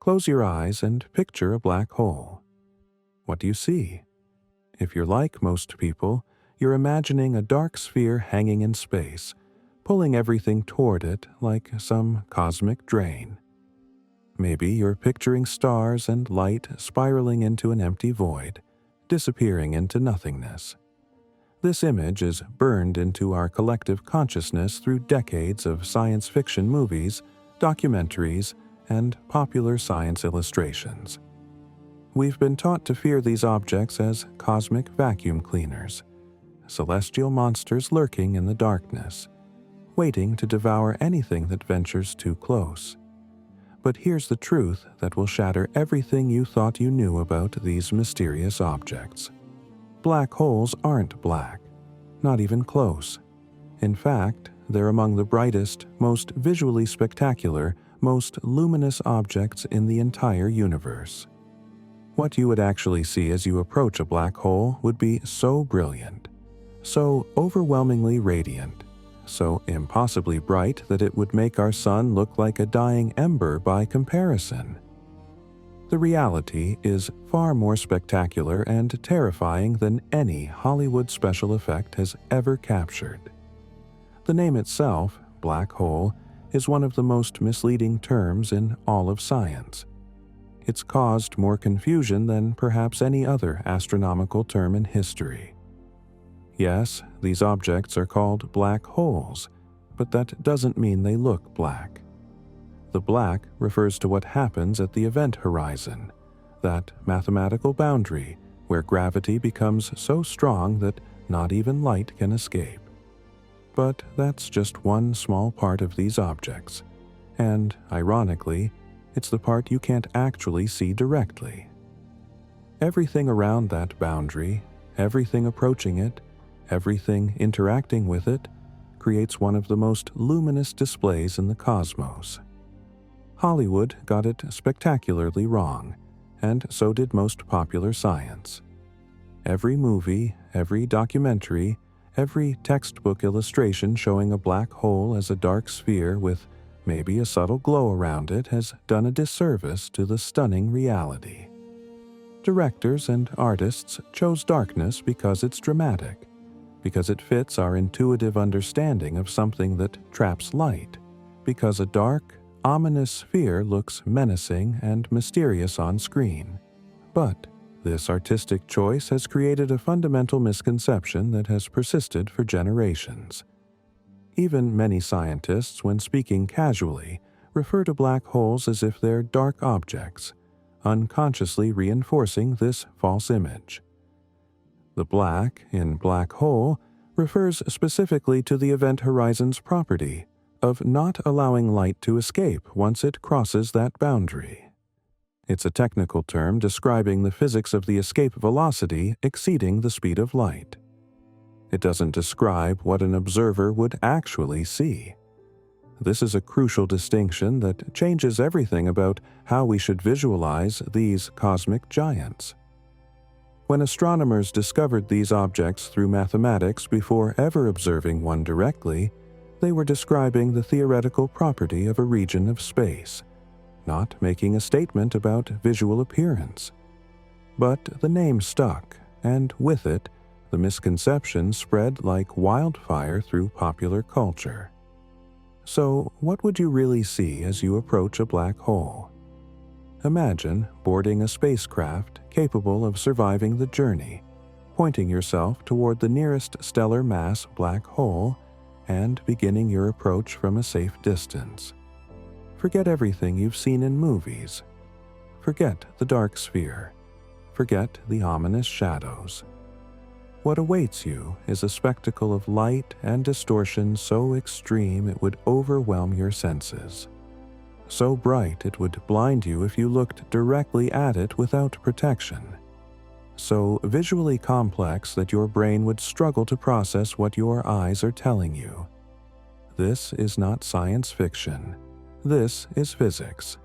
Close your eyes and picture a black hole. What do you see? If you're like most people, you're imagining a dark sphere hanging in space, pulling everything toward it like some cosmic drain. Maybe you're picturing stars and light spiraling into an empty void, disappearing into nothingness. This image is burned into our collective consciousness through decades of science fiction movies, documentaries, and popular science illustrations. We've been taught to fear these objects as cosmic vacuum cleaners, celestial monsters lurking in the darkness, waiting to devour anything that ventures too close. But here's the truth that will shatter everything you thought you knew about these mysterious objects. Black holes aren't black, not even close. In fact, they're among the brightest, most visually spectacular, most luminous objects in the entire universe. What you would actually see as you approach a black hole would be so brilliant, so overwhelmingly radiant, so impossibly bright that it would make our sun look like a dying ember by comparison. The reality is far more spectacular and terrifying than any Hollywood special effect has ever captured. The name itself, black hole, is one of the most misleading terms in all of science. It's caused more confusion than perhaps any other astronomical term in history. Yes, these objects are called black holes, but that doesn't mean they look black. The black refers to what happens at the event horizon, that mathematical boundary where gravity becomes so strong that not even light can escape. But that's just one small part of these objects, and, ironically, it's the part you can't actually see directly. Everything around that boundary, everything approaching it, everything interacting with it, creates one of the most luminous displays in the cosmos. Hollywood got it spectacularly wrong, and so did most popular science. Every movie, every documentary, every textbook illustration showing a black hole as a dark sphere with maybe a subtle glow around it has done a disservice to the stunning reality. Directors and artists chose darkness because it's dramatic, because it fits our intuitive understanding of something that traps light, because a dark, ominous sphere looks menacing and mysterious on screen. But this artistic choice has created a fundamental misconception that has persisted for generations. Even many scientists, when speaking casually, refer to black holes as if they're dark objects, unconsciously reinforcing this false image. The black in black hole refers specifically to the event horizon's property of not allowing light to escape once it crosses that boundary. It's a technical term describing the physics of the escape velocity exceeding the speed of light. It doesn't describe what an observer would actually see. This is a crucial distinction that changes everything about how we should visualize these cosmic giants. When astronomers discovered these objects through mathematics before ever observing one directly, they were describing the theoretical property of a region of space, not making a statement about visual appearance. But the name stuck, and with it, the misconception spread like wildfire through popular culture. So, what would you really see as you approach a black hole? Imagine boarding a spacecraft capable of surviving the journey, pointing yourself toward the nearest stellar mass black hole, and beginning your approach from a safe distance. Forget everything you've seen in movies. Forget the dark sphere. Forget the ominous shadows. What awaits you is a spectacle of light and distortion so extreme it would overwhelm your senses. So bright it would blind you if you looked directly at it without protection. So visually complex that your brain would struggle to process what your eyes are telling you. This is not science fiction. This is physics.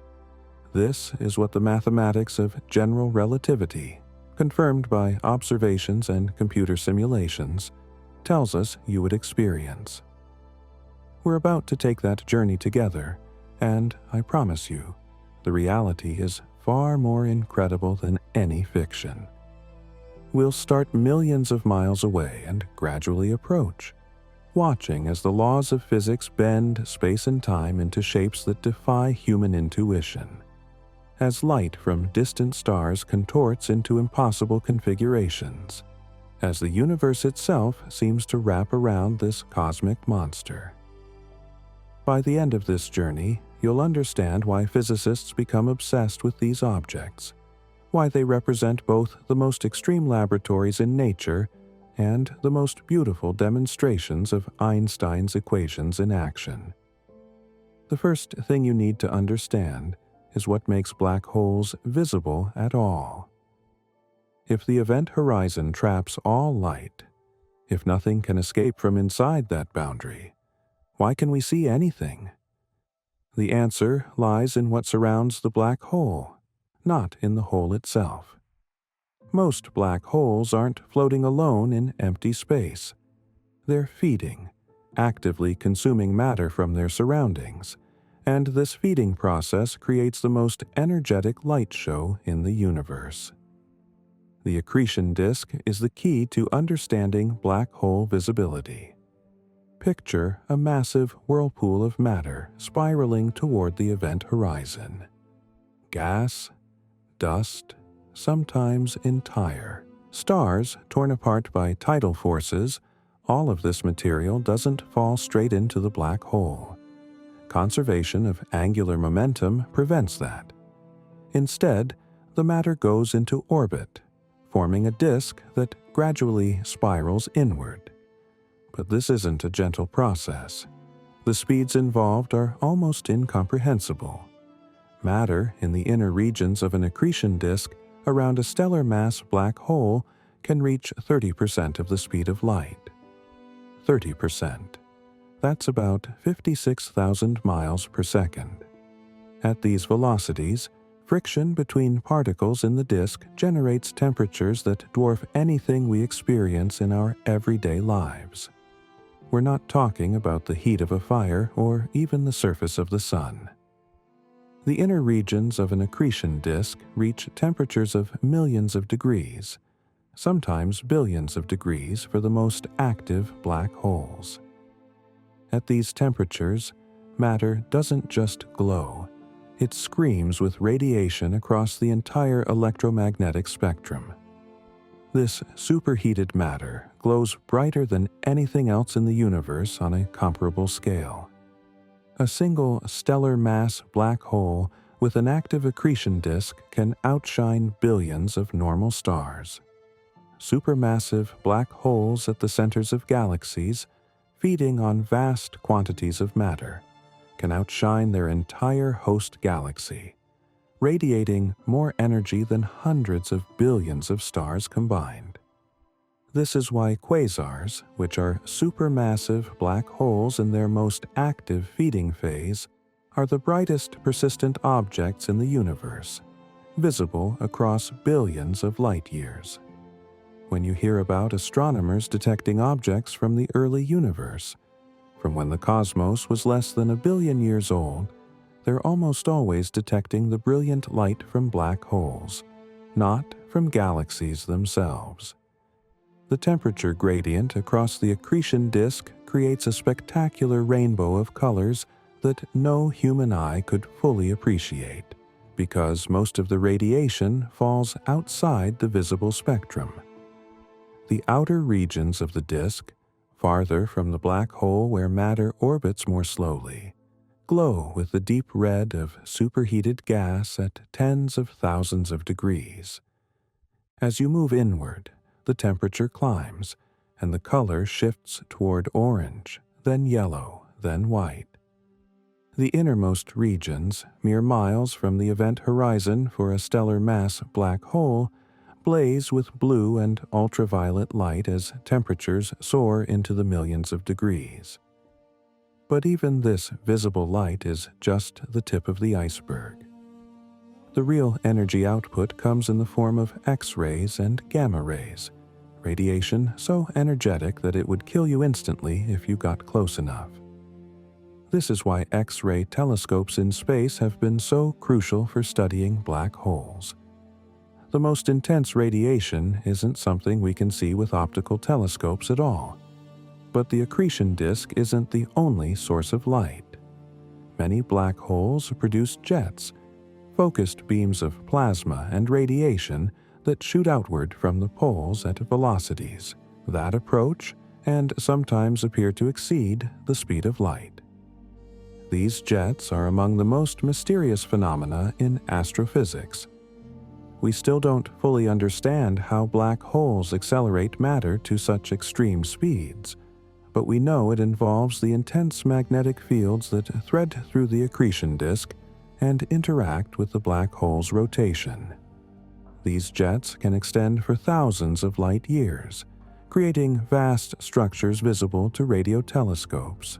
This is what the mathematics of general relativity, confirmed by observations and computer simulations, tells us you would experience. We're about to take that journey together, and I promise you, The reality is far more incredible than any fiction. We'll start millions of miles away and gradually approach, watching as the laws of physics bend space and time into shapes that defy human intuition, as light from distant stars contorts into impossible configurations, as the universe itself seems to wrap around this cosmic monster. By the end of this journey, you'll understand why physicists become obsessed with these objects, why they represent both the most extreme laboratories in nature and the most beautiful demonstrations of Einstein's equations in action. The first thing you need to understand is what makes black holes visible at all. If the event horizon traps all light, if nothing can escape from inside that boundary, why can we see anything? The answer lies in what surrounds the black hole, not in the hole itself. Most black holes aren't floating alone in empty space. They're feeding, actively consuming matter from their surroundings, and this feeding process creates the most energetic light show in the universe. The accretion disk is the key to understanding black hole visibility. Picture a massive whirlpool of matter spiraling toward the event horizon. Gas, dust, sometimes entire stars torn apart by tidal forces. All of this material doesn't fall straight into the black hole. Conservation of angular momentum prevents that. Instead, the matter goes into orbit, forming a disk that gradually spirals inward. But this isn't a gentle process. The speeds involved are almost incomprehensible. Matter in the inner regions of an accretion disk around a stellar mass black hole can reach 30% of the speed of light. 30%. That's about 56,000 miles per second. At these velocities, friction between particles in the disk generates temperatures that dwarf anything we experience in our everyday lives. We're not talking about the heat of a fire or even the surface of the sun. The inner regions of an accretion disk reach temperatures of millions of degrees, sometimes billions of degrees for the most active black holes. At these temperatures, matter doesn't just glow, it screams with radiation across the entire electromagnetic spectrum. This superheated matter glows brighter than anything else in the universe on a comparable scale. A single stellar mass black hole with an active accretion disk can outshine billions of normal stars. Supermassive black holes at the centers of galaxies, feeding on vast quantities of matter, can outshine their entire host galaxy, radiating more energy than hundreds of billions of stars combined. This is why quasars, which are supermassive black holes in their most active feeding phase, are the brightest persistent objects in the universe, visible across billions of light years. When you hear about astronomers detecting objects from the early universe, from when the cosmos was less than 1 billion years old, they're almost always detecting the brilliant light from black holes, not from galaxies themselves. The temperature gradient across the accretion disk creates a spectacular rainbow of colors that no human eye could fully appreciate, because most of the radiation falls outside the visible spectrum. The outer regions of the disk, farther from the black hole where matter orbits more slowly, glow with the deep red of superheated gas at tens of thousands of degrees. As you move inward, the temperature climbs, and the color shifts toward orange, then yellow, then white. The innermost regions, mere miles from the event horizon for a stellar mass black hole, blaze with blue and ultraviolet light as temperatures soar into the millions of degrees. But even this visible light is just the tip of the iceberg. The real energy output comes in the form of X-rays and gamma rays, radiation so energetic that it would kill you instantly if you got close enough. This is why X-ray telescopes in space have been so crucial for studying black holes. The most intense radiation isn't something we can see with optical telescopes at all. But the accretion disk isn't the only source of light. Many black holes produce jets, focused beams of plasma and radiation that shoot outward from the poles at velocities that approach and sometimes appear to exceed the speed of light. These jets are among the most mysterious phenomena in astrophysics. We still don't fully understand how black holes accelerate matter to such extreme speeds, but we know it involves the intense magnetic fields that thread through the accretion disk and interact with the black hole's rotation. These jets can extend for thousands of light years, creating vast structures visible to radio telescopes.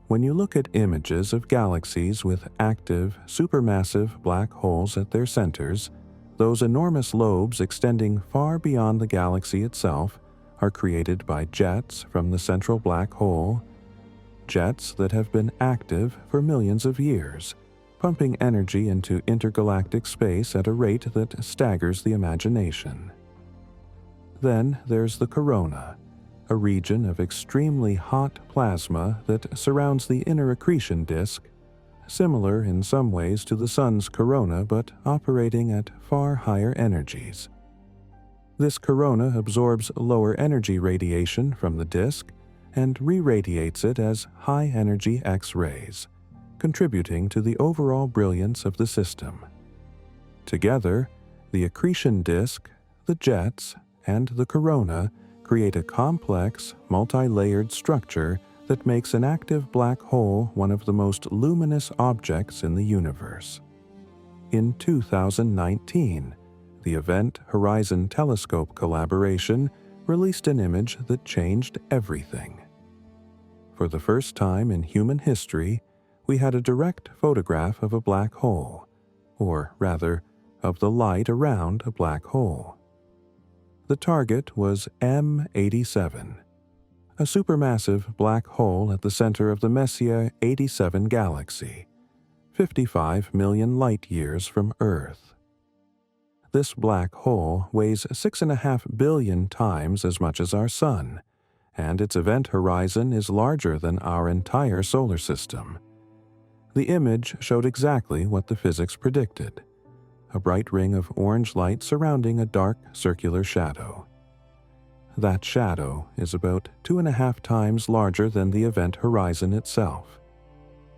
When you look at images of galaxies with active, supermassive black holes at their centers, those enormous lobes extending far beyond the galaxy itself are created by jets from the central black hole, jets that have been active for millions of years, pumping energy into intergalactic space at a rate that staggers the imagination. Then there's the corona, a region of extremely hot plasma that surrounds the inner accretion disk, similar in some ways to the Sun's corona but operating at far higher energies. This corona absorbs lower energy radiation from the disk and re-radiates it as high-energy X-rays, contributing to the overall brilliance of the system. Together, the accretion disk, the jets, and the corona create a complex, multi-layered structure that makes an active black hole one of the most luminous objects in the universe. In 2019, the Event Horizon Telescope collaboration released an image that changed everything. For the first time in human history, we had a direct photograph of a black hole, or rather, of the light around a black hole. The target was M87, a supermassive black hole at the center of the Messier 87 galaxy, 55 million light-years from Earth. This black hole weighs 6.5 billion times as much as our Sun, and its event horizon is larger than our entire solar system. The image showed exactly what the physics predicted: a bright ring of orange light surrounding a dark circular shadow. That shadow is about 2.5 times larger than the event horizon itself,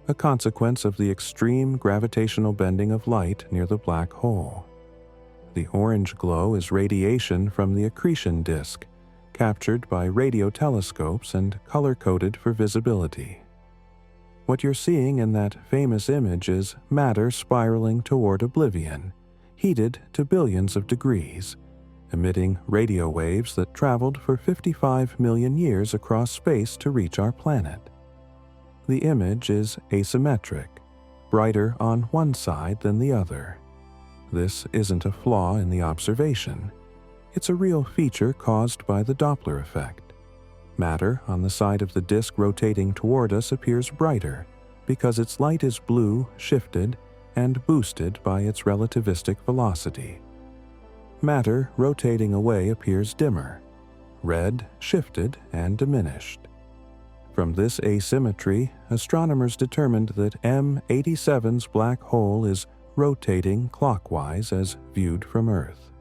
a consequence of the extreme gravitational bending of light near the black hole. The orange glow is radiation from the accretion disk, captured by radio telescopes and color-coded for visibility. What you're seeing in that famous image is matter spiraling toward oblivion, heated to billions of degrees, emitting radio waves that traveled for 55 million years across space to reach our planet. The image is asymmetric, brighter on one side than the other. This isn't a flaw in the observation. It's a real feature caused by the Doppler effect. Matter on the side of the disk rotating toward us appears brighter because its light is blue, shifted, and boosted by its relativistic velocity. Matter rotating away appears dimmer, red, shifted, and diminished. From this asymmetry, astronomers determined that M87's black hole is rotating clockwise as viewed from Earth.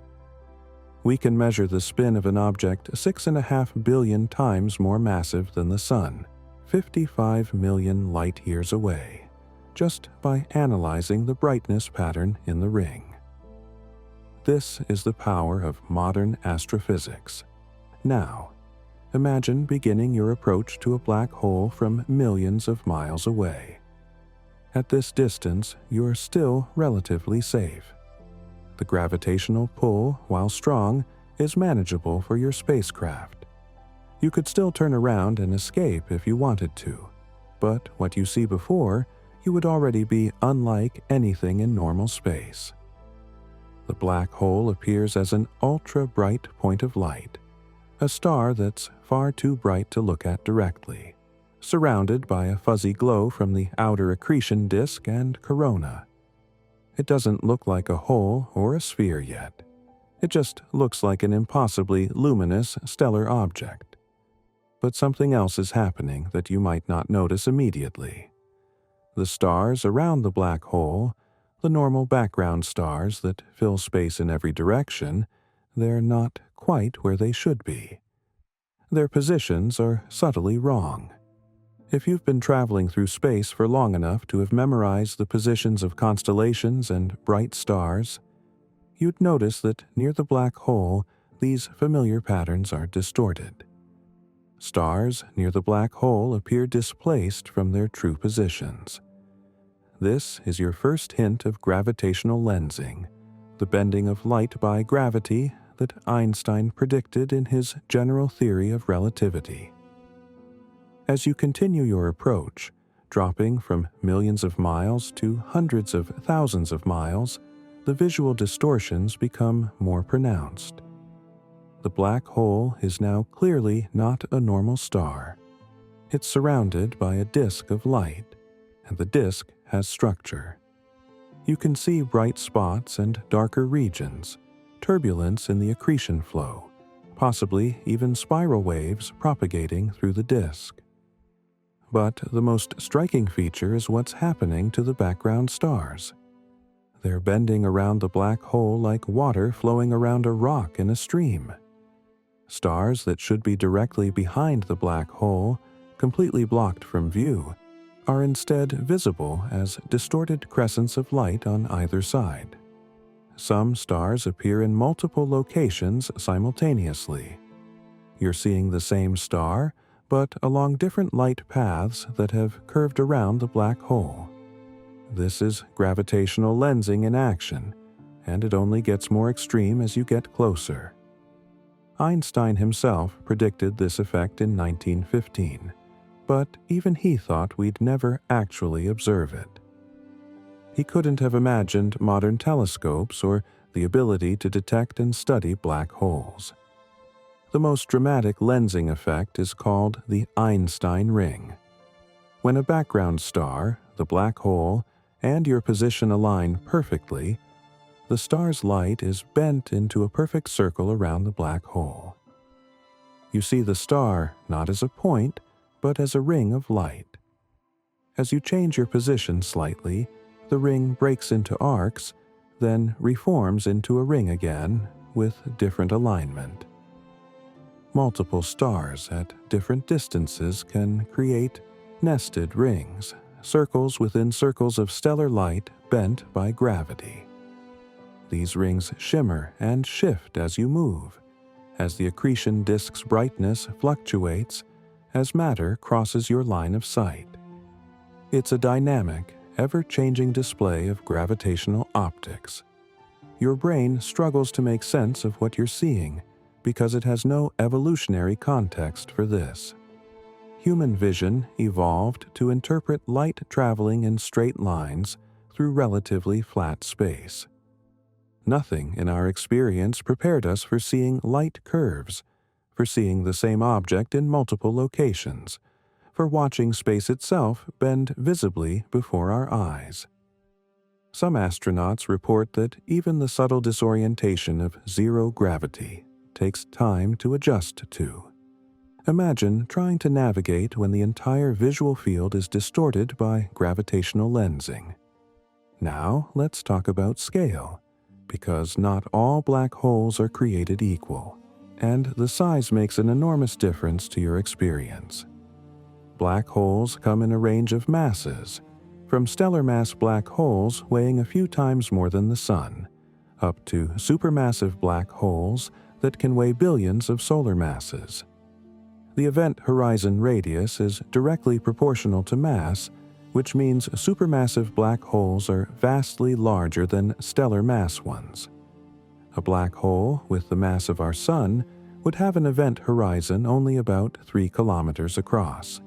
We can measure the spin of an object 6.5 billion times more massive than the Sun, 55 million light-years away, just by analyzing the brightness pattern in the ring. This is the power of modern astrophysics. Now, imagine beginning your approach to a black hole from millions of miles away. At this distance, you're still relatively safe. The gravitational pull, while strong, is manageable for your spacecraft. You could still turn around and escape if you wanted to, but what you see before, you would already be unlike anything in normal space. The black hole appears as an ultra-bright point of light, a star that's far too bright to look at directly, surrounded by a fuzzy glow from the outer accretion disk and corona. It doesn't look like a hole or a sphere yet. It just looks like an impossibly luminous stellar object. But something else is happening that you might not notice immediately. The stars around the black hole, the normal background stars that fill space in every direction, they're not quite where they should be. Their positions are subtly wrong. If you've been traveling through space for long enough to have memorized the positions of constellations and bright stars, you'd notice that near the black hole, these familiar patterns are distorted. Stars near the black hole appear displaced from their true positions. This is your first hint of gravitational lensing, the bending of light by gravity that Einstein predicted in his general theory of relativity. As you continue your approach, dropping from millions of miles to hundreds of thousands of miles, the visual distortions become more pronounced. The black hole is now clearly not a normal star. It's surrounded by a disk of light, and the disk has structure. You can see bright spots and darker regions, turbulence in the accretion flow, possibly even spiral waves propagating through the disk. But the most striking feature is what's happening to the background stars. They're bending around the black hole like water flowing around a rock in a stream. Stars that should be directly behind the black hole, completely blocked from view, are instead visible as distorted crescents of light on either side. Some stars appear in multiple locations simultaneously. You're seeing the same star, but along different light paths that have curved around the black hole. This is gravitational lensing in action, and it only gets more extreme as you get closer. Einstein himself predicted this effect in 1915, but even he thought we'd never actually observe it. He couldn't have imagined modern telescopes or the ability to detect and study black holes. The most dramatic lensing effect is called the Einstein ring. When a background star, the black hole, and your position align perfectly, the star's light is bent into a perfect circle around the black hole. You see the star not as a point, but as a ring of light. As you change your position slightly, the ring breaks into arcs, then reforms into a ring again with different alignment. Multiple stars at different distances can create nested rings, circles within circles of stellar light bent by gravity. These rings shimmer and shift as you move, as the accretion disk's brightness fluctuates, as matter crosses your line of sight. It's a dynamic, ever-changing display of gravitational optics. Your brain struggles to make sense of what you're seeing, because it has no evolutionary context for this. Human vision evolved to interpret light traveling in straight lines through relatively flat space. Nothing in our experience prepared us for seeing light curves, for seeing the same object in multiple locations, for watching space itself bend visibly before our eyes. Some astronauts report that even the subtle disorientation of zero gravity takes time to adjust to. Imagine trying to navigate when the entire visual field is distorted by gravitational lensing. Now let's talk about scale, because not all black holes are created equal, and the size makes an enormous difference to your experience. Black holes come in a range of masses, from stellar mass black holes weighing a few times more than the Sun, up to supermassive black holes that can weigh billions of solar masses. The event horizon radius is directly proportional to mass, which means supermassive black holes are vastly larger than stellar mass ones. A black hole with the mass of our Sun would have an event horizon only about 3 kilometers across.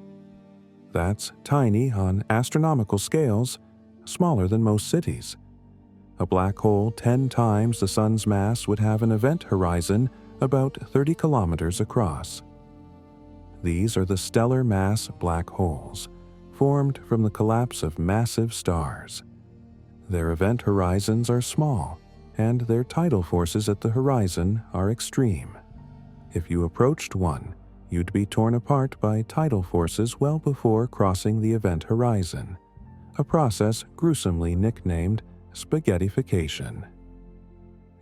That's tiny on astronomical scales, smaller than most cities. A black hole 10 times the Sun's mass would have an event horizon about 30 kilometers across. These are the stellar mass black holes, formed from the collapse of massive stars. Their event horizons are small, and their tidal forces at the horizon are extreme. If you approached one, you'd be torn apart by tidal forces well before crossing the event horizon, a process gruesomely nicknamed spaghettification.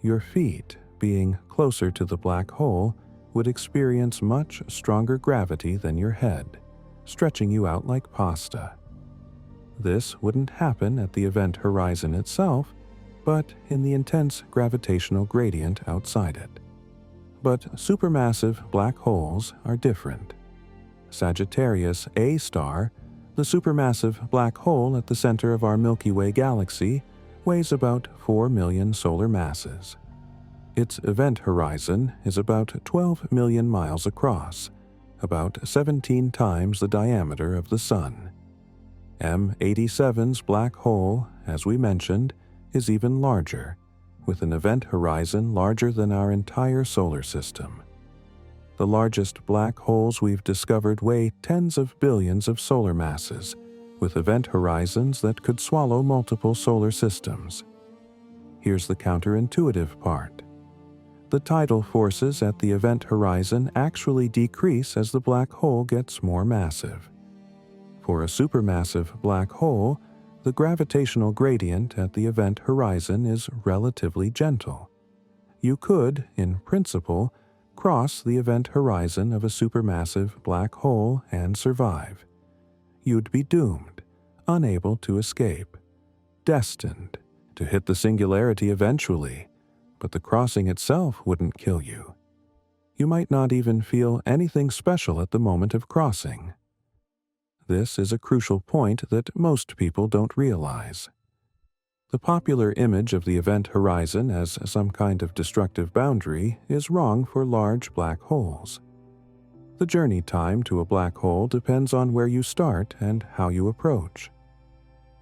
Your feet, being closer to the black hole, would experience much stronger gravity than your head, stretching you out like pasta. This wouldn't happen at the event horizon itself, but in the intense gravitational gradient outside it. But supermassive black holes are different. Sagittarius A star, the supermassive black hole at the center of our Milky Way galaxy, weighs about 4 million solar masses. Its event horizon is about 12 million miles across, about 17 times the diameter of the Sun. M87's black hole, as we mentioned, is even larger, with an event horizon larger than our entire solar system. The largest black holes we've discovered weigh tens of billions of solar masses, with event horizons that could swallow multiple solar systems. Here's the counterintuitive part. The tidal forces at the event horizon actually decrease as the black hole gets more massive. For a supermassive black hole, the gravitational gradient at the event horizon is relatively gentle. You could, in principle, cross the event horizon of a supermassive black hole and survive. You'd be doomed, unable to escape, destined to hit the singularity eventually, but the crossing itself wouldn't kill you. You might not even feel anything special at the moment of crossing. This is a crucial point that most people don't realize. The popular image of the event horizon as some kind of destructive boundary is wrong for large black holes. The journey time to a black hole depends on where you start and how you approach.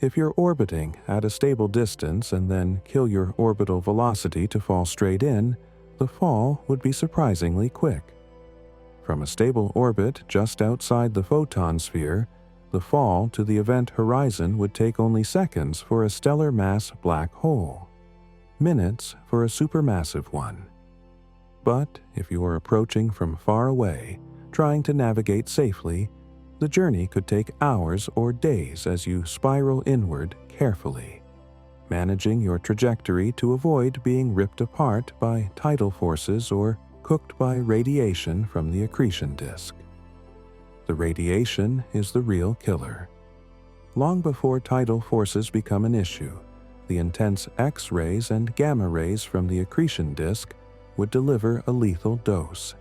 If you're orbiting at a stable distance and then kill your orbital velocity to fall straight in, the fall would be surprisingly quick. From a stable orbit just outside the photon sphere, the fall to the event horizon would take only seconds for a stellar mass black hole, minutes for a supermassive one. But if you are approaching from far away, trying to navigate safely, the journey could take hours or days as you spiral inward carefully, managing your trajectory to avoid being ripped apart by tidal forces or cooked by radiation from the accretion disk. The radiation is the real killer. Long before tidal forces become an issue, the intense X-rays and gamma rays from the accretion disk would deliver a lethal dose.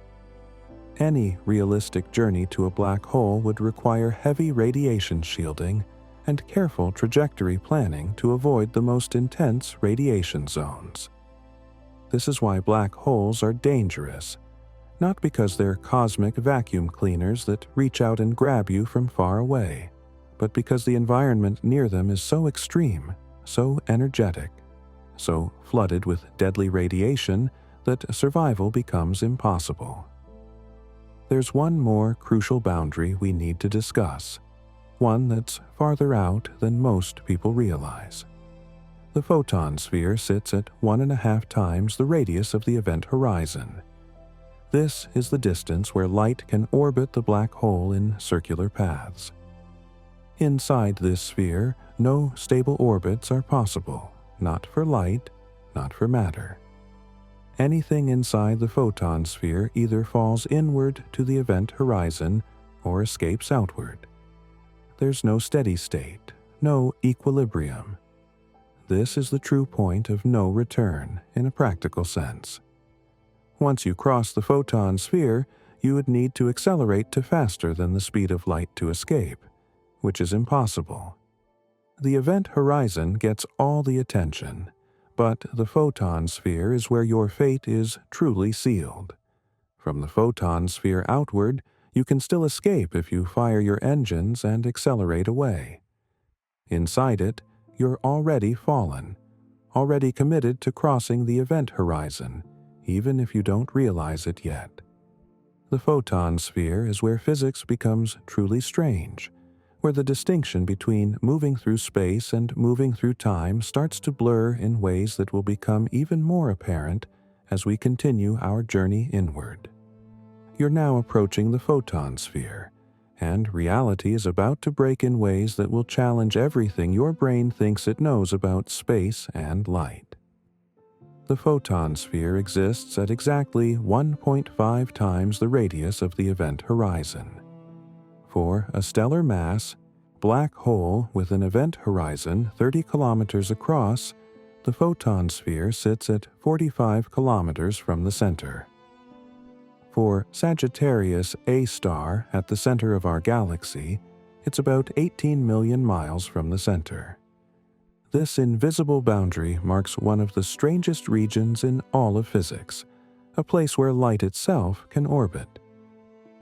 Any realistic journey to a black hole would require heavy radiation shielding and careful trajectory planning to avoid the most intense radiation zones. This is why black holes are dangerous, not because they're cosmic vacuum cleaners that reach out and grab you from far away, but because the environment near them is so extreme, so energetic, so flooded with deadly radiation that survival becomes impossible. There's one more crucial boundary we need to discuss, one that's farther out than most people realize. The photon sphere sits at 1.5 times the radius of the event horizon. This is the distance where light can orbit the black hole in circular paths. Inside this sphere, no stable orbits are possible, not for light, not for matter. Anything inside the photon sphere either falls inward to the event horizon or escapes outward. There's no steady state, no equilibrium. This is the true point of no return in a practical sense. Once you cross the photon sphere, you would need to accelerate to faster than the speed of light to escape, which is impossible. The event horizon gets all the attention, but the photon sphere is where your fate is truly sealed. From the photon sphere outward, you can still escape if you fire your engines and accelerate away. Inside it, you're already fallen, already committed to crossing the event horizon, even if you don't realize it yet. The photon sphere is where physics becomes truly strange, where the distinction between moving through space and moving through time starts to blur in ways that will become even more apparent as we continue our journey inward. You're now approaching the photon sphere, and reality is about to break in ways that will challenge everything your brain thinks it knows about space and light. The photon sphere exists at exactly 1.5 times the radius of the event horizon. For a stellar mass, black hole with an event horizon 30 kilometers across, the photon sphere sits at 45 kilometers from the center. For Sagittarius A star at the center of our galaxy, it's about 18 million miles from the center. This invisible boundary marks one of the strangest regions in all of physics, a place where light itself can orbit.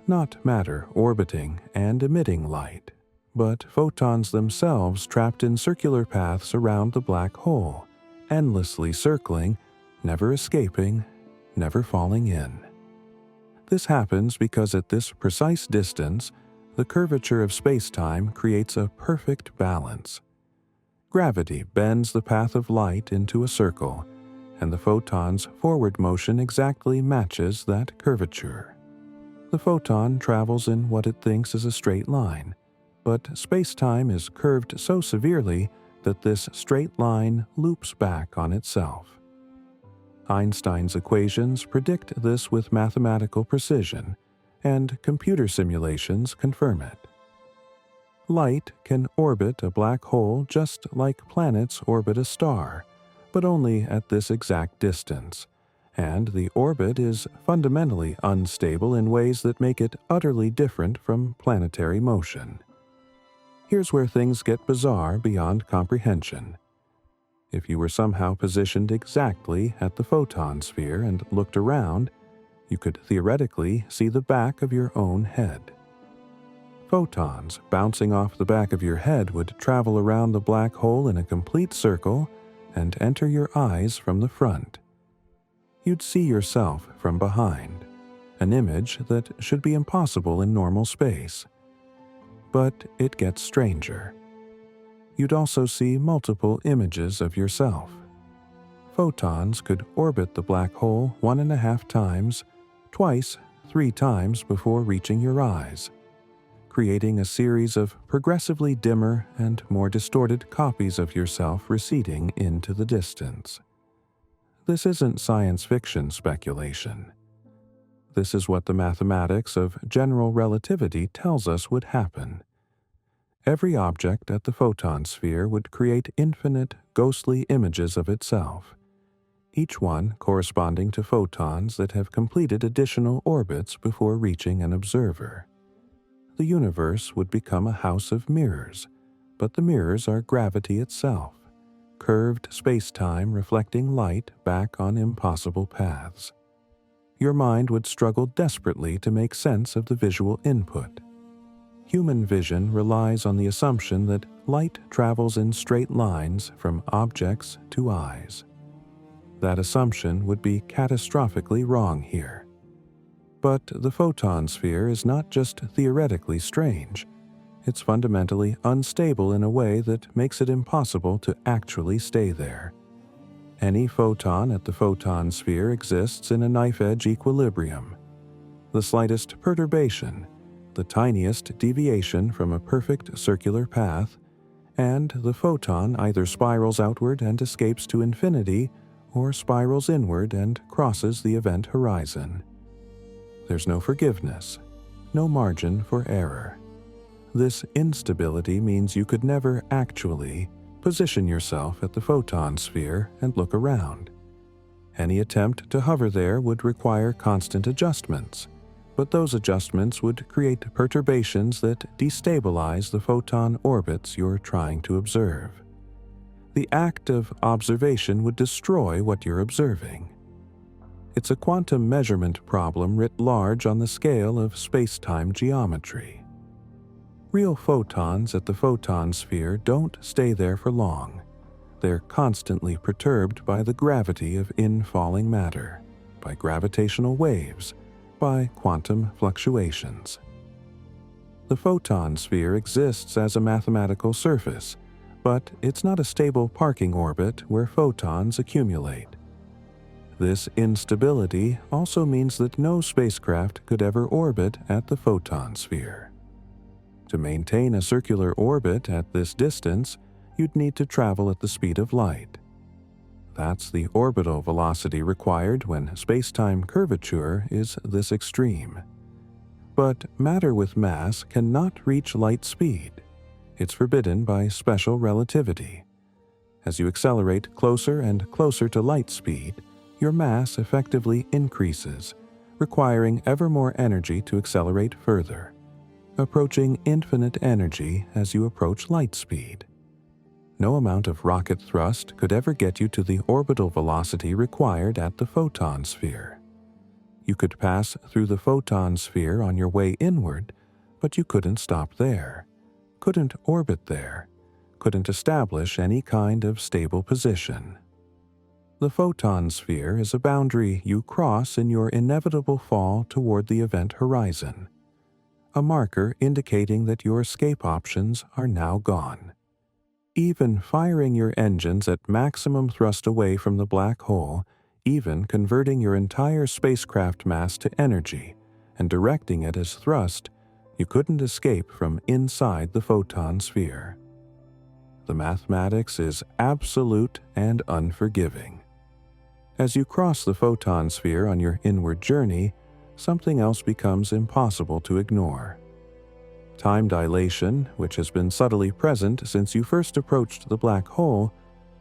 Not matter orbiting and emitting light, but photons themselves trapped in circular paths around the black hole, endlessly circling, never escaping, never falling in. This happens because at this precise distance, the curvature of space-time creates a perfect balance. Gravity bends the path of light into a circle, and the photon's forward motion exactly matches that curvature. The photon travels in what it thinks is a straight line, but space-time is curved so severely that this straight line loops back on itself. Einstein's equations predict this with mathematical precision, and computer simulations confirm it. Light can orbit a black hole just like planets orbit a star, but only at this exact distance, and the orbit is fundamentally unstable in ways that make it utterly different from planetary motion. Here's where things get bizarre beyond comprehension. If you were somehow positioned exactly at the photon sphere and looked around, you could theoretically see the back of your own head. Photons bouncing off the back of your head would travel around the black hole in a complete circle and enter your eyes from the front. You'd see yourself from behind, an image that should be impossible in normal space. But it gets stranger. You'd also see multiple images of yourself. Photons could orbit the black hole 1.5 times, twice, 3 times before reaching your eyes, creating a series of progressively dimmer and more distorted copies of yourself receding into the distance. This isn't science fiction speculation. This is what the mathematics of general relativity tells us would happen. Every object at the photon sphere would create infinite, ghostly images of itself, each one corresponding to photons that have completed additional orbits before reaching an observer. The universe would become a house of mirrors, but the mirrors are gravity itself, curved space-time reflecting light back on impossible paths. Your mind would struggle desperately to make sense of the visual input. Human vision relies on the assumption that light travels in straight lines from objects to eyes. That assumption would be catastrophically wrong here. But the photon sphere is not just theoretically strange, it's fundamentally unstable in a way that makes it impossible to actually stay there. Any photon at the photon sphere exists in a knife-edge equilibrium. The slightest perturbation, the tiniest deviation from a perfect circular path, and the photon either spirals outward and escapes to infinity, or spirals inward and crosses the event horizon. There's no forgiveness, no margin for error. This instability means you could never actually position yourself at the photon sphere and look around. Any attempt to hover there would require constant adjustments, but those adjustments would create perturbations that destabilize the photon orbits you're trying to observe. The act of observation would destroy what you're observing. It's a quantum measurement problem writ large on the scale of space-time geometry. Real photons at the photon sphere don't stay there for long. They're constantly perturbed by the gravity of infalling matter, by gravitational waves, by quantum fluctuations. The photon sphere exists as a mathematical surface, but it's not a stable parking orbit where photons accumulate. This instability also means that no spacecraft could ever orbit at the photon sphere. To maintain a circular orbit at this distance, you'd need to travel at the speed of light. That's the orbital velocity required when space-time curvature is this extreme. But matter with mass cannot reach light speed. It's forbidden by special relativity. As you accelerate closer and closer to light speed, your mass effectively increases, requiring ever more energy to accelerate further, approaching infinite energy as you approach light speed. No amount of rocket thrust could ever get you to the orbital velocity required at the photon sphere. You could pass through the photon sphere on your way inward, but you couldn't stop there, couldn't orbit there, couldn't establish any kind of stable position. The photon sphere is a boundary you cross in your inevitable fall toward the event horizon, a marker indicating that your escape options are now gone. Even firing your engines at maximum thrust away from the black hole, even converting your entire spacecraft mass to energy and directing it as thrust, you couldn't escape from inside the photon sphere. The mathematics is absolute and unforgiving. As you cross the photon sphere on your inward journey, something else becomes impossible to ignore. Time dilation, which has been subtly present since you first approached the black hole,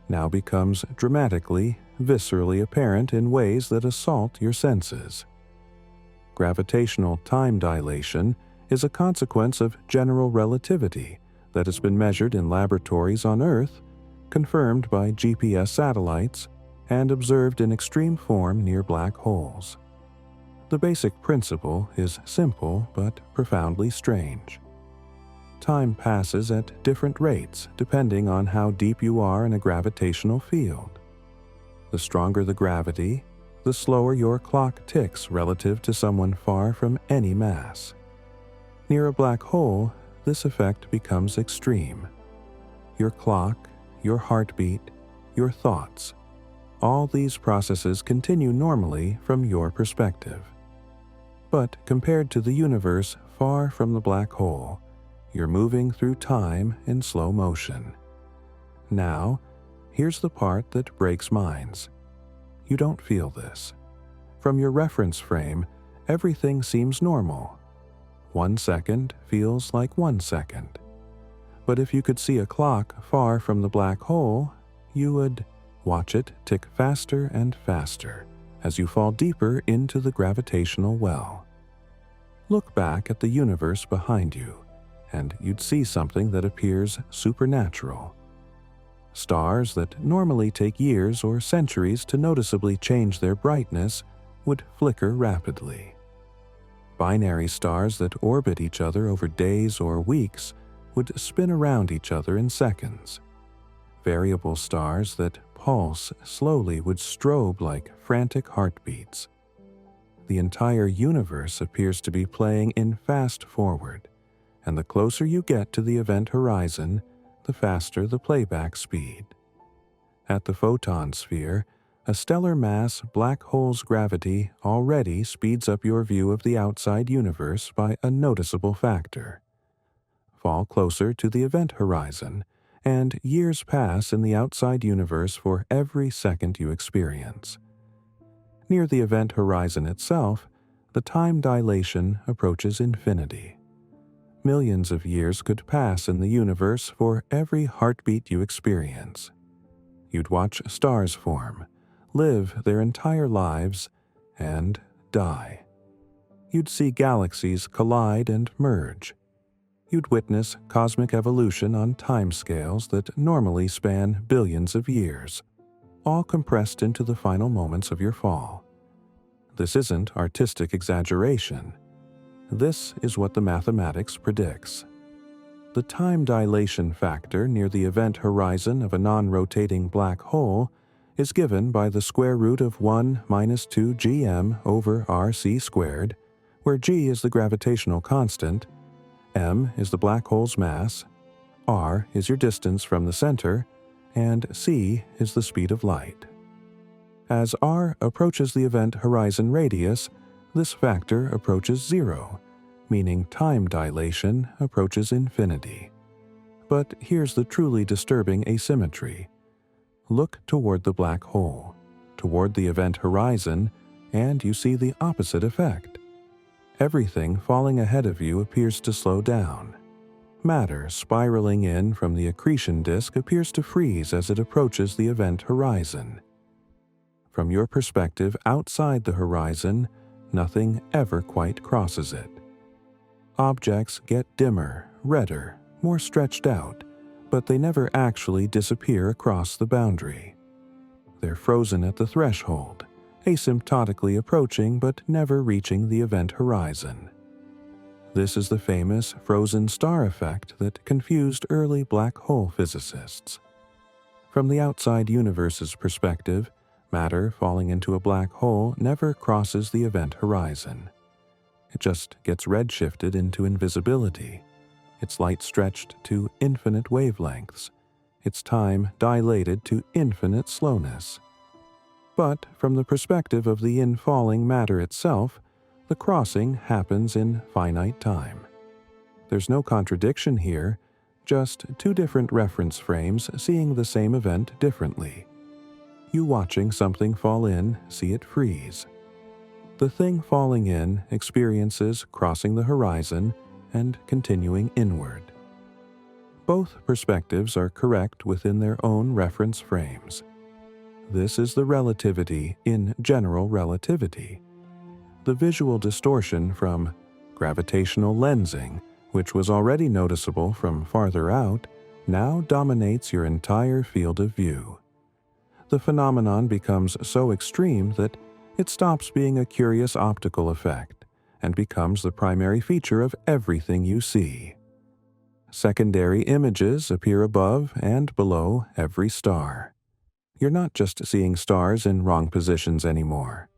now becomes dramatically, viscerally apparent in ways that assault your senses. Gravitational time dilation is a consequence of general relativity that has been measured in laboratories on Earth, confirmed by GPS satellites, and observed in extreme form near black holes. The basic principle is simple but profoundly strange. Time passes at different rates depending on how deep you are in a gravitational field. The stronger the gravity, the slower your clock ticks relative to someone far from any mass. Near a black hole, this effect becomes extreme. Your clock, your heartbeat, your thoughts, all these processes continue normally from your perspective. But compared to the universe far from the black hole, you're moving through time in slow motion. Now, here's the part that breaks minds. You don't feel this. From your reference frame, everything seems normal. 1 second feels like 1 second. But if you could see a clock far from the black hole, you would watch it tick faster and faster as you fall deeper into the gravitational well. Look back at the universe behind you, and you'd see something that appears supernatural. Stars that normally take years or centuries to noticeably change their brightness would flicker rapidly. Binary stars that orbit each other over days or weeks would spin around each other in seconds. Variable stars that pulse slowly would strobe like frantic heartbeats. The entire universe appears to be playing in fast forward, and the closer you get to the event horizon, the faster the playback speed. At the photon sphere, a stellar mass black hole's gravity already speeds up your view of the outside universe by a noticeable factor. Fall closer to the event horizon, and years pass in the outside universe for every second you experience. Near the event horizon itself, the time dilation approaches infinity. Millions of years could pass in the universe for every heartbeat you experience. You'd watch stars form, live their entire lives, and die. You'd see galaxies collide and merge. You'd witness cosmic evolution on timescales that normally span billions of years, all compressed into the final moments of your fall. This isn't artistic exaggeration. This is what the mathematics predicts. The time dilation factor near the event horizon of a non-rotating black hole is given by the square root of 1 minus 2 gm over rc squared, where g is the gravitational constant, m is the black hole's mass, r is your distance from the center, and c is the speed of light. As r approaches the event horizon radius, this factor approaches zero, meaning time dilation approaches infinity. But here's the truly disturbing asymmetry. Look toward the black hole, toward the event horizon, and you see the opposite effect. Everything falling ahead of you appears to slow down. Matter spiraling in from the accretion disk appears to freeze as it approaches the event horizon. From your perspective outside the horizon, nothing ever quite crosses it. Objects get dimmer, redder, more stretched out, but they never actually disappear across the boundary. They're frozen at the threshold, asymptotically approaching but never reaching the event horizon. This is the famous frozen star effect that confused early black hole physicists. From the outside universe's perspective, matter falling into a black hole never crosses the event horizon. It just gets redshifted into invisibility, its light stretched to infinite wavelengths, its time dilated to infinite slowness. But from the perspective of the infalling matter itself, the crossing happens in finite time. There's no contradiction here, just two different reference frames seeing the same event differently. You watching something fall in see it freeze. The thing falling in experiences crossing the horizon and continuing inward. Both perspectives are correct within their own reference frames. This is the relativity in general relativity. The visual distortion from gravitational lensing, which was already noticeable from farther out, now dominates your entire field of view. The phenomenon becomes so extreme that it stops being a curious optical effect and becomes the primary feature of everything you see. Secondary images appear above and below every star. You're not just seeing stars in wrong positions anymore.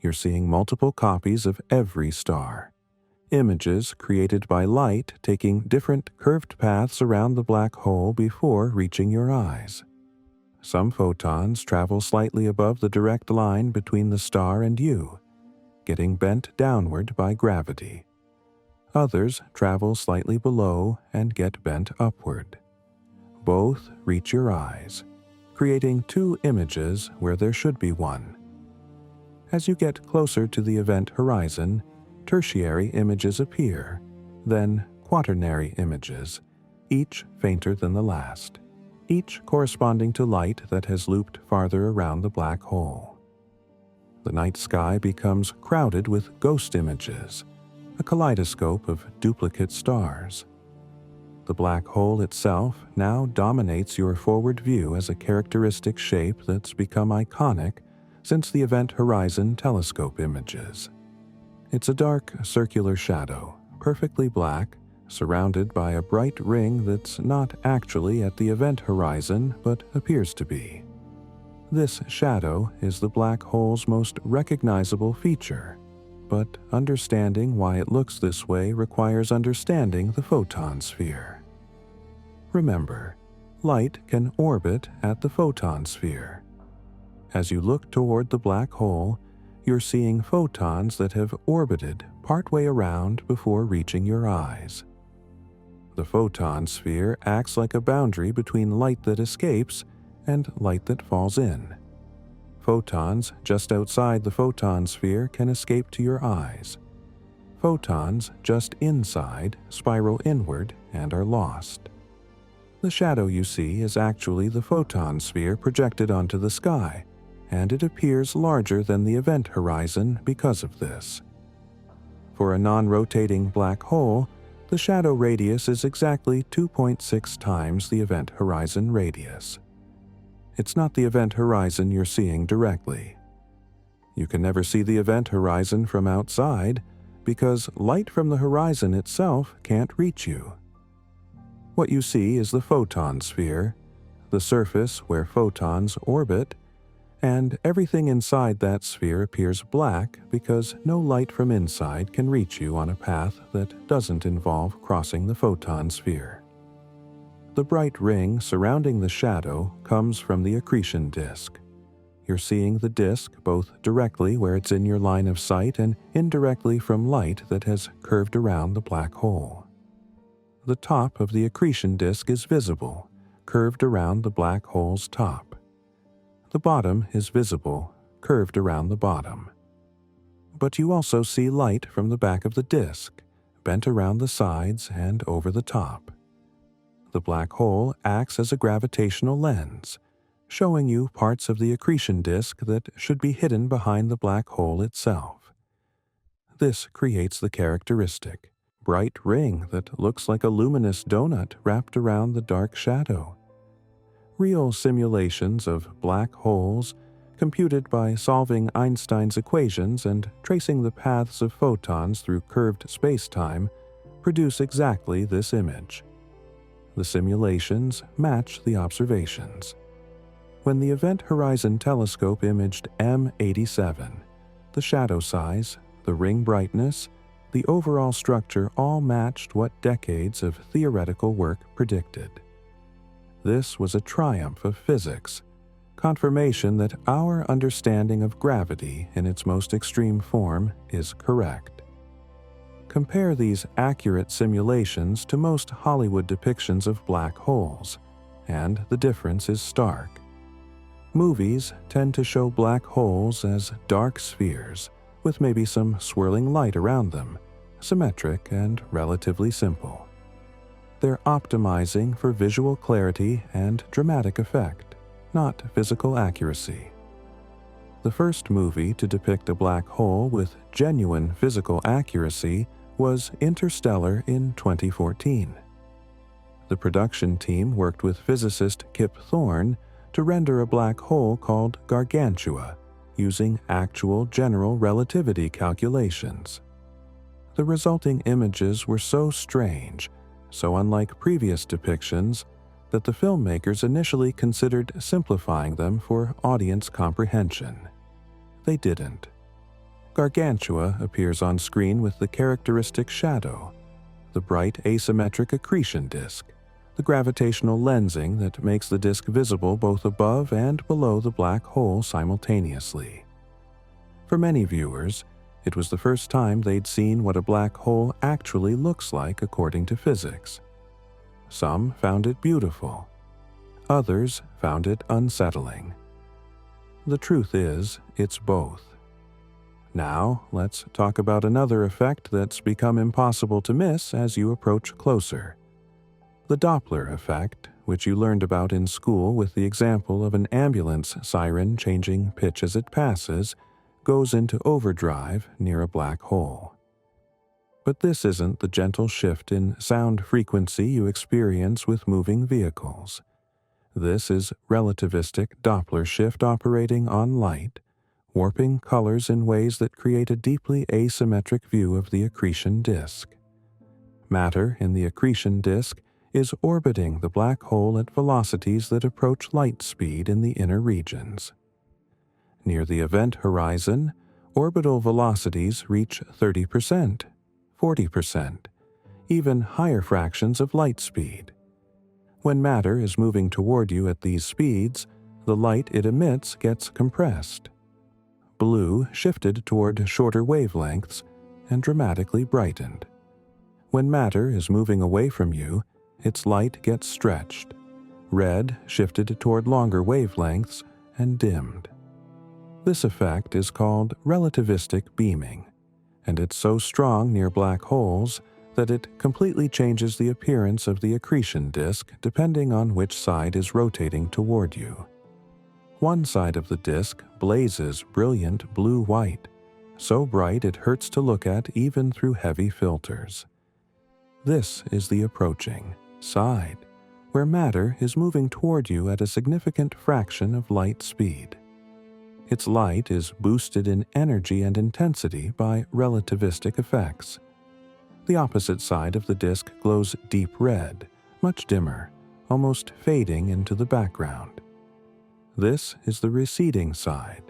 You're seeing multiple copies of every star. Images created by light taking different curved paths around the black hole before reaching your eyes. Some photons travel slightly above the direct line between the star and you, getting bent downward by gravity. Others travel slightly below and get bent upward. Both reach your eyes, creating two images where there should be one. As you get closer to the event horizon, tertiary images appear, then quaternary images, each fainter than the last, each corresponding to light that has looped farther around the black hole. The night sky becomes crowded with ghost images, a kaleidoscope of duplicate stars. The black hole itself now dominates your forward view as a characteristic shape that's become iconic since the Event Horizon telescope images. It's a dark, circular shadow, perfectly black, surrounded by a bright ring that's not actually at the event horizon but appears to be. This shadow is the black hole's most recognizable feature, but understanding why it looks this way requires understanding the photon sphere. Remember, light can orbit at the photon sphere. As you look toward the black hole, you're seeing photons that have orbited partway around before reaching your eyes. The photon sphere acts like a boundary between light that escapes and light that falls in. Photons just outside the photon sphere can escape to your eyes. Photons just inside spiral inward and are lost. The shadow you see is actually the photon sphere projected onto the sky, and it appears larger than the event horizon because of this. For a non-rotating black hole, the shadow radius is exactly 2.6 times the event horizon radius. It's not the event horizon you're seeing directly. You can never see the event horizon from outside because light from the horizon itself can't reach you. What you see is the photon sphere, the surface where photons orbit, and everything inside that sphere appears black because no light from inside can reach you on a path that doesn't involve crossing the photon sphere. The bright ring surrounding the shadow comes from the accretion disk. You're seeing the disk both directly where it's in your line of sight and indirectly from light that has curved around the black hole. The top of the accretion disk is visible, curved around the black hole's top. The bottom is visible, curved around the bottom. But you also see light from the back of the disk, bent around the sides and over the top. The black hole acts as a gravitational lens, showing you parts of the accretion disk that should be hidden behind the black hole itself. This creates the characteristic bright ring that looks like a luminous donut wrapped around the dark shadow. Real simulations of black holes, computed by solving Einstein's equations and tracing the paths of photons through curved spacetime, produce exactly this image. The simulations match the observations. When the Event Horizon Telescope imaged M87, the shadow size, the ring brightness, the overall structure all matched what decades of theoretical work predicted. This was a triumph of physics, confirmation that our understanding of gravity in its most extreme form is correct. Compare these accurate simulations to most Hollywood depictions of black holes, and the difference is stark. Movies tend to show black holes as dark spheres, with maybe some swirling light around them, symmetric and relatively simple. They're optimizing for visual clarity and dramatic effect, not physical accuracy. The first movie to depict a black hole with genuine physical accuracy was Interstellar in 2014. The production team worked with physicist Kip Thorne to render a black hole called Gargantua, using actual general relativity calculations. The resulting images were so strange, so unlike previous depictions, that the filmmakers initially considered simplifying them for audience comprehension. They didn't. Gargantua appears on screen with the characteristic shadow, the bright asymmetric accretion disk, the gravitational lensing that makes the disk visible both above and below the black hole simultaneously. For many viewers, it was the first time they'd seen what a black hole actually looks like according to physics. Some found it beautiful. Others found it unsettling. The truth is, it's both. Now, let's talk about another effect that's become impossible to miss as you approach closer. The Doppler effect, which you learned about in school with the example of an ambulance siren changing pitch as it passes, goes into overdrive near a black hole. But this isn't the gentle shift in sound frequency you experience with moving vehicles. This is relativistic Doppler shift operating on light, warping colors in ways that create a deeply asymmetric view of the accretion disk. Matter in the accretion disk is orbiting the black hole at velocities that approach light speed in the inner regions. Near the event horizon, orbital velocities reach 30%, 40%, even higher fractions of light speed. When matter is moving toward you at these speeds, the light it emits gets compressed. Blue shifted toward shorter wavelengths and dramatically brightened. When matter is moving away from you, its light gets stretched. Red shifted toward longer wavelengths and dimmed. This effect is called relativistic beaming, and it's so strong near black holes that it completely changes the appearance of the accretion disk depending on which side is rotating toward you. One side of the disk blazes brilliant blue-white, so bright it hurts to look at even through heavy filters. This is the approaching side, where matter is moving toward you at a significant fraction of light speed. Its light is boosted in energy and intensity by relativistic effects. The opposite side of the disk glows deep red, much dimmer, almost fading into the background. This is the receding side,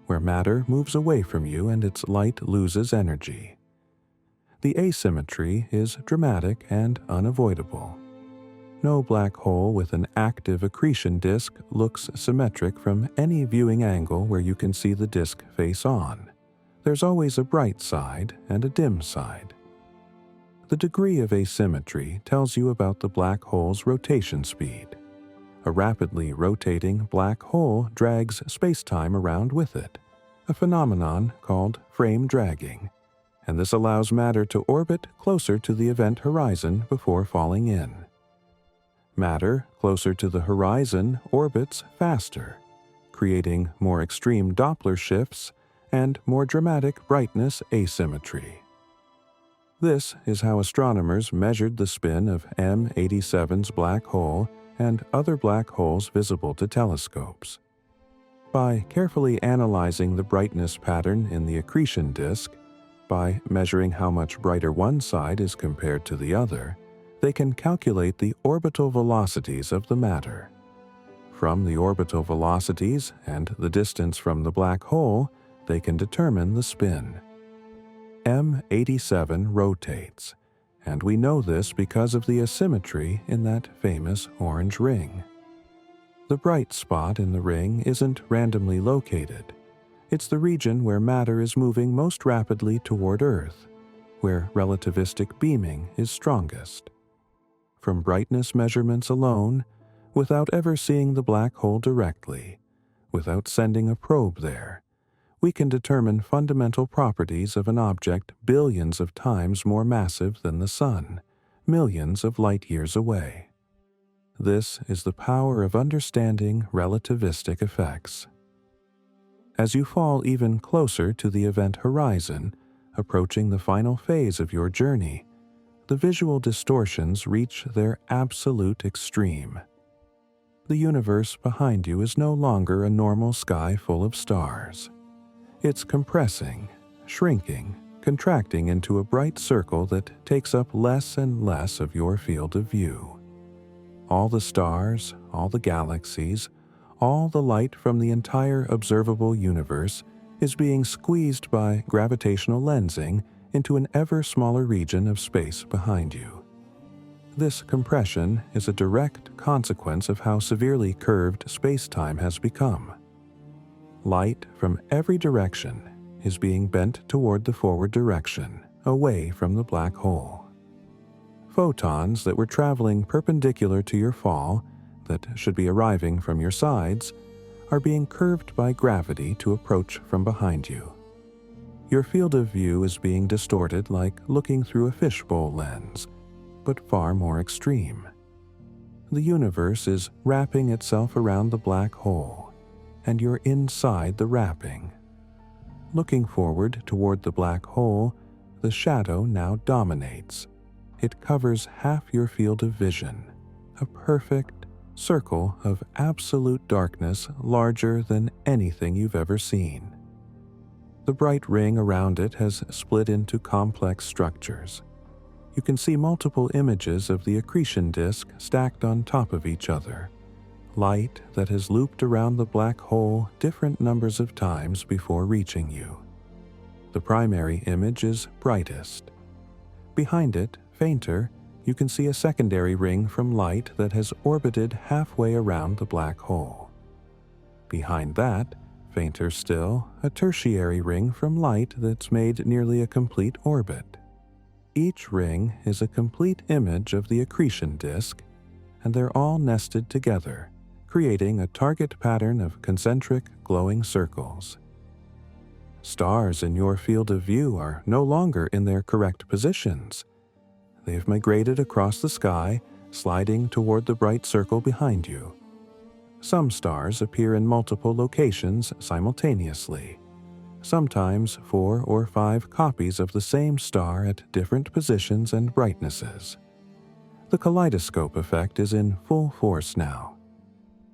where matter moves away from you and its light loses energy. The asymmetry is dramatic and unavoidable. No black hole with an active accretion disk looks symmetric from any viewing angle where you can see the disk face on. There's always a bright side and a dim side. The degree of asymmetry tells you about the black hole's rotation speed. A rapidly rotating black hole drags space-time around with it, a phenomenon called frame dragging, and this allows matter to orbit closer to the event horizon before falling in. Matter closer to the horizon orbits faster, creating more extreme Doppler shifts and more dramatic brightness asymmetry. This is how astronomers measured the spin of M87's black hole and other black holes visible to telescopes. By carefully analyzing the brightness pattern in the accretion disk, by measuring how much brighter one side is compared to the other, they can calculate the orbital velocities of the matter. From the orbital velocities and the distance from the black hole, they can determine the spin. M87 rotates, and we know this because of the asymmetry in that famous orange ring. The bright spot in the ring isn't randomly located. It's the region where matter is moving most rapidly toward Earth, where relativistic beaming is strongest. From brightness measurements alone, without ever seeing the black hole directly, without sending a probe there, we can determine fundamental properties of an object billions of times more massive than the Sun, millions of light-years away. This is the power of understanding relativistic effects. As you fall even closer to the event horizon, approaching the final phase of your journey, the visual distortions reach their absolute extreme. The universe behind you is no longer a normal sky full of stars. It's compressing, shrinking, contracting into a bright circle that takes up less and less of your field of view. All the stars, all the galaxies, all the light from the entire observable universe is being squeezed by gravitational lensing into an ever smaller region of space behind you. This compression is a direct consequence of how severely curved space-time has become. Light from every direction is being bent toward the forward direction, away from the black hole. Photons that were traveling perpendicular to your fall, that should be arriving from your sides, are being curved by gravity to approach from behind you. Your field of view is being distorted like looking through a fishbowl lens, but far more extreme. The universe is wrapping itself around the black hole, and you're inside the wrapping. Looking forward toward the black hole, the shadow now dominates. It covers half your field of vision, a perfect circle of absolute darkness larger than anything you've ever seen. The bright ring around it has split into complex structures. You can see multiple images of the accretion disk stacked on top of each other, light that has looped around the black hole different numbers of times before reaching you. The primary image is brightest. Behind it, fainter, you can see a secondary ring from light that has orbited halfway around the black hole. Behind that, fainter still, a tertiary ring from light that's made nearly a complete orbit. Each ring is a complete image of the accretion disk, and they're all nested together, creating a target pattern of concentric glowing circles. Stars in your field of view are no longer in their correct positions. They've migrated across the sky, sliding toward the bright circle behind you. Some stars appear in multiple locations simultaneously, sometimes 4 or 5 copies of the same star at different positions and brightnesses. The kaleidoscope effect is in full force now.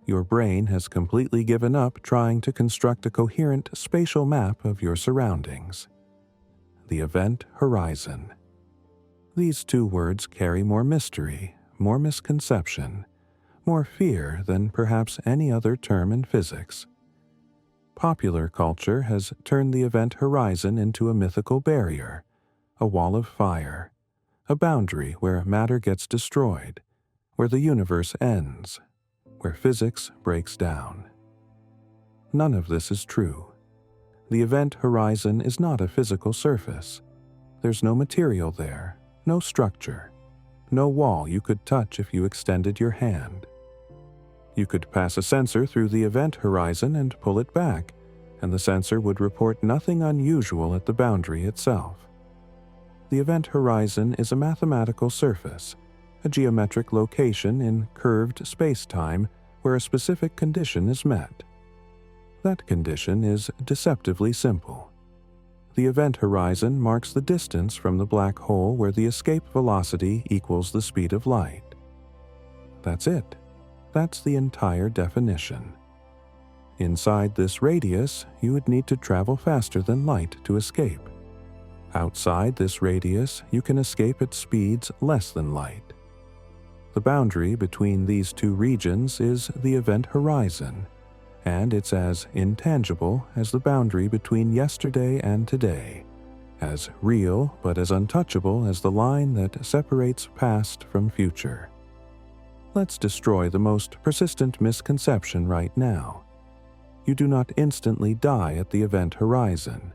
Your brain has completely given up trying to construct a coherent spatial map of your surroundings. The event horizon. These two words carry more mystery, more misconception, more fear than perhaps any other term in physics. Popular culture has turned the event horizon into a mythical barrier, a wall of fire, a boundary where matter gets destroyed, where the universe ends, where physics breaks down. None of this is true. The event horizon is not a physical surface. There's no material there, no structure, no wall you could touch if you extended your hand. You could pass a sensor through the event horizon and pull it back, and the sensor would report nothing unusual at the boundary itself. The event horizon is a mathematical surface, a geometric location in curved space-time where a specific condition is met. That condition is deceptively simple. The event horizon marks the distance from the black hole where the escape velocity equals the speed of light. That's it. That's the entire definition. Inside this radius, you would need to travel faster than light to escape. Outside this radius, you can escape at speeds less than light. The boundary between these two regions is the event horizon, and it's as intangible as the boundary between yesterday and today, as real but as untouchable as the line that separates past from future. Let's destroy the most persistent misconception right now. You do not instantly die at the event horizon.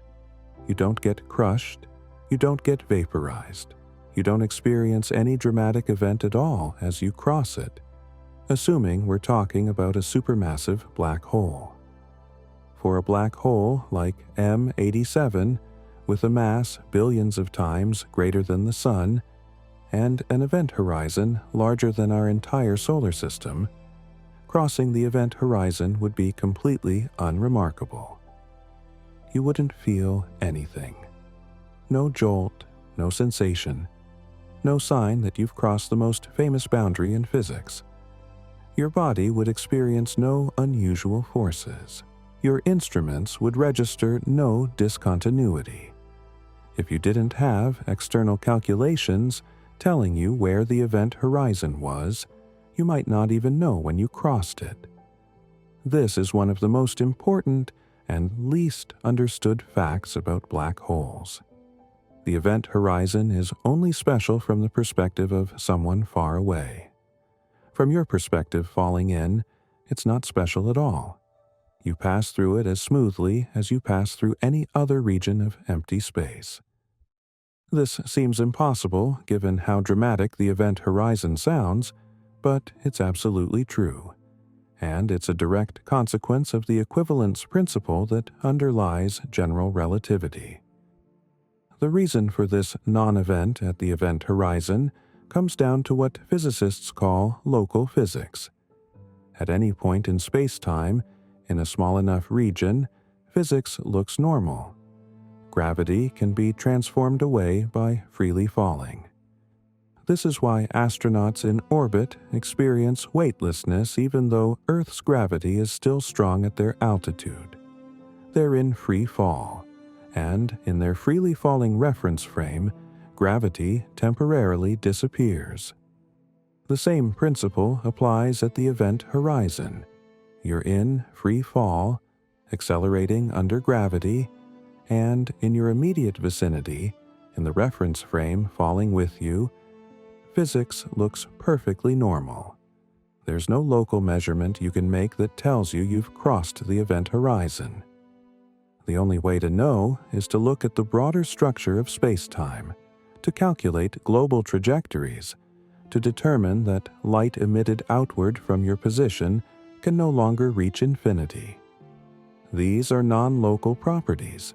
You don't get crushed. You don't get vaporized. You don't experience any dramatic event at all as you cross it, assuming we're talking about a supermassive black hole. For a black hole like M87, with a mass billions of times greater than the Sun, and an event horizon larger than our entire solar system, crossing the event horizon would be completely unremarkable. You wouldn't feel anything. No jolt, no sensation, no sign that you've crossed the most famous boundary in physics. Your body would experience no unusual forces. Your instruments would register no discontinuity. If you didn't have external calculations telling you where the event horizon was, you might not even know when you crossed it. This is one of the most important and least understood facts about black holes. The event horizon is only special from the perspective of someone far away. From your perspective falling in, it's not special at all. You pass through it as smoothly as you pass through any other region of empty space. This seems impossible given how dramatic the event horizon sounds, but it's absolutely true, and it's a direct consequence of the equivalence principle that underlies general relativity. The reason for this non-event at the event horizon comes down to what physicists call local physics. At any point in space-time, in a small enough region, physics looks normal. Gravity can be transformed away by freely falling. This is why astronauts in orbit experience weightlessness even though Earth's gravity is still strong at their altitude. They're in free fall, and in their freely falling reference frame, gravity temporarily disappears. The same principle applies at the event horizon. You're in free fall, accelerating under gravity, and in your immediate vicinity, in the reference frame falling with you, physics looks perfectly normal. There's no local measurement you can make that tells you you've crossed the event horizon. The only way to know is to look at the broader structure of space-time, to calculate global trajectories, to determine that light emitted outward from your position can no longer reach infinity. These are non-local properties.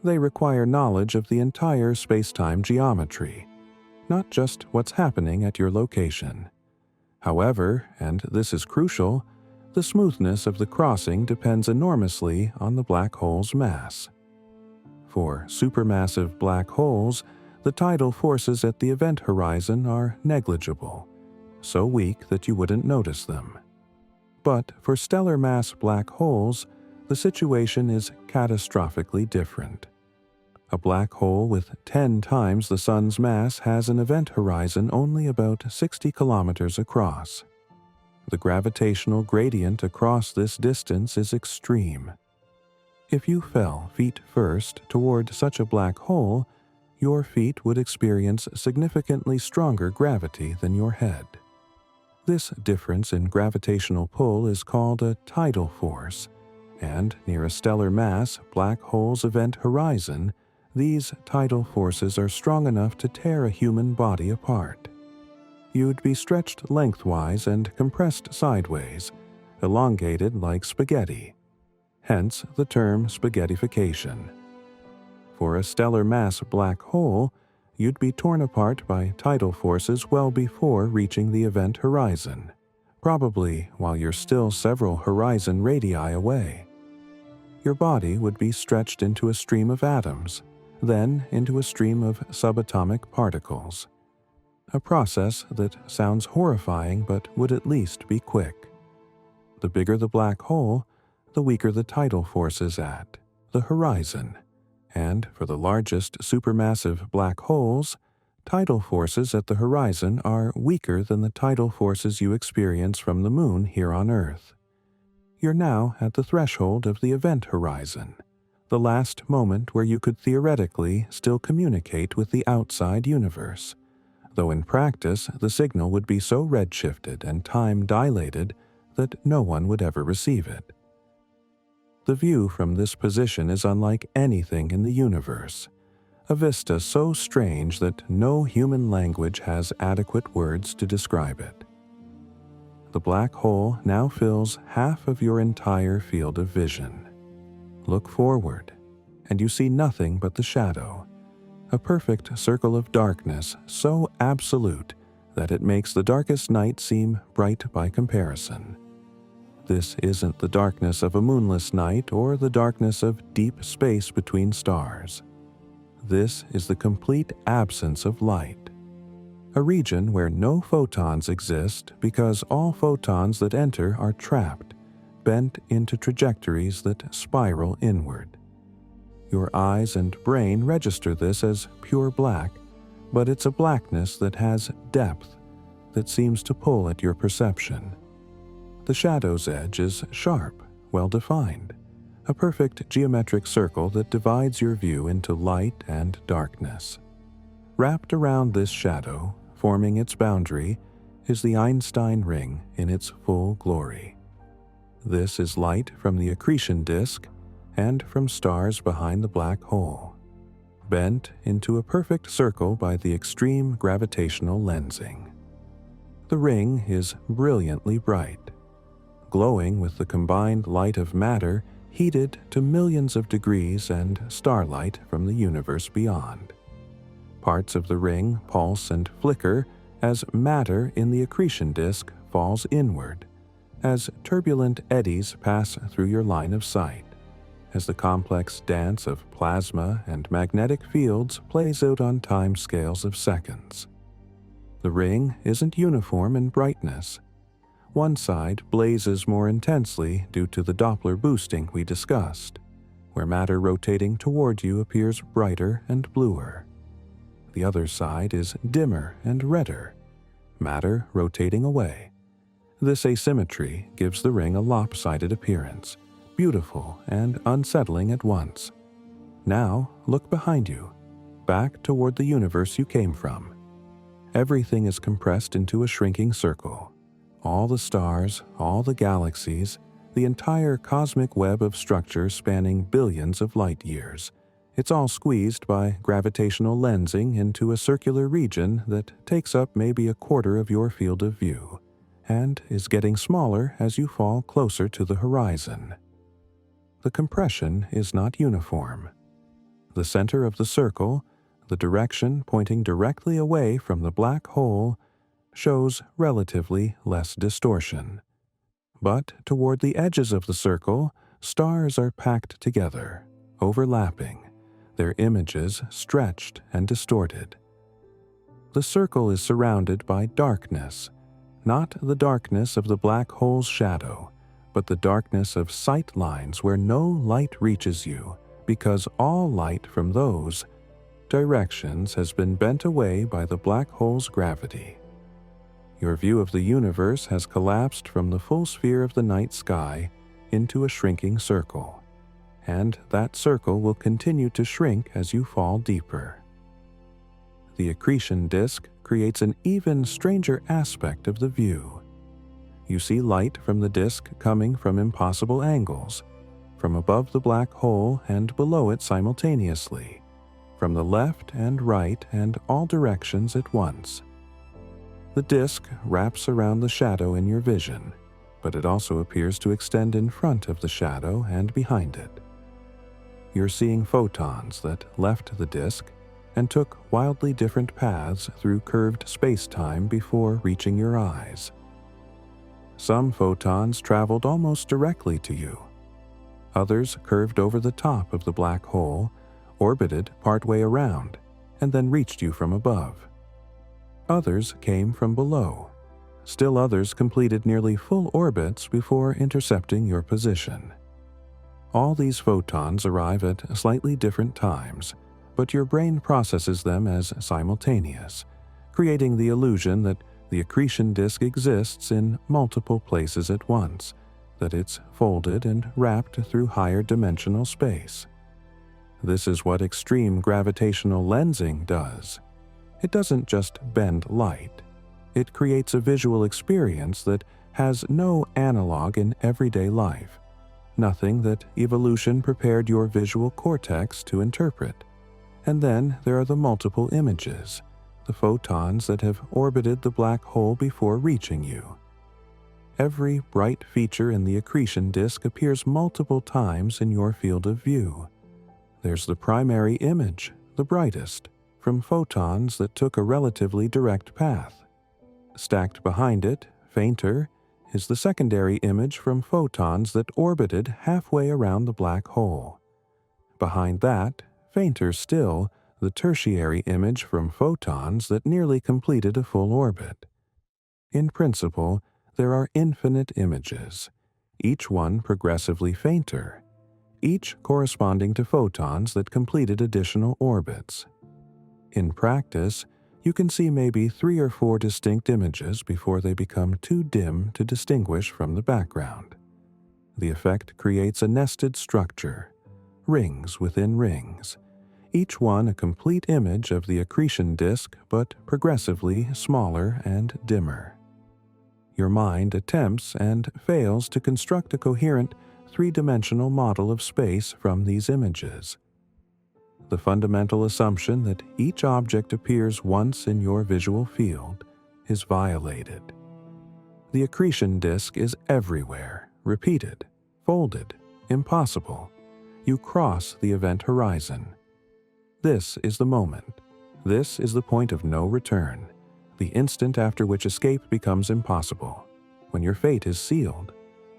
They require knowledge of the entire space-time geometry, not just what's happening at your location. However, and this is crucial, the smoothness of the crossing depends enormously on the black hole's mass. For supermassive black holes, the tidal forces at the event horizon are negligible, so weak that you wouldn't notice them. But for stellar mass black holes, the situation is catastrophically different. A black hole with 10 times the Sun's mass has an event horizon only about 60 kilometers across. The gravitational gradient across this distance is extreme. If you fell feet first toward such a black hole, your feet would experience significantly stronger gravity than your head. This difference in gravitational pull is called a tidal force, and near a stellar mass black hole's event horizon, these tidal forces are strong enough to tear a human body apart. You'd be stretched lengthwise and compressed sideways, elongated like spaghetti. Hence the term spaghettification. For a stellar mass black hole, you'd be torn apart by tidal forces well before reaching the event horizon, probably while you're still several horizon radii away. Your body would be stretched into a stream of atoms, then into a stream of subatomic particles. A process that sounds horrifying but would at least be quick. The bigger the black hole, the weaker the tidal forces at the horizon, and for the largest supermassive black holes, tidal forces at the horizon are weaker than the tidal forces you experience from the moon here on Earth. You're now at the threshold of the event horizon, the last moment where you could theoretically still communicate with the outside universe, though in practice the signal would be so redshifted and time dilated that no one would ever receive it. The view from this position is unlike anything in the universe, a vista so strange that no human language has adequate words to describe it. The black hole now fills half of your entire field of vision. Look forward, and you see nothing but the shadow, a perfect circle of darkness so absolute that it makes the darkest night seem bright by comparison. This isn't the darkness of a moonless night or the darkness of deep space between stars. This is the complete absence of light, a region where no photons exist because all photons that enter are trapped, bent into trajectories that spiral inward. Your eyes and brain register this as pure black, but it's a blackness that has depth, that seems to pull at your perception. The shadow's edge is sharp, well-defined, a perfect geometric circle that divides your view into light and darkness. Wrapped around this shadow, forming its boundary, is the Einstein ring in its full glory. This is light from the accretion disk and from stars behind the black hole, bent into a perfect circle by the extreme gravitational lensing. The ring is brilliantly bright, glowing with the combined light of matter heated to millions of degrees and starlight from the universe beyond. Parts of the ring pulse and flicker as matter in the accretion disk falls inward, as turbulent eddies pass through your line of sight, as the complex dance of plasma and magnetic fields plays out on time scales of seconds. The ring isn't uniform in brightness. One side blazes more intensely due to the Doppler boosting we discussed, where matter rotating toward you appears brighter and bluer. The other side is dimmer and redder, matter rotating away. This asymmetry gives the ring a lopsided appearance, beautiful and unsettling at once. Now look behind you, back toward the universe you came from. Everything is compressed into a shrinking circle. All the stars, all the galaxies, the entire cosmic web of structure spanning billions of light years. It's all squeezed by gravitational lensing into a circular region that takes up maybe a quarter of your field of view, and is getting smaller as you fall closer to the horizon. The compression is not uniform. The center of the circle, the direction pointing directly away from the black hole, shows relatively less distortion. But toward the edges of the circle, stars are packed together, overlapping, their images stretched and distorted. The circle is surrounded by darkness, not the darkness of the black hole's shadow, but the darkness of sight lines where no light reaches you, because all light from those directions has been bent away by the black hole's gravity. Your view of the universe has collapsed from the full sphere of the night sky into a shrinking circle, and that circle will continue to shrink as you fall deeper. The accretion disk creates an even stranger aspect of the view. You see light from the disk coming from impossible angles, from above the black hole and below it simultaneously, from the left and right and all directions at once. The disk wraps around the shadow in your vision, but it also appears to extend in front of the shadow and behind it. You're seeing photons that left the disk and took wildly different paths through curved space-time before reaching your eyes. Some photons traveled almost directly to you. Others curved over the top of the black hole, orbited partway around, and then reached you from above. Others came from below. Still others completed nearly full orbits before intercepting your position. All these photons arrive at slightly different times, but your brain processes them as simultaneous, creating the illusion that the accretion disk exists in multiple places at once, that it's folded and wrapped through higher dimensional space. This is what extreme gravitational lensing does. It doesn't just bend light. It creates a visual experience that has no analog in everyday life, nothing that evolution prepared your visual cortex to interpret. And then there are the multiple images, the photons that have orbited the black hole before reaching you. Every bright feature in the accretion disk appears multiple times in your field of view. There's the primary image, the brightest, from photons that took a relatively direct path. Stacked behind it, fainter, is the secondary image from photons that orbited halfway around the black hole. Behind that, fainter still, the tertiary image from photons that nearly completed a full orbit. In principle, there are infinite images, each one progressively fainter, each corresponding to photons that completed additional orbits. In practice, you can see maybe 3 or 4 distinct images before they become too dim to distinguish from the background. The effect creates a nested structure, rings within rings, each one a complete image of the accretion disk but progressively smaller and dimmer. Your mind attempts and fails to construct a coherent, 3-dimensional model of space from these images. The fundamental assumption that each object appears once in your visual field is violated. The accretion disk is everywhere, repeated, folded, impossible. You cross the event horizon. This is the moment. This is the point of no return, the instant after which escape becomes impossible, when your fate is sealed.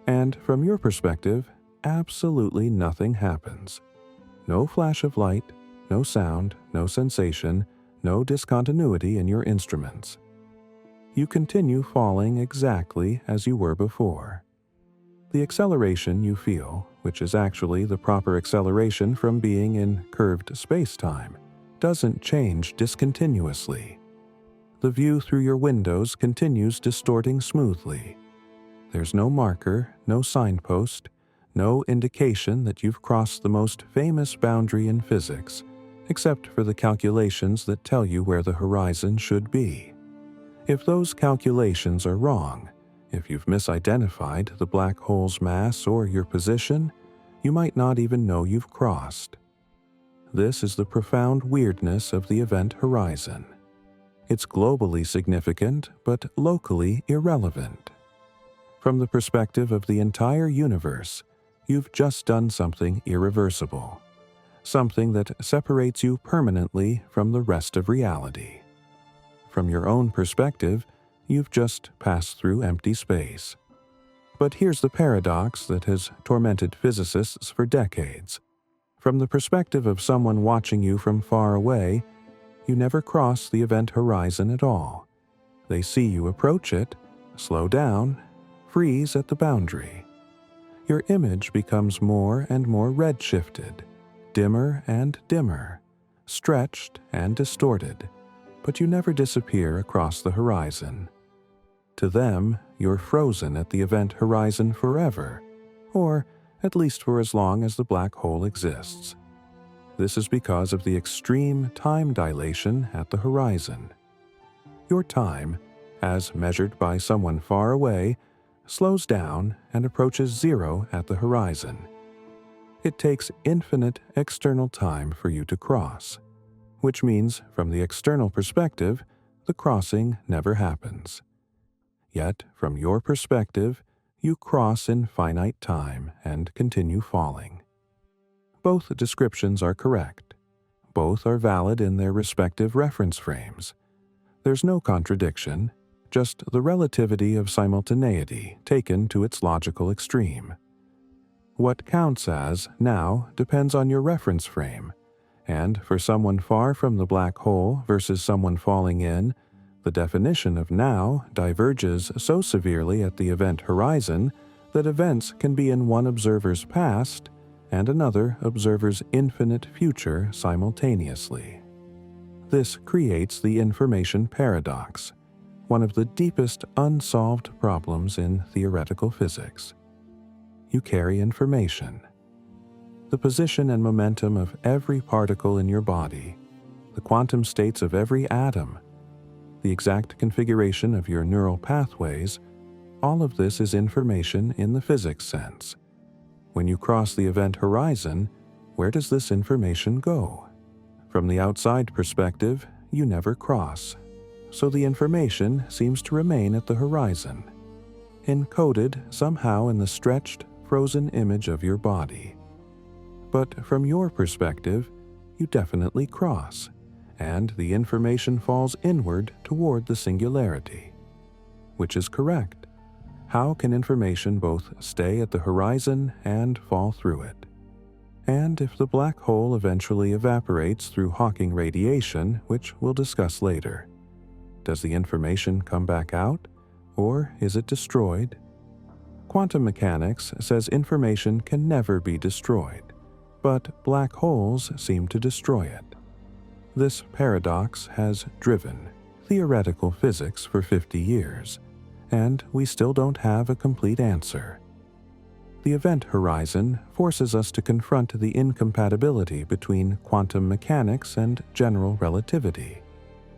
And from your perspective, absolutely nothing happens. No flash of light, no sound, no sensation, no discontinuity in your instruments. You continue falling exactly as you were before. The acceleration you feel, which is actually the proper acceleration from being in curved space-time, doesn't change discontinuously. The view through your windows continues distorting smoothly. There's no marker, no signpost, no indication that you've crossed the most famous boundary in physics, except for the calculations that tell you where the horizon should be. If those calculations are wrong, if you've misidentified the black hole's mass or your position, you might not even know you've crossed. This is the profound weirdness of the event horizon. It's globally significant, but locally irrelevant. From the perspective of the entire universe, you've just done something irreversible, something that separates you permanently from the rest of reality. From your own perspective, you've just passed through empty space. But here's the paradox that has tormented physicists for decades. From the perspective of someone watching you from far away, you never cross the event horizon at all. They see you approach it, slow down, freeze at the boundary. Your image becomes more and more red-shifted, dimmer and dimmer, stretched and distorted, but you never disappear across the horizon. To them, you're frozen at the event horizon forever, or at least for as long as the black hole exists. This is because of the extreme time dilation at the horizon. Your time, as measured by someone far away, slows down and approaches zero at the horizon. It takes infinite external time for you to cross, which means from the external perspective, the crossing never happens. Yet, from your perspective, you cross in finite time and continue falling. Both descriptions are correct. Both are valid in their respective reference frames. There's no contradiction, just the relativity of simultaneity taken to its logical extreme. What counts as now depends on your reference frame, and for someone far from the black hole versus someone falling in, the definition of now diverges so severely at the event horizon that events can be in one observer's past and another observer's infinite future simultaneously. This creates the information paradox, one of the deepest unsolved problems in theoretical physics. You carry information. The position and momentum of every particle in your body, the quantum states of every atom, the exact configuration of your neural pathways, all of this is information in the physics sense. When you cross the event horizon, where does this information go? From the outside perspective, you never cross, so the information seems to remain at the horizon, encoded somehow in the stretched, frozen image of your body. But from your perspective, you definitely cross, and the information falls inward toward the singularity. Which is correct. How can information both stay at the horizon and fall through it? And if the black hole eventually evaporates through Hawking radiation, which we'll discuss later, does the information come back out, or is it destroyed? Quantum mechanics says information can never be destroyed, but black holes seem to destroy it. This paradox has driven theoretical physics for 50 years, and we still don't have a complete answer. The event horizon forces us to confront the incompatibility between quantum mechanics and general relativity,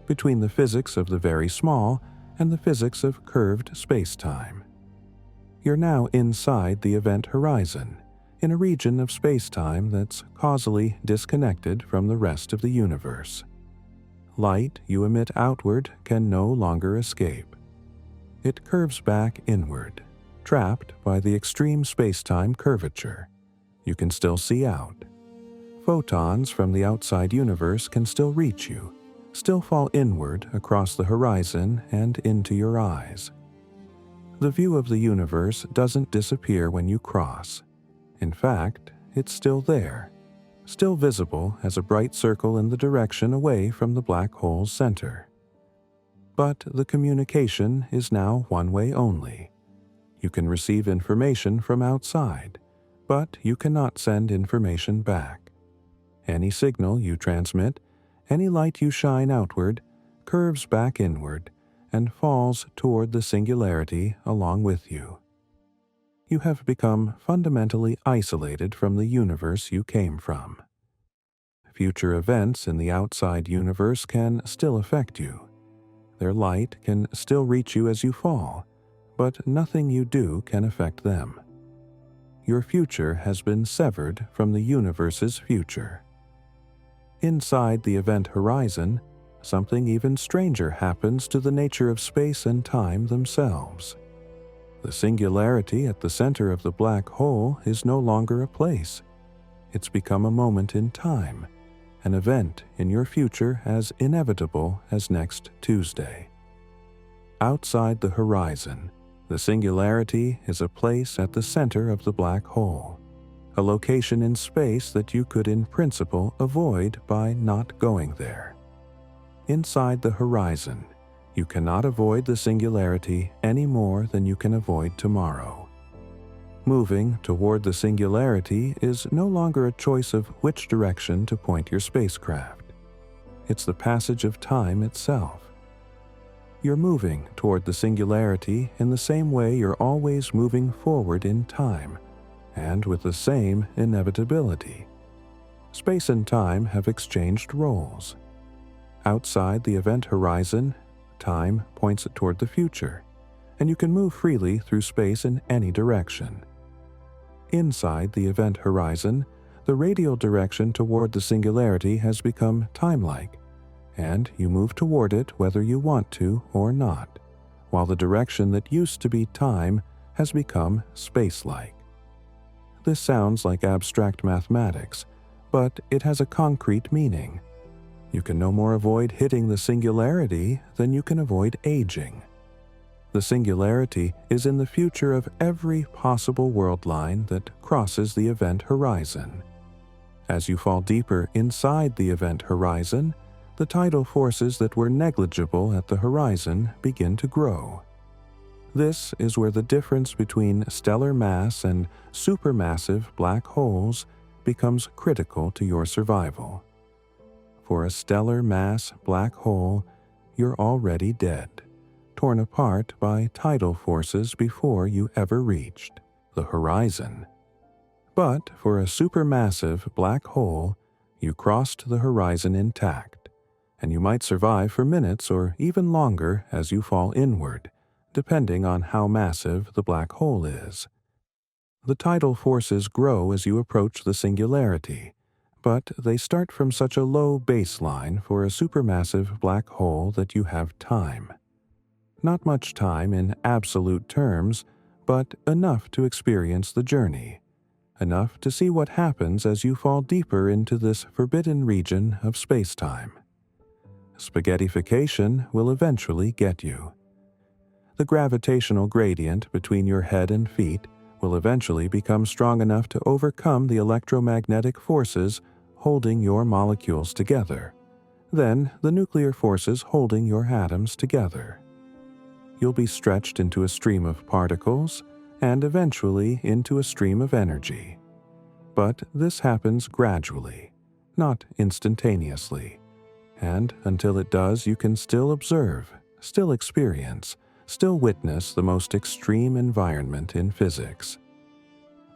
between the physics of the very small and the physics of curved space-time. You're now inside the event horizon, in a region of space-time that's causally disconnected from the rest of the universe. Light you emit outward can no longer escape. It curves back inward, trapped by the extreme space-time curvature. You can still see out. Photons from the outside universe can still reach you, still fall inward across the horizon and into your eyes. The view of the universe doesn't disappear when you cross. In fact, it's still there, still visible as a bright circle in the direction away from the black hole's center. But the communication is now one way only. You can receive information from outside, but you cannot send information back. Any signal you transmit, any light you shine outward, curves back inward and falls toward the singularity along with you. You have become fundamentally isolated from the universe you came from. Future events in the outside universe can still affect you. Their light can still reach you as you fall, but nothing you do can affect them. Your future has been severed from the universe's future. Inside the event horizon, something even stranger happens to the nature of space and time themselves. The singularity at the center of the black hole is no longer a place. It's become a moment in time, an event in your future as inevitable as next Tuesday. Outside the horizon, the singularity is a place at the center of the black hole, a location in space that you could in principle avoid by not going there. Inside the horizon, you cannot avoid the singularity any more than you can avoid tomorrow. Moving toward the singularity is no longer a choice of which direction to point your spacecraft. It's the passage of time itself. You're moving toward the singularity in the same way you're always moving forward in time, and with the same inevitability. Space and time have exchanged roles. Outside the event horizon, time points toward the future, and you can move freely through space in any direction. Inside the event horizon, the radial direction toward the singularity has become time-like, and you move toward it whether you want to or not, while the direction that used to be time has become space-like. This sounds like abstract mathematics, but it has a concrete meaning. You can no more avoid hitting the singularity than you can avoid aging. The singularity is in the future of every possible world line that crosses the event horizon. As you fall deeper inside the event horizon, the tidal forces that were negligible at the horizon begin to grow. This is where the difference between stellar mass and supermassive black holes becomes critical to your survival. For a stellar mass black hole, you're already dead, torn apart by tidal forces before you ever reached the horizon. But for a supermassive black hole, you crossed the horizon intact, and you might survive for minutes or even longer as you fall inward, depending on how massive the black hole is. The tidal forces grow as you approach the singularity, but they start from such a low baseline for a supermassive black hole that you have time. Not much time in absolute terms, but enough to experience the journey, enough to see what happens as you fall deeper into this forbidden region of space-time. Spaghettification will eventually get you. The gravitational gradient between your head and feet will eventually become strong enough to overcome the electromagnetic forces holding your molecules together, then the nuclear forces holding your atoms together. You'll be stretched into a stream of particles and eventually into a stream of energy. But this happens gradually, not instantaneously, and until it does, you can still observe, still experience, still witness the most extreme environment in physics.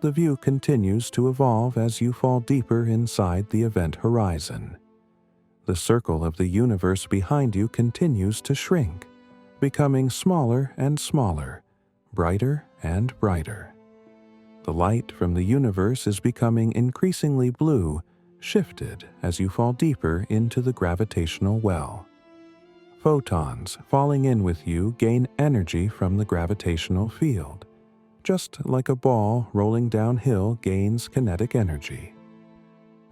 The view continues to evolve as you fall deeper inside the event horizon. The circle of the universe behind you continues to shrink, becoming smaller and smaller, brighter and brighter. The light from the universe is becoming increasingly blue, shifted as you fall deeper into the gravitational well. Photons falling in with you gain energy from the gravitational field, just like a ball rolling downhill gains kinetic energy.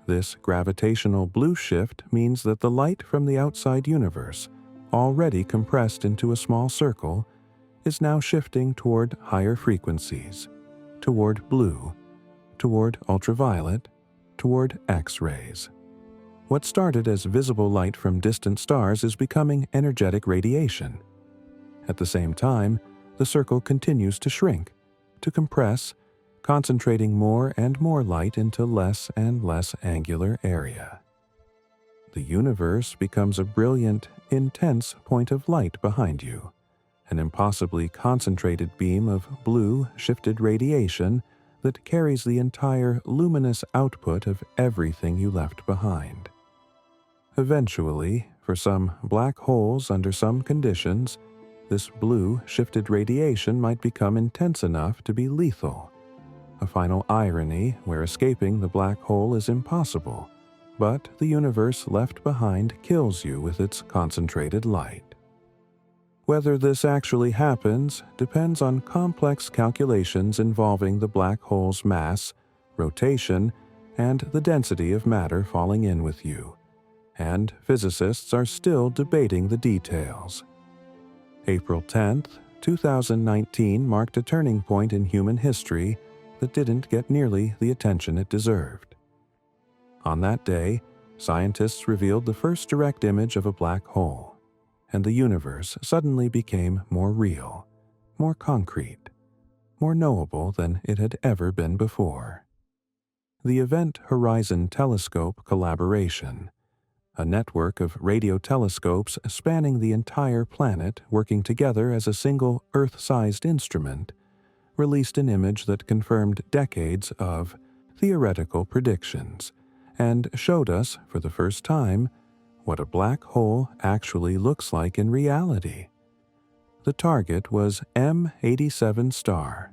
This gravitational blue shift means that the light from the outside universe, already compressed into a small circle, is now shifting toward higher frequencies, toward blue, toward ultraviolet, toward X-rays. What started as visible light from distant stars is becoming energetic radiation. At the same time, the circle continues to shrink, to compress, concentrating more and more light into less and less angular area. The universe becomes a brilliant, intense point of light behind you, an impossibly concentrated beam of blue, shifted radiation that carries the entire luminous output of everything you left behind. Eventually, for some black holes under some conditions, this blue, shifted radiation might become intense enough to be lethal. A final irony where escaping the black hole is impossible, but the universe left behind kills you with its concentrated light. Whether this actually happens depends on complex calculations involving the black hole's mass, rotation, and the density of matter falling in with you, and physicists are still debating the details. April 10, 2019 marked a turning point in human history that didn't get nearly the attention it deserved. On that day, scientists revealed the first direct image of a black hole, and the universe suddenly became more real, more concrete, more knowable than it had ever been before. The Event Horizon Telescope collaboration, a network of radio telescopes spanning the entire planet working together as a single Earth-sized instrument, released an image that confirmed decades of theoretical predictions and showed us, for the first time, what a black hole actually looks like in reality. The target was M87 star,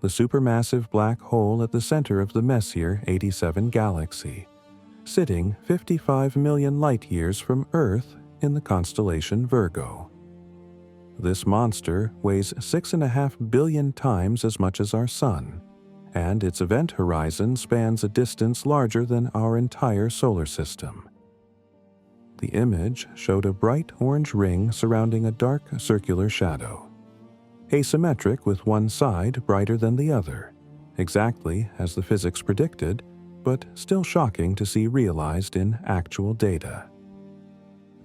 the supermassive black hole at the center of the Messier 87 galaxy, sitting 55 million light-years from Earth in the constellation Virgo. This monster weighs 6.5 billion times as much as our Sun, and its event horizon spans a distance larger than our entire solar system. The image showed a bright orange ring surrounding a dark circular shadow, asymmetric with one side brighter than the other, exactly as the physics predicted, but still shocking to see realized in actual data.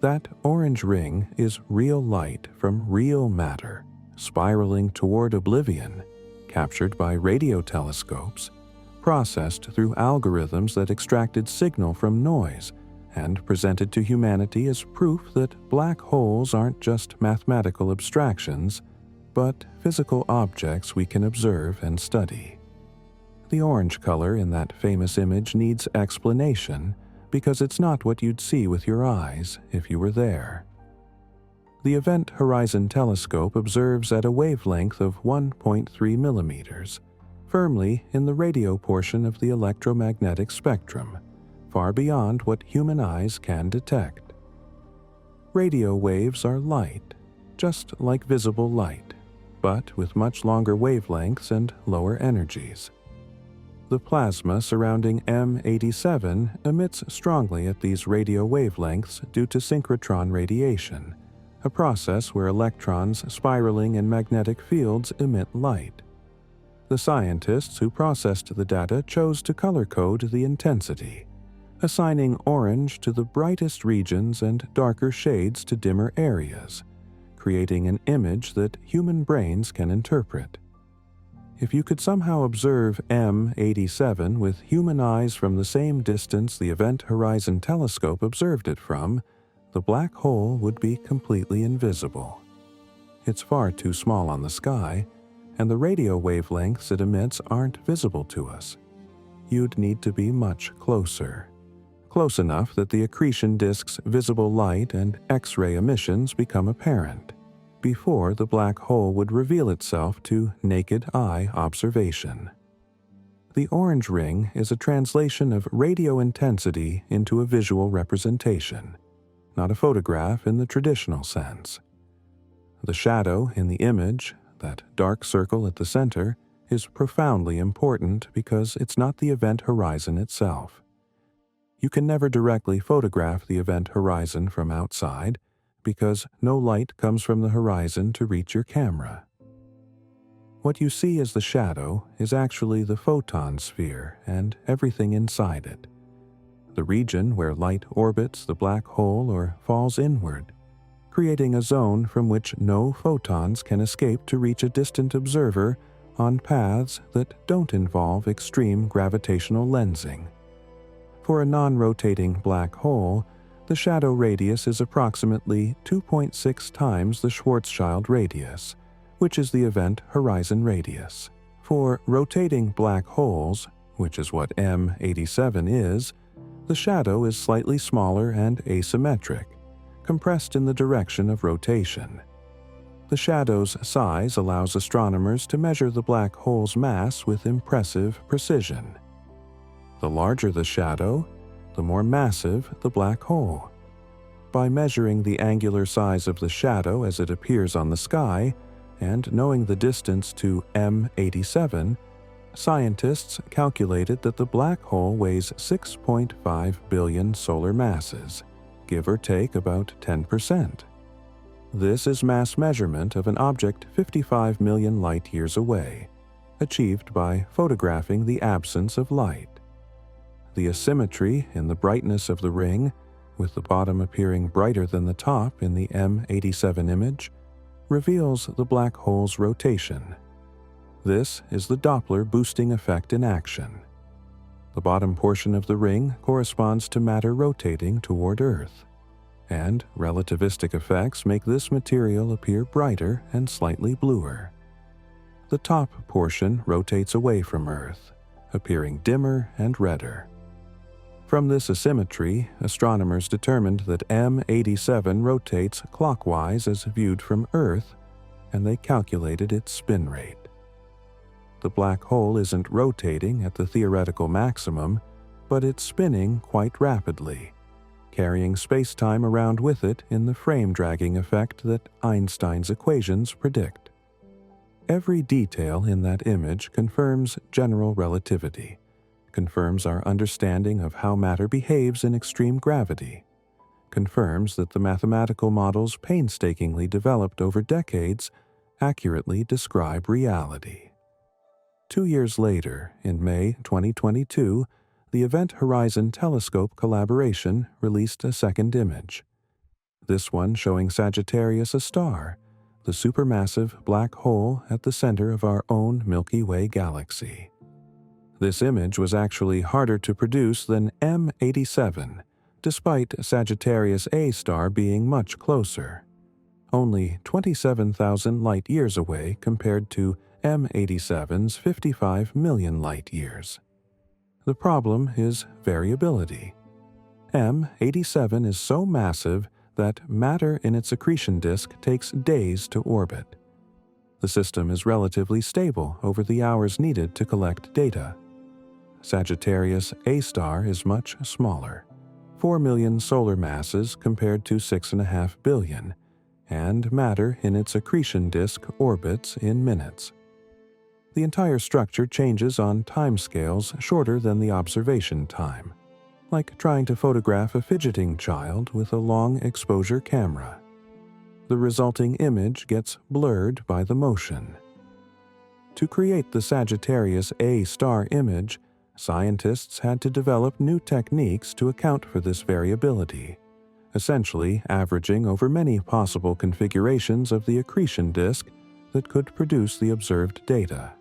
That orange ring is real light from real matter, spiraling toward oblivion, captured by radio telescopes, processed through algorithms that extracted signal from noise, and presented to humanity as proof that black holes aren't just mathematical abstractions, but physical objects we can observe and study. The orange color in that famous image needs explanation because it's not what you'd see with your eyes if you were there. The Event Horizon Telescope observes at a wavelength of 1.3 millimeters, firmly in the radio portion of the electromagnetic spectrum, far beyond what human eyes can detect. Radio waves are light, just like visible light, but with much longer wavelengths and lower energies. The plasma surrounding M87 emits strongly at these radio wavelengths due to synchrotron radiation, a process where electrons spiraling in magnetic fields emit light. The scientists who processed the data chose to color code the intensity, assigning orange to the brightest regions and darker shades to dimmer areas, creating an image that human brains can interpret. If you could somehow observe M87 with human eyes from the same distance the Event Horizon Telescope observed it from, the black hole would be completely invisible. It's far too small on the sky, and the radio wavelengths it emits aren't visible to us. You'd need to be much closer. Close enough that the accretion disk's visible light and X-ray emissions become apparent, before the black hole would reveal itself to naked eye observation. The orange ring is a translation of radio intensity into a visual representation, not a photograph in the traditional sense. The shadow in the image, that dark circle at the center, is profoundly important because it's not the event horizon itself. You can never directly photograph the event horizon from outside, because no light comes from the horizon to reach your camera. What you see as the shadow is actually the photon sphere and everything inside it, the region where light orbits the black hole or falls inward, creating a zone from which no photons can escape to reach a distant observer on paths that don't involve extreme gravitational lensing. For a non-rotating black hole, the shadow radius is approximately 2.6 times the Schwarzschild radius, which is the event horizon radius. For rotating black holes, which is what M87 is, the shadow is slightly smaller and asymmetric, compressed in the direction of rotation. The shadow's size allows astronomers to measure the black hole's mass with impressive precision. The larger the shadow, the more massive the black hole. By measuring the angular size of the shadow as it appears on the sky, and knowing the distance to M87, scientists calculated that the black hole weighs 6.5 billion solar masses, give or take about 10%. This is mass measurement of an object 55 million light-years away, achieved by photographing the absence of light. The asymmetry in the brightness of the ring, with the bottom appearing brighter than the top in the M87 image, reveals the black hole's rotation. This is the Doppler boosting effect in action. The bottom portion of the ring corresponds to matter rotating toward Earth, and relativistic effects make this material appear brighter and slightly bluer. The top portion rotates away from Earth, appearing dimmer and redder. From this asymmetry, astronomers determined that M87 rotates clockwise as viewed from Earth, and they calculated its spin rate. The black hole isn't rotating at the theoretical maximum, but it's spinning quite rapidly, carrying space-time around with it in the frame-dragging effect that Einstein's equations predict. Every detail in that image confirms general relativity, confirms our understanding of how matter behaves in extreme gravity, confirms that the mathematical models painstakingly developed over decades accurately describe reality. 2 years later, in May 2022, the Event Horizon Telescope collaboration released a second image. This one showing Sagittarius, a star, the supermassive black hole at the center of our own Milky Way galaxy. This image was actually harder to produce than M87, despite Sagittarius A star being much closer. Only 27,000 light-years away compared to M87's 55 million light-years. The problem is variability. M87 is so massive that matter in its accretion disk takes days to orbit. The system is relatively stable over the hours needed to collect data. Sagittarius A star is much smaller, 4 million solar masses compared to 6.5 billion, and matter in its accretion disk orbits in minutes. The entire structure changes on timescales shorter than the observation time, like trying to photograph a fidgeting child with a long exposure camera. The resulting image gets blurred by the motion. To create the Sagittarius A star image, scientists had to develop new techniques to account for this variability, essentially averaging over many possible configurations of the accretion disk that could produce the observed data.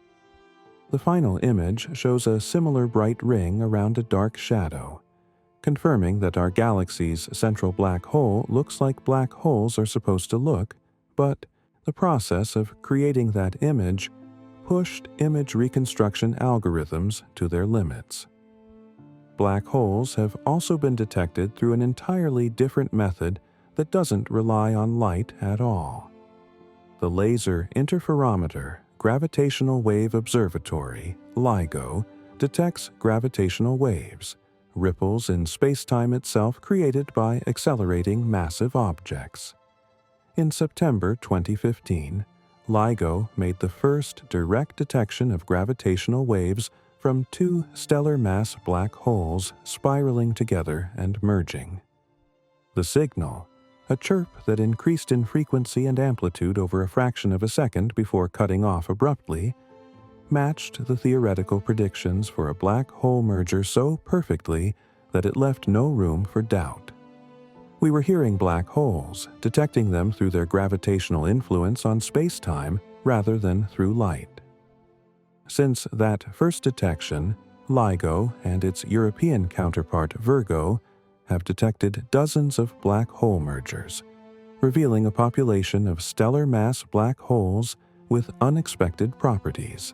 The final image shows a similar bright ring around a dark shadow, confirming that our galaxy's central black hole looks like black holes are supposed to look, but the process of creating that image pushed image reconstruction algorithms to their limits. Black holes have also been detected through an entirely different method that doesn't rely on light at all. The Laser Interferometer Gravitational Wave Observatory, LIGO, detects gravitational waves, ripples in space-time itself created by accelerating massive objects. In September 2015, LIGO made the first direct detection of gravitational waves from 2 stellar mass black holes spiraling together and merging. The signal, a chirp that increased in frequency and amplitude over a fraction of a second before cutting off abruptly, matched the theoretical predictions for a black hole merger so perfectly that it left no room for doubt. We were hearing black holes, detecting them through their gravitational influence on space-time rather than through light. Since that first detection, LIGO and its European counterpart Virgo have detected dozens of black hole mergers, revealing a population of stellar mass black holes with unexpected properties.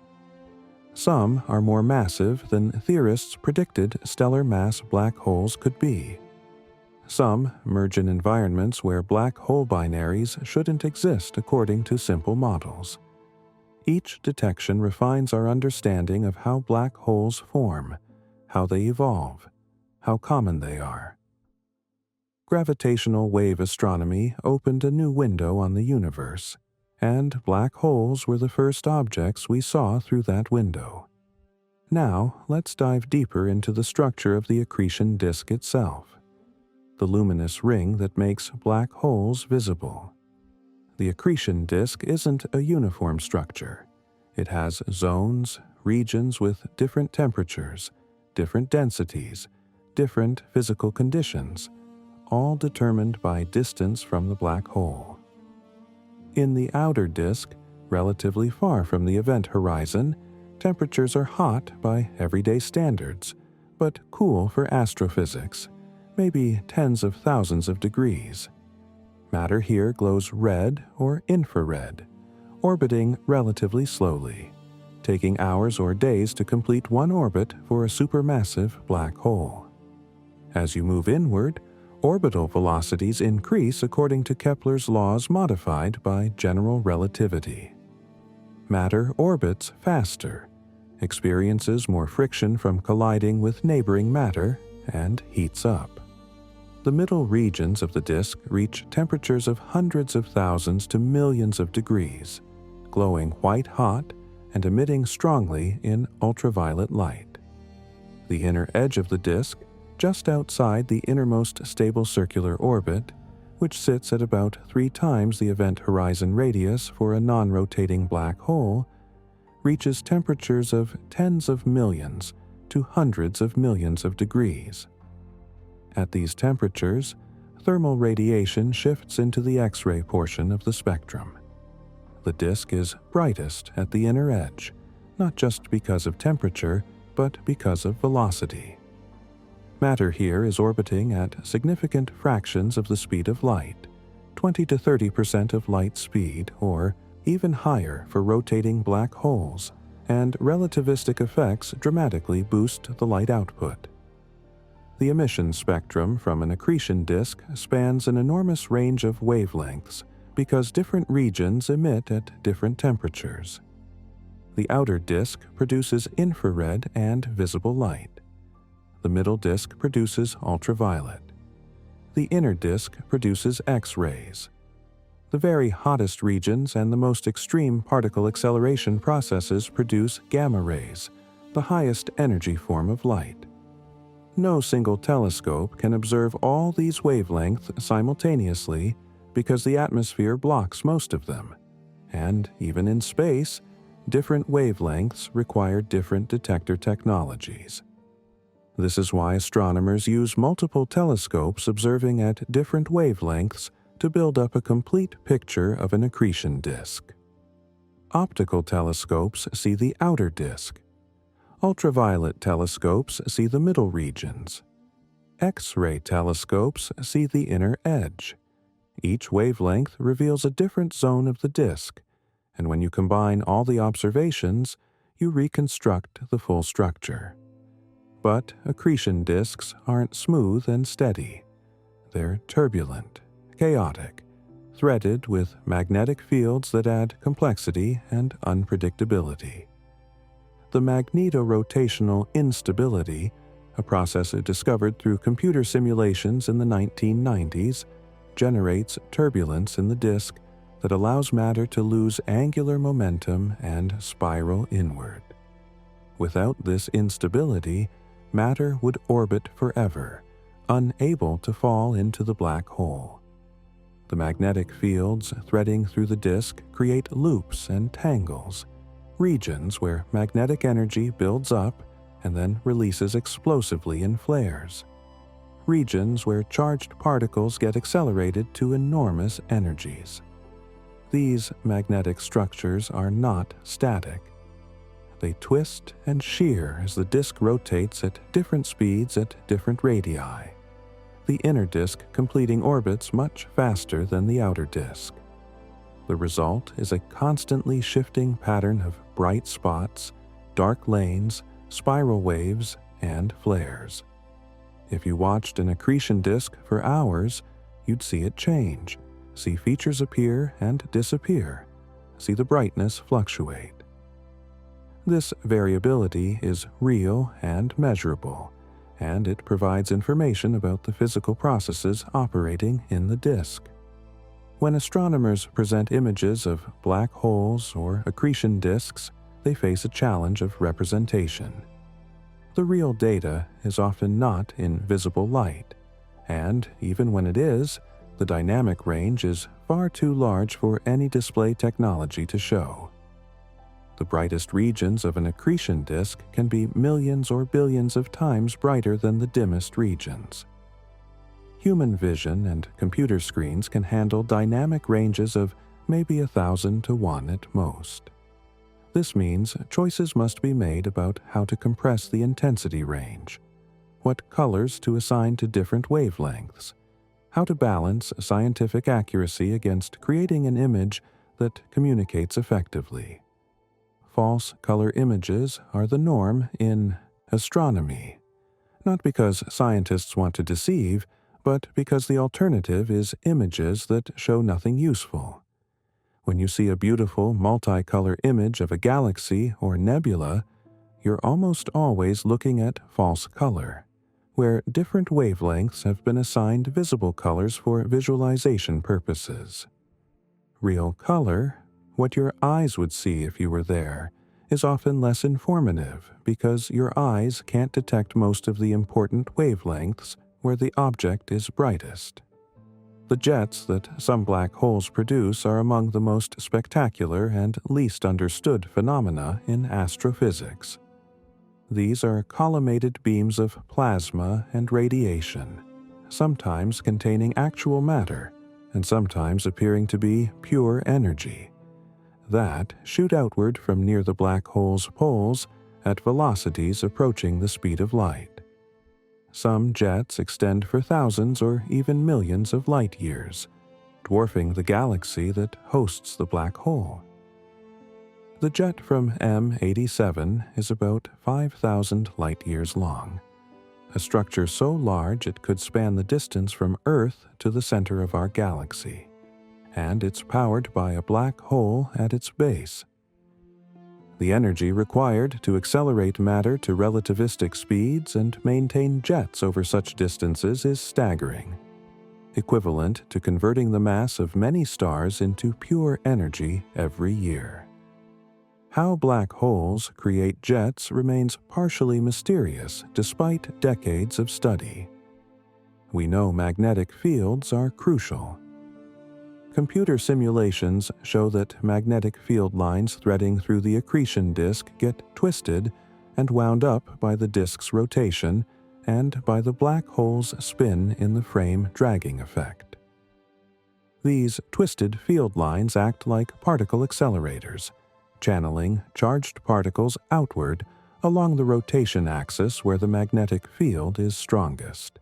Some are more massive than theorists predicted stellar mass black holes could be. Some merge in environments where black hole binaries shouldn't exist according to simple models. Each detection refines our understanding of how black holes form, how they evolve, how common they are. Gravitational wave astronomy opened a new window on the universe, and black holes were the first objects we saw through that window. Now, let's dive deeper into the structure of the accretion disk itself, the luminous ring that makes black holes visible. The accretion disk isn't a uniform structure. It has zones, regions with different temperatures, different densities, different physical conditions, all determined by distance from the black hole. In the outer disk, relatively far from the event horizon, temperatures are hot by everyday standards, but cool for astrophysics, maybe tens of thousands of degrees. Matter here glows red or infrared, orbiting relatively slowly, taking hours or days to complete one orbit for a supermassive black hole. As you move inward, orbital velocities increase according to Kepler's laws modified by general relativity. Matter orbits faster, experiences more friction from colliding with neighboring matter, and heats up. The middle regions of the disk reach temperatures of hundreds of thousands to millions of degrees, glowing white-hot and emitting strongly in ultraviolet light. The inner edge of the disk, just outside the innermost stable circular orbit, which sits at about 3 times the event horizon radius for a non-rotating black hole, reaches temperatures of tens of millions to hundreds of millions of degrees. At these temperatures, thermal radiation shifts into the X-ray portion of the spectrum. The disk is brightest at the inner edge, not just because of temperature, but because of velocity. Matter here is orbiting at significant fractions of the speed of light, 20 to 30% of light speed, or even higher for rotating black holes, and relativistic effects dramatically boost the light output. The emission spectrum from an accretion disk spans an enormous range of wavelengths because different regions emit at different temperatures. The outer disk produces infrared and visible light. The middle disk produces ultraviolet. The inner disk produces X-rays. The very hottest regions and the most extreme particle acceleration processes produce gamma rays, the highest energy form of light. No single telescope can observe all these wavelengths simultaneously because the atmosphere blocks most of them, and even in space, different wavelengths require different detector technologies. This is why astronomers use multiple telescopes observing at different wavelengths to build up a complete picture of an accretion disk. Optical telescopes see the outer disk. Ultraviolet telescopes see the middle regions. X-ray telescopes see the inner edge. Each wavelength reveals a different zone of the disk, and when you combine all the observations, you reconstruct the full structure. But accretion disks aren't smooth and steady. They're turbulent, chaotic, threaded with magnetic fields that add complexity and unpredictability. The magnetorotational instability, a process discovered through computer simulations in the 1990s, generates turbulence in the disk that allows matter to lose angular momentum and spiral inward. Without this instability, matter would orbit forever, unable to fall into the black hole. The magnetic fields threading through the disk create loops and tangles, regions where magnetic energy builds up and then releases explosively in flares, regions where charged particles get accelerated to enormous energies. These magnetic structures are not static. They twist and shear as the disk rotates at different speeds at different radii, the inner disk completing orbits much faster than the outer disk. The result is a constantly shifting pattern of bright spots, dark lanes, spiral waves, and flares. If you watched an accretion disk for hours, you'd see it change, see features appear and disappear, see the brightness fluctuate. This variability is real and measurable, and it provides information about the physical processes operating in the disk. When astronomers present images of black holes or accretion disks, they face a challenge of representation. The real data is often not in visible light, and even when it is, the dynamic range is far too large for any display technology to show. The brightest regions of an accretion disk can be millions or billions of times brighter than the dimmest regions. Human vision and computer screens can handle dynamic ranges of maybe 1,000 to 1 at most. This means choices must be made about how to compress the intensity range, what colors to assign to different wavelengths, how to balance scientific accuracy against creating an image that communicates effectively. False color images are the norm in astronomy, not because scientists want to deceive, but because the alternative is images that show nothing useful. When you see a beautiful multicolor image of a galaxy or nebula, you're almost always looking at false color, where different wavelengths have been assigned visible colors for visualization purposes. Real color, what your eyes would see if you were there, is often less informative because your eyes can't detect most of the important wavelengths where the object is brightest. The jets that some black holes produce are among the most spectacular and least understood phenomena in astrophysics. These are collimated beams of plasma and radiation, sometimes containing actual matter and sometimes appearing to be pure energy, that shoot outward from near the black hole's poles at velocities approaching the speed of light. Some jets extend for thousands or even millions of light years, dwarfing the galaxy that hosts the black hole. The jet from M87 is about 5,000 light-years long, a structure so large it could span the distance from Earth to the center of our galaxy, and it's powered by a black hole at its base. The energy required to accelerate matter to relativistic speeds and maintain jets over such distances is staggering, equivalent to converting the mass of many stars into pure energy every year. How black holes create jets remains partially mysterious despite decades of study. We know magnetic fields are crucial. Computer simulations show that magnetic field lines threading through the accretion disk get twisted and wound up by the disk's rotation and by the black hole's spin in the frame dragging effect. These twisted field lines act like particle accelerators, channeling charged particles outward along the rotation axis where the magnetic field is strongest.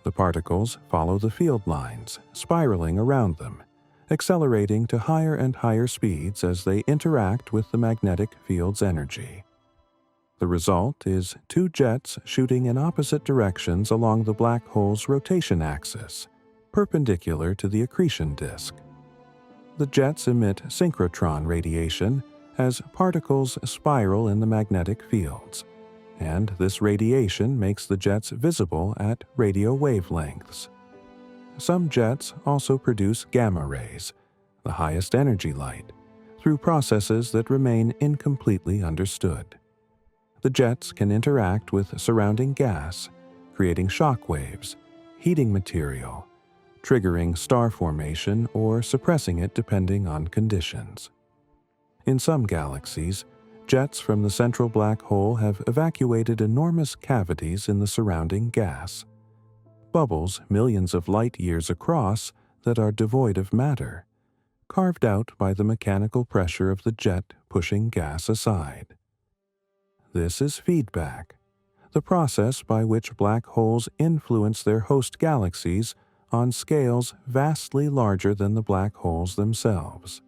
The particles follow the field lines, spiraling around them, accelerating to higher and higher speeds as they interact with the magnetic field's energy. The result is two jets shooting in opposite directions along the black hole's rotation axis, perpendicular to the accretion disk. The jets emit synchrotron radiation as particles spiral in the magnetic fields, and this radiation makes the jets visible at radio wavelengths. Some jets also produce gamma rays, the highest energy light, through processes that remain incompletely understood. The jets can interact with surrounding gas, creating shock waves, heating material, triggering star formation or suppressing it depending on conditions. In some galaxies, jets from the central black hole have evacuated enormous cavities in the surrounding gas, bubbles millions of light years across that are devoid of matter, carved out by the mechanical pressure of the jet pushing gas aside. This is feedback, the process by which black holes influence their host galaxies on scales vastly larger than the black holes themselves.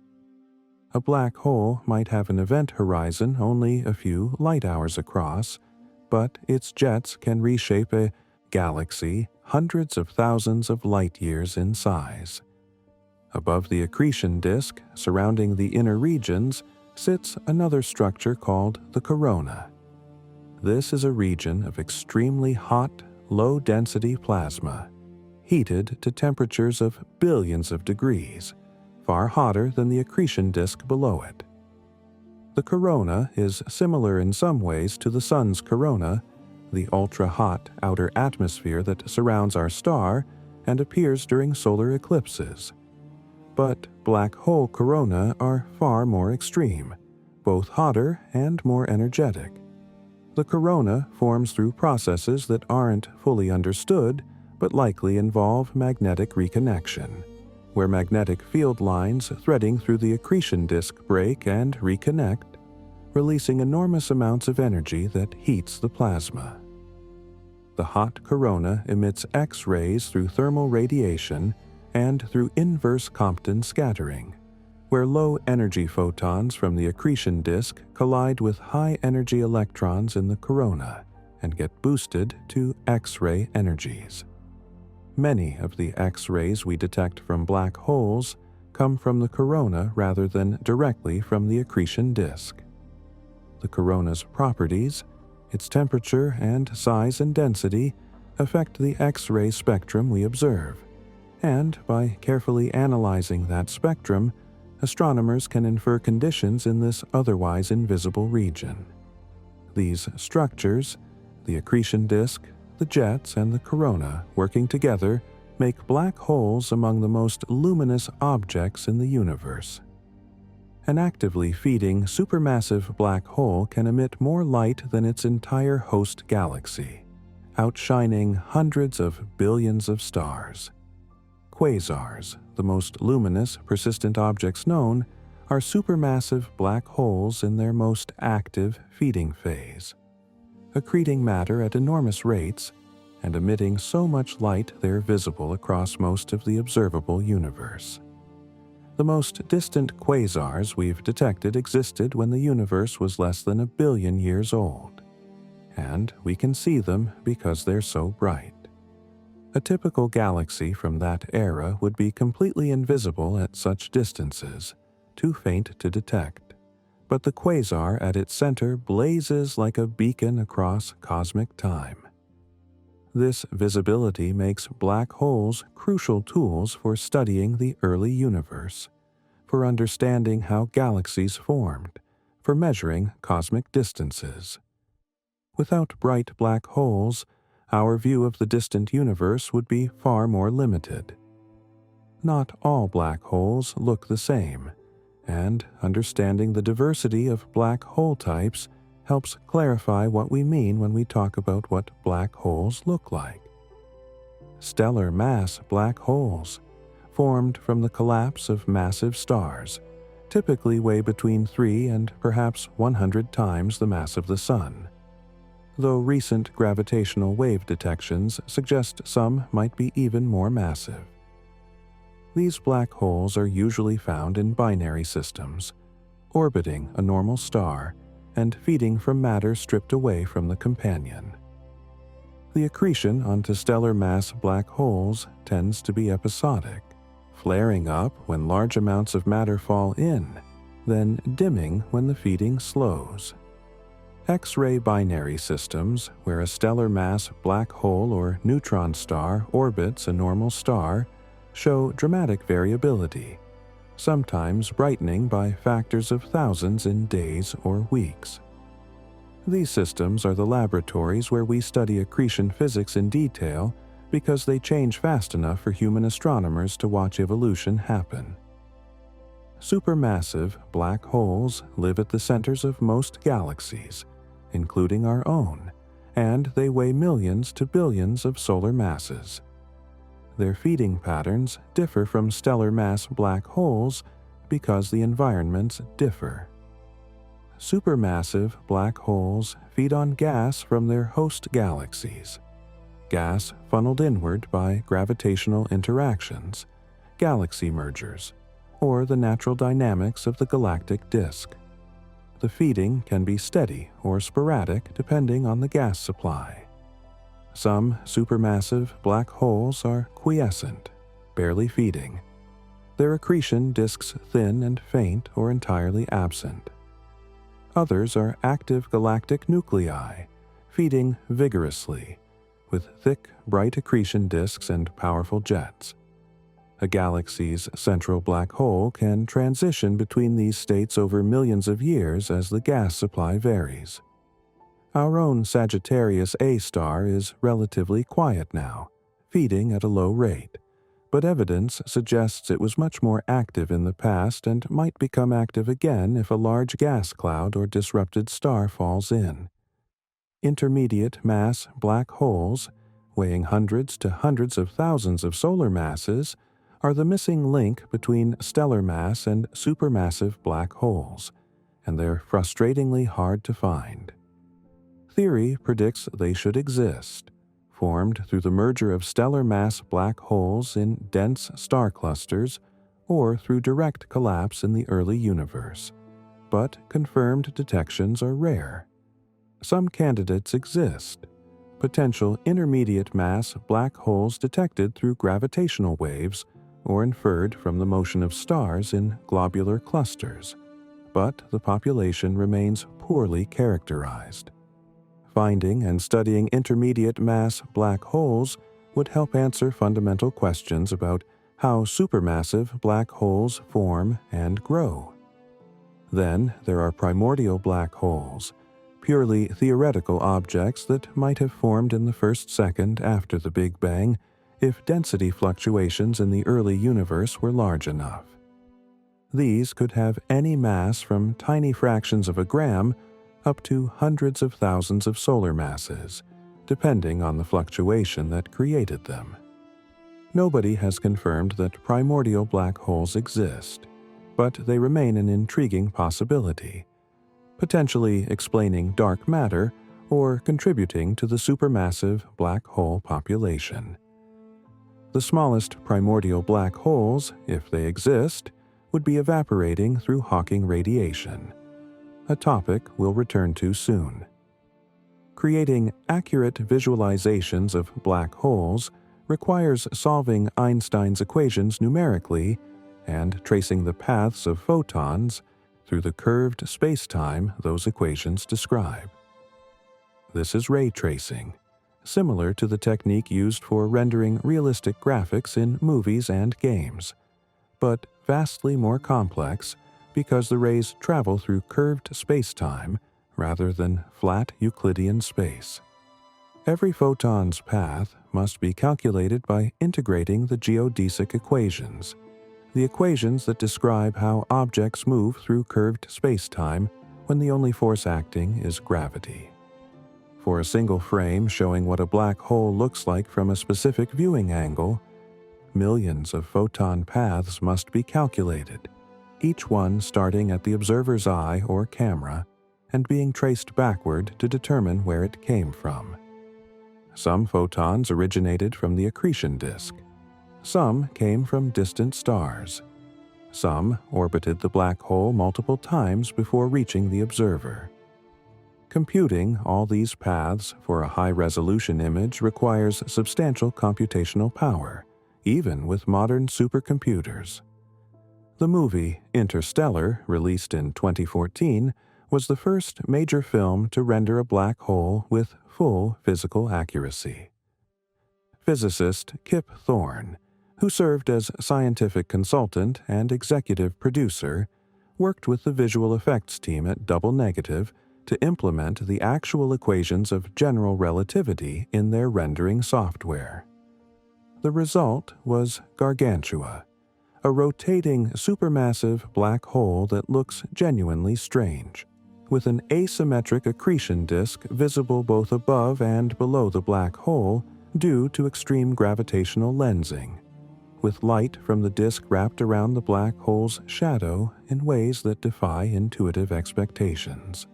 A black hole might have an event horizon only a few light hours across, but its jets can reshape a galaxy hundreds of thousands of light years in size. Above the accretion disk, surrounding the inner regions, sits another structure called the corona. This is a region of extremely hot, low-density plasma, heated to temperatures of billions of degrees, far hotter than the accretion disk below it. The corona is similar in some ways to the Sun's corona, the ultra-hot outer atmosphere that surrounds our star and appears during solar eclipses. But black hole corona are far more extreme, both hotter and more energetic. The corona forms through processes that aren't fully understood, but likely involve magnetic reconnection, where magnetic field lines threading through the accretion disk break and reconnect, releasing enormous amounts of energy that heats the plasma. the hot corona emits X-rays through thermal radiation and through inverse Compton scattering, where low-energy photons from the accretion disk collide with high-energy electrons in the corona and get boosted to X-ray energies. Many of the X-rays we detect from black holes come from the corona rather than directly from the accretion disk. The corona's properties, its temperature and size and density, affect the X-ray spectrum we observe, and by carefully analyzing that spectrum, astronomers can infer conditions in this otherwise invisible region. These structures, the accretion disk, the jets, and the corona working together make black holes among the most luminous objects in the universe. An actively feeding supermassive black hole can emit more light than its entire host galaxy, outshining hundreds of billions of stars. Quasars, the most luminous, persistent objects known, are supermassive black holes in their most active feeding phase, accreting matter at enormous rates and emitting so much light they're visible across most of the observable universe. The most distant quasars we've detected existed when the universe was less than 1 billion years old, and we can see them because they're so bright. A typical galaxy from that era would be completely invisible at such distances, too faint to detect, but the quasar at its center blazes like a beacon across cosmic time. This visibility makes black holes crucial tools for studying the early universe, for understanding how galaxies formed, for measuring cosmic distances. Without bright black holes, our view of the distant universe would be far more limited. Not all black holes look the same, and understanding the diversity of black hole types helps clarify what we mean when we talk about what black holes look like. Stellar mass black holes, formed from the collapse of massive stars, typically weigh between 3 and perhaps 100 times the mass of the Sun, though recent gravitational wave detections suggest some might be even more massive. These black holes are usually found in binary systems, orbiting a normal star and feeding from matter stripped away from the companion. The accretion onto stellar mass black holes tends to be episodic, flaring up when large amounts of matter fall in, then dimming when the feeding slows. X-ray binary systems, where a stellar mass black hole or neutron star orbits a normal star, show dramatic variability, sometimes brightening by factors of thousands in days or weeks. These systems are the laboratories where we study accretion physics in detail because they change fast enough for human astronomers to watch evolution happen. Supermassive black holes live at the centers of most galaxies, including our own, and they weigh millions to billions of solar masses. Their feeding patterns differ from stellar mass black holes because the environments differ. Supermassive black holes feed on gas from their host galaxies, gas funneled inward by gravitational interactions, galaxy mergers, or the natural dynamics of the galactic disk. The feeding can be steady or sporadic depending on the gas supply. Some supermassive black holes are quiescent, barely feeding. Their accretion disks thin and faint or entirely absent. Others are active galactic nuclei, feeding vigorously, with thick, bright accretion disks and powerful jets. A galaxy's central black hole can transition between these states over millions of years as the gas supply varies. Our own Sagittarius A star is relatively quiet now, feeding at a low rate, but evidence suggests it was much more active in the past and might become active again if a large gas cloud or disrupted star falls in. Intermediate mass black holes, weighing hundreds to hundreds of thousands of solar masses, are the missing link between stellar mass and supermassive black holes, and they're frustratingly hard to find. Theory predicts they should exist, formed through the merger of stellar mass black holes in dense star clusters or through direct collapse in the early universe, but confirmed detections are rare. Some candidates exist: potential intermediate mass black holes detected through gravitational waves or inferred from the motion of stars in globular clusters, but the population remains poorly characterized. Finding and studying intermediate mass black holes would help answer fundamental questions about how supermassive black holes form and grow. Then there are primordial black holes, purely theoretical objects that might have formed in the first second after the Big Bang if density fluctuations in the early universe were large enough. These could have any mass from tiny fractions of a gram up to hundreds of thousands of solar masses, depending on the fluctuation that created them. Nobody has confirmed that primordial black holes exist, but they remain an intriguing possibility, potentially explaining dark matter or contributing to the supermassive black hole population. The smallest primordial black holes, if they exist, would be evaporating through Hawking radiation, a topic we'll return to soon. Creating accurate visualizations of black holes requires solving Einstein's equations numerically and tracing the paths of photons through the curved spacetime those equations describe. This is ray tracing, similar to the technique used for rendering realistic graphics in movies and games, but vastly more complex because the rays travel through curved spacetime rather than flat Euclidean space. Every photon's path must be calculated by integrating the geodesic equations, the equations that describe how objects move through curved spacetime when the only force acting is gravity. For a single frame showing what a black hole looks like from a specific viewing angle, millions of photon paths must be calculated, each one starting at the observer's eye or camera and being traced backward to determine where it came from. Some photons originated from the accretion disk. Some came from distant stars. Some orbited the black hole multiple times before reaching the observer. Computing all these paths for a high-resolution image requires substantial computational power, even with modern supercomputers. The movie Interstellar, released in 2014, was the first major film to render a black hole with full physical accuracy. Physicist Kip Thorne, who served as scientific consultant and executive producer, worked with the visual effects team at Double Negative to implement the actual equations of general relativity in their rendering software. The result was Gargantua, a rotating supermassive black hole that looks genuinely strange, with an asymmetric accretion disk visible both above and below the black hole due to extreme gravitational lensing, with light from the disk wrapped around the black hole's shadow in ways that defy intuitive expectations.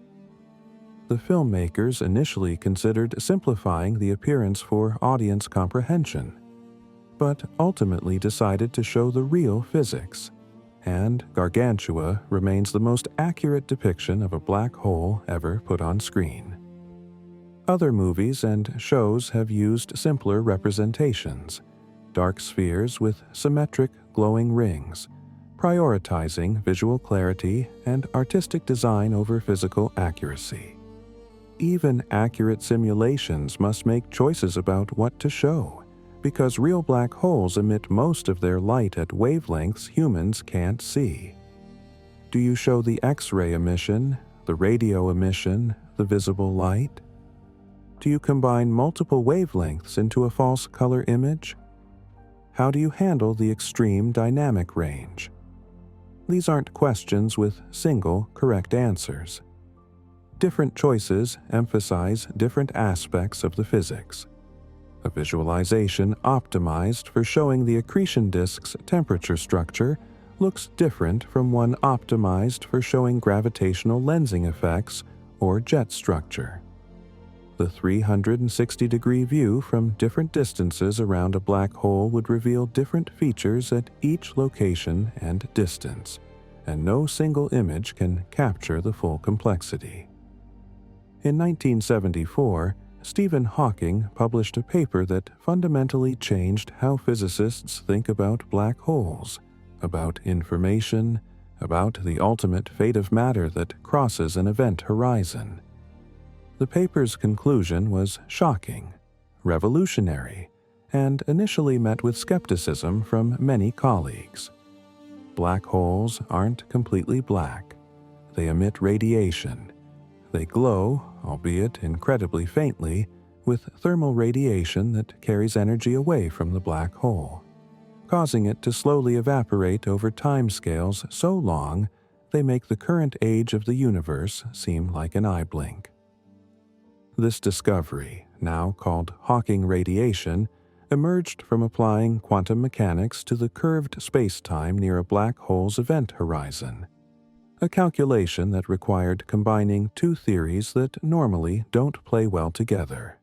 The filmmakers initially considered simplifying the appearance for audience comprehension, but ultimately decided to show the real physics, and Gargantua remains the most accurate depiction of a black hole ever put on screen. Other movies and shows have used simpler representations, dark spheres with symmetric glowing rings, prioritizing visual clarity and artistic design over physical accuracy. Even accurate simulations must make choices about what to show, because real black holes emit most of their light at wavelengths humans can't see. Do you show the X-ray emission, the radio emission, the visible light? Do you combine multiple wavelengths into a false color image? How do you handle the extreme dynamic range? These aren't questions with single correct answers. Different choices emphasize different aspects of the physics. A visualization optimized for showing the accretion disk's temperature structure looks different from one optimized for showing gravitational lensing effects or jet structure. The 360-degree view from different distances around a black hole would reveal different features at each location and distance, and no single image can capture the full complexity. In 1974, Stephen Hawking published a paper that fundamentally changed how physicists think about black holes, about information, about the ultimate fate of matter that crosses an event horizon. The paper's conclusion was shocking, revolutionary, and initially met with skepticism from many colleagues. Black holes aren't completely black. They emit radiation. They glow, albeit incredibly faintly, with thermal radiation that carries energy away from the black hole, causing it to slowly evaporate over timescales so long they make the current age of the universe seem like an eye blink. This discovery, now called Hawking radiation, emerged from applying quantum mechanics to the curved space-time near a black hole's event horizon, a calculation that required combining two theories that normally don't play well together.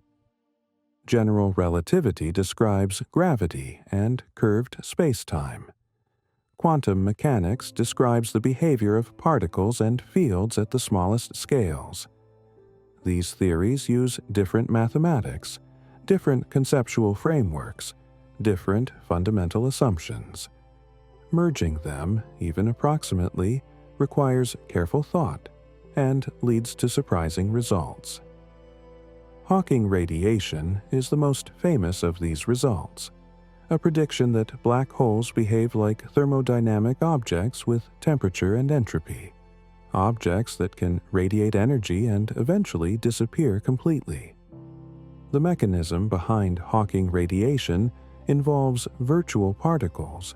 General relativity describes gravity and curved space-time. Quantum mechanics describes the behavior of particles and fields at the smallest scales. These theories use different mathematics, different conceptual frameworks, different fundamental assumptions. Merging them, even approximately, requires careful thought and leads to surprising results. Hawking radiation is the most famous of these results, a prediction that black holes behave like thermodynamic objects with temperature and entropy, objects that can radiate energy and eventually disappear completely. The mechanism behind Hawking radiation involves virtual particles,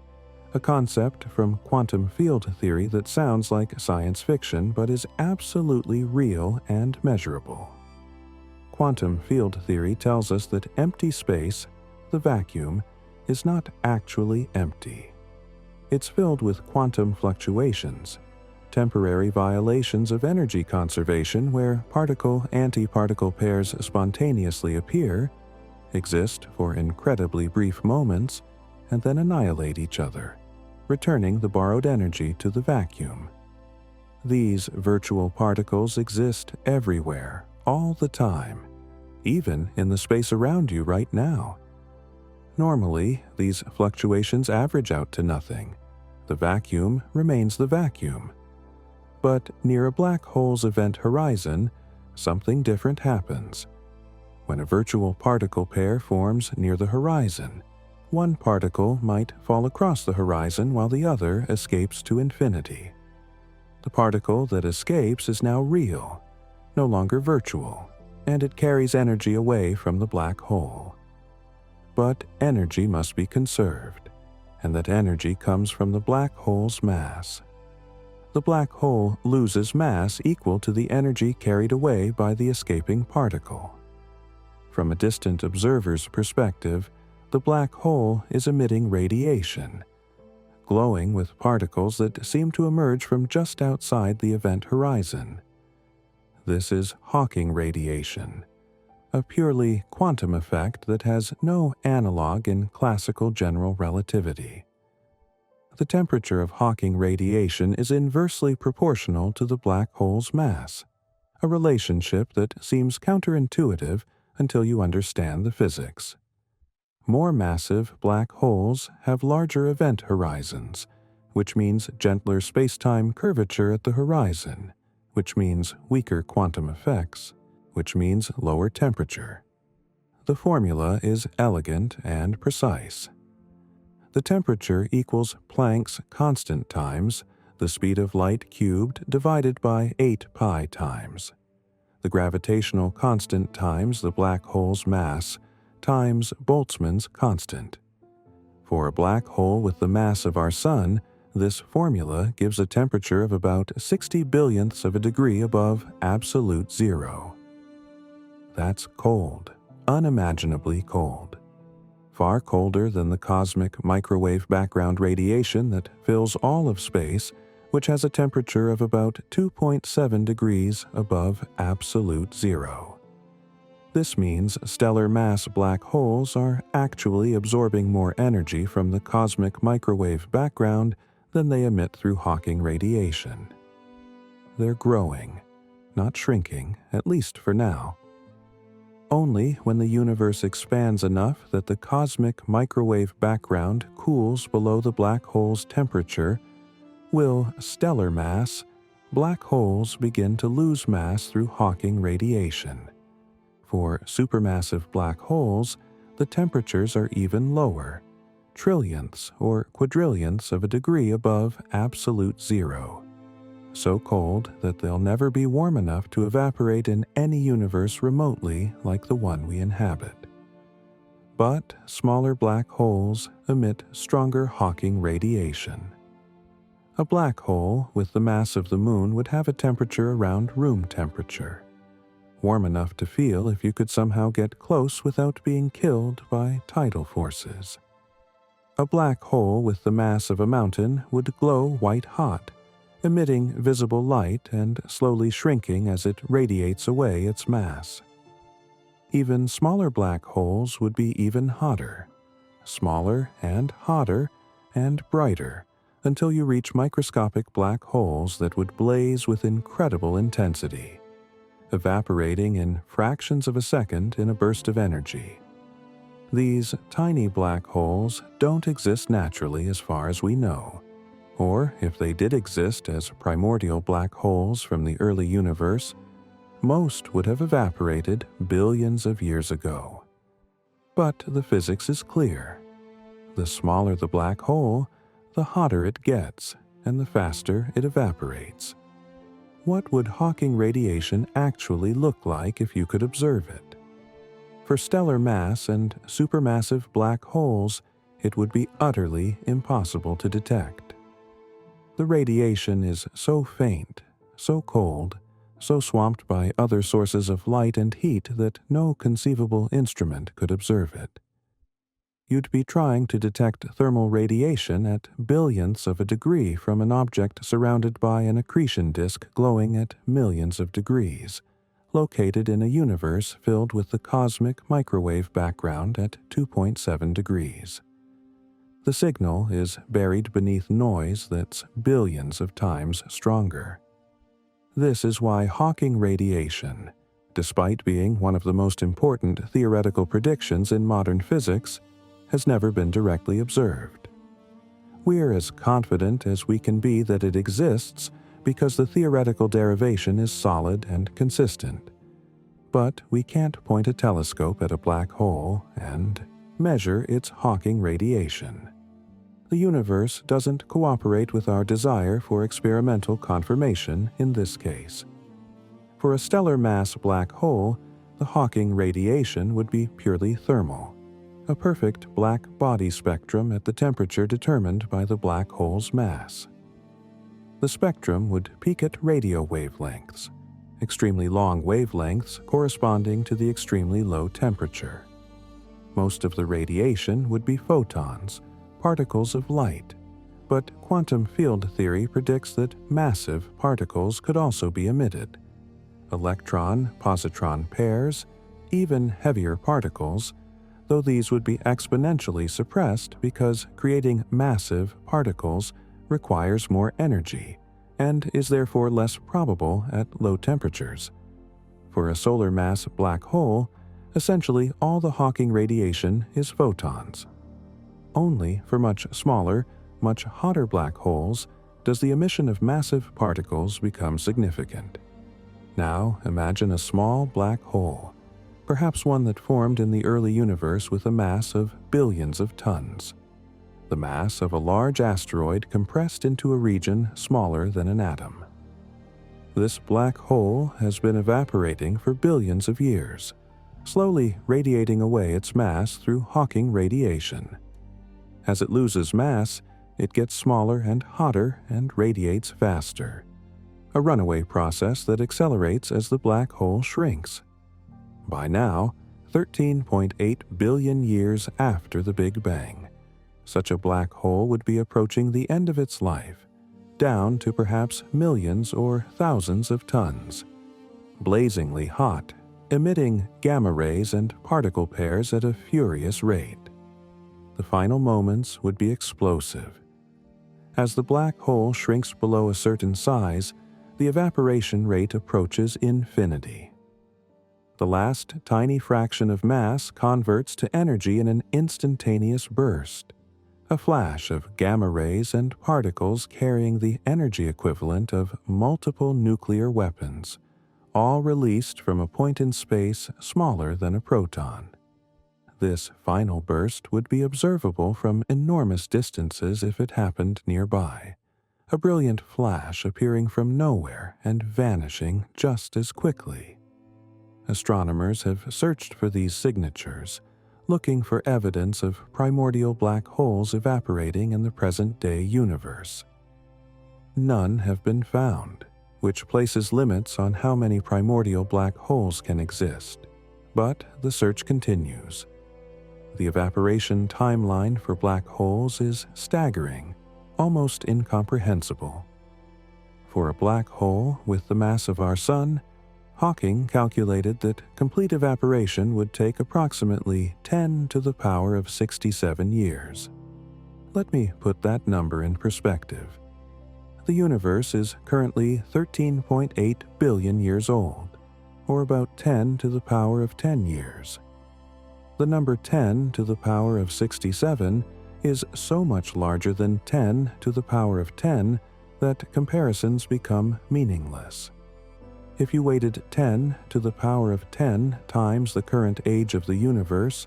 a concept from quantum field theory that sounds like science fiction but is absolutely real and measurable. Quantum field theory tells us that empty space, the vacuum, is not actually empty. It's filled with quantum fluctuations, temporary violations of energy conservation where particle-antiparticle pairs spontaneously appear, exist for incredibly brief moments, and then annihilate each other, returning the borrowed energy to the vacuum. These virtual particles exist everywhere, all the time, even in the space around you right now. Normally, these fluctuations average out to nothing. The vacuum remains the vacuum. But near a black hole's event horizon, something different happens. When a virtual particle pair forms near the horizon, one particle might fall across the horizon while the other escapes to infinity. The particle that escapes is now real, no longer virtual, and it carries energy away from the black hole. But energy must be conserved, and that energy comes from the black hole's mass. The black hole loses mass equal to the energy carried away by the escaping particle. From a distant observer's perspective, the black hole is emitting radiation, glowing with particles that seem to emerge from just outside the event horizon. This is Hawking radiation, a purely quantum effect that has no analog in classical general relativity. The temperature of Hawking radiation is inversely proportional to the black hole's mass, a relationship that seems counterintuitive until you understand the physics. More massive black holes have larger event horizons, which means gentler spacetime curvature at the horizon, which means weaker quantum effects, which means lower temperature. The formula is elegant and precise. The temperature equals Planck's constant times the speed of light cubed divided by 8 pi times. The gravitational constant times the black hole's mass times Boltzmann's constant. For a black hole with the mass of our Sun, this formula gives a temperature of about 60 billionths of a degree above absolute zero. That's cold, unimaginably cold. Far colder than the cosmic microwave background radiation that fills all of space, which has a temperature of about 2.7 degrees above absolute zero. This means stellar mass black holes are actually absorbing more energy from the cosmic microwave background than they emit through Hawking radiation. They're growing, not shrinking, at least for now. Only when the universe expands enough that the cosmic microwave background cools below the black hole's temperature will stellar mass black holes begin to lose mass through Hawking radiation. For supermassive black holes, the temperatures are even lower, trillionths or quadrillionths of a degree above absolute zero, so cold that they'll never be warm enough to evaporate in any universe remotely like the one we inhabit. But smaller black holes emit stronger Hawking radiation. A black hole with the mass of the Moon would have a temperature around room temperature, warm enough to feel if you could somehow get close without being killed by tidal forces. A black hole with the mass of a mountain would glow white-hot, emitting visible light and slowly shrinking as it radiates away its mass. Even smaller black holes would be even hotter, smaller and hotter and brighter, until you reach microscopic black holes that would blaze with incredible intensity, evaporating in fractions of a second in a burst of energy. These tiny black holes don't exist naturally as far as we know, or if they did exist as primordial black holes from the early universe, most would have evaporated billions of years ago. But the physics is clear. The smaller the black hole, the hotter it gets, and the faster it evaporates. What would Hawking radiation actually look like if you could observe it? For stellar mass and supermassive black holes, it would be utterly impossible to detect. The radiation is so faint, so cold, so swamped by other sources of light and heat that no conceivable instrument could observe it. You'd be trying to detect thermal radiation at billionths of a degree from an object surrounded by an accretion disk glowing at millions of degrees, located in a universe filled with the cosmic microwave background at 2.7 degrees. The signal is buried beneath noise that's billions of times stronger. This is why Hawking radiation, despite being one of the most important theoretical predictions in modern physics, has never been directly observed. We're as confident as we can be that it exists because the theoretical derivation is solid and consistent. But we can't point a telescope at a black hole and measure its Hawking radiation. The universe doesn't cooperate with our desire for experimental confirmation in this case. For a stellar mass black hole, the Hawking radiation would be purely thermal, a perfect black body spectrum at the temperature determined by the black hole's mass. The spectrum would peak at radio wavelengths, extremely long wavelengths corresponding to the extremely low temperature. Most of the radiation would be photons, particles of light, but quantum field theory predicts that massive particles could also be emitted. Electron-positron pairs, even heavier particles, though these would be exponentially suppressed because creating massive particles requires more energy and is therefore less probable at low temperatures. For a solar mass black hole, essentially all the Hawking radiation is photons. Only for much smaller, much hotter black holes does the emission of massive particles become significant. Now imagine a small black hole, perhaps one that formed in the early universe with a mass of billions of tons, the mass of a large asteroid compressed into a region smaller than an atom. This black hole has been evaporating for billions of years, slowly radiating away its mass through Hawking radiation. As it loses mass, it gets smaller and hotter and radiates faster, a runaway process that accelerates as the black hole shrinks. By now, 13.8 billion years after the Big Bang, such a black hole would be approaching the end of its life, down to perhaps millions or thousands of tons, blazingly hot emitting gamma rays and particle pairs at a furious rate. The final moments would be explosive. As the black hole shrinks below a certain size, the evaporation rate approaches infinity. The last tiny fraction of mass converts to energy in an instantaneous burst, a flash of gamma rays and particles carrying the energy equivalent of multiple nuclear weapons, all released from a point in space smaller than a proton. This final burst would be observable from enormous distances if it happened nearby, a brilliant flash appearing from nowhere and vanishing just as quickly. Astronomers have searched for these signatures, looking for evidence of primordial black holes evaporating in the present-day universe. None have been found, which places limits on how many primordial black holes can exist, but the search continues. The evaporation timeline for black holes is staggering, almost incomprehensible. For a black hole with the mass of our Sun, Hawking calculated that complete evaporation would take approximately 10 to the power of 67 years. Let me put that number in perspective. The universe is currently 13.8 billion years old, or about 10 to the power of 10 years. The number 10 to the power of 67 is so much larger than 10 to the power of 10 that comparisons become meaningless. If you weighted 10 to the power of 10 times the current age of the universe,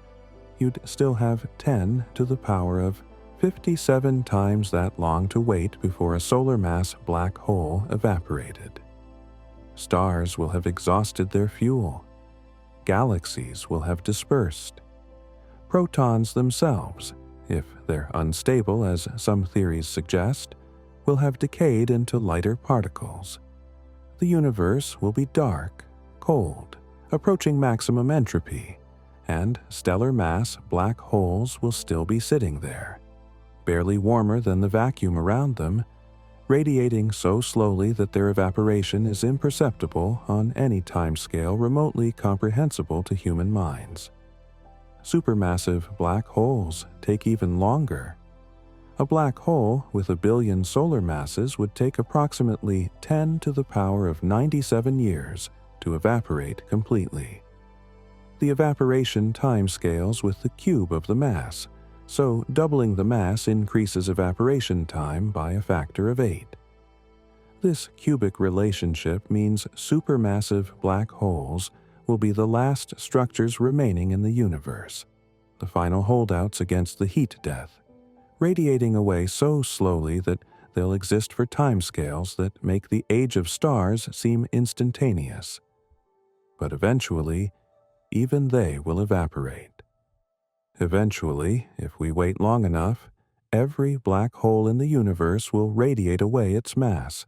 you'd still have 10 to the power of 57 times that long to wait before a solar mass black hole evaporated. Stars will have exhausted their fuel. Galaxies will have dispersed. Protons themselves, if they're unstable as some theories suggest, will have decayed into lighter particles. The universe will be dark, cold, approaching maximum entropy, and stellar mass black holes will still be sitting there, barely warmer than the vacuum around them, radiating so slowly that their evaporation is imperceptible on any timescale remotely comprehensible to human minds. Supermassive black holes take even longer. A black hole with 1 billion solar masses would take approximately 10 to the power of 97 years to evaporate completely. The evaporation time scales with the cube of the mass, so doubling the mass increases evaporation time by a factor of 8. This cubic relationship means supermassive black holes will be the last structures remaining in the universe, the final holdouts against the heat death, radiating away so slowly that they'll exist for timescales that make the age of stars seem instantaneous. But eventually, even they will evaporate. Eventually, if we wait long enough, every black hole in the universe will radiate away its mass,